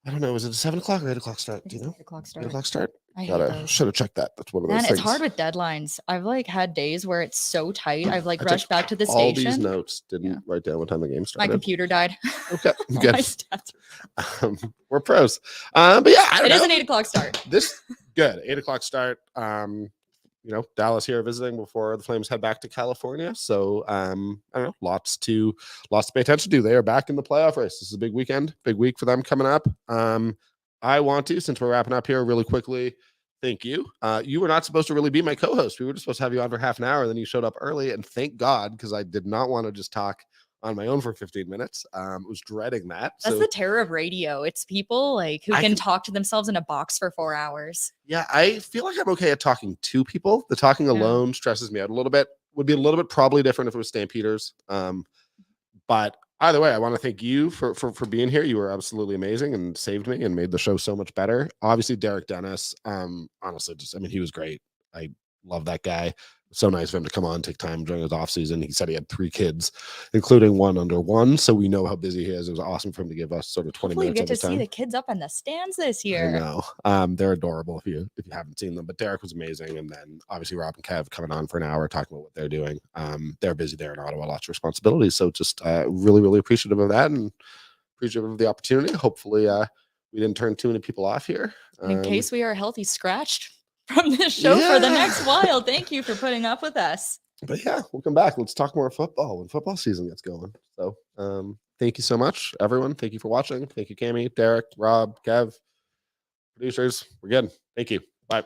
I don't know. Is it a 7 o'clock or 8 o'clock start? Do you know? 8 o'clock start. 8 o'clock start. I Should have checked that. That's one of those Man, things. it's hard with deadlines. I've had days where it's so tight. I've I rushed took back to the all station. these notes. Didn't write down what time the game My started. computer died. Okay, All good. my stats. We're pros. But yeah, I don't It know. is an 8 o'clock start. This good 8 o'clock start. Dallas here visiting before the Flames head back to California. So I don't know, lots to pay attention to. They are back in the playoff race. This is a big weekend, big week for them coming up. I want to, since we're wrapping up here really quickly, thank you. You were not supposed to really be my co-host. We were just supposed to have you on for half an hour. Then you showed up early, and thank God, because I did not want to just talk on my own for 15 minutes. Was dreading that. That's the terror of radio. It's people who can talk to themselves in a box for 4 hours. Yeah, I feel like I'm okay at talking to people. The talking alone stresses me out a little bit. Would be a little bit probably different if it was Stampeders. But Either way, I want to thank you for being here. You were absolutely amazing and saved me and made the show so much better. Obviously, Derek Dennis, honestly, he was great. I love that guy. So nice of him to come on, take time during his off season. He said he had 3 kids, including one under 1. So we know how busy he is. It was awesome for him to give us sort of 20 Hopefully you minutes get of to his time. see the kids up in the stands this I year. know. They're adorable if you haven't seen them. But Derek was amazing. And then obviously Rob and Kev coming on for an hour talking about what they're doing. They're busy there in Ottawa, lots of responsibilities. So just really, really appreciative of that and appreciative of the opportunity. Hopefully we didn't turn too many people off here. And in case we are healthy scratched from this show for the next while, thank you for putting up with us. But yeah, we'll come back. Let's talk more football when football season gets going. So thank you so much, everyone. Thank you for watching. Thank you, Cami, Derek, Rob, Kev, producers. We're good. Thank you. Bye.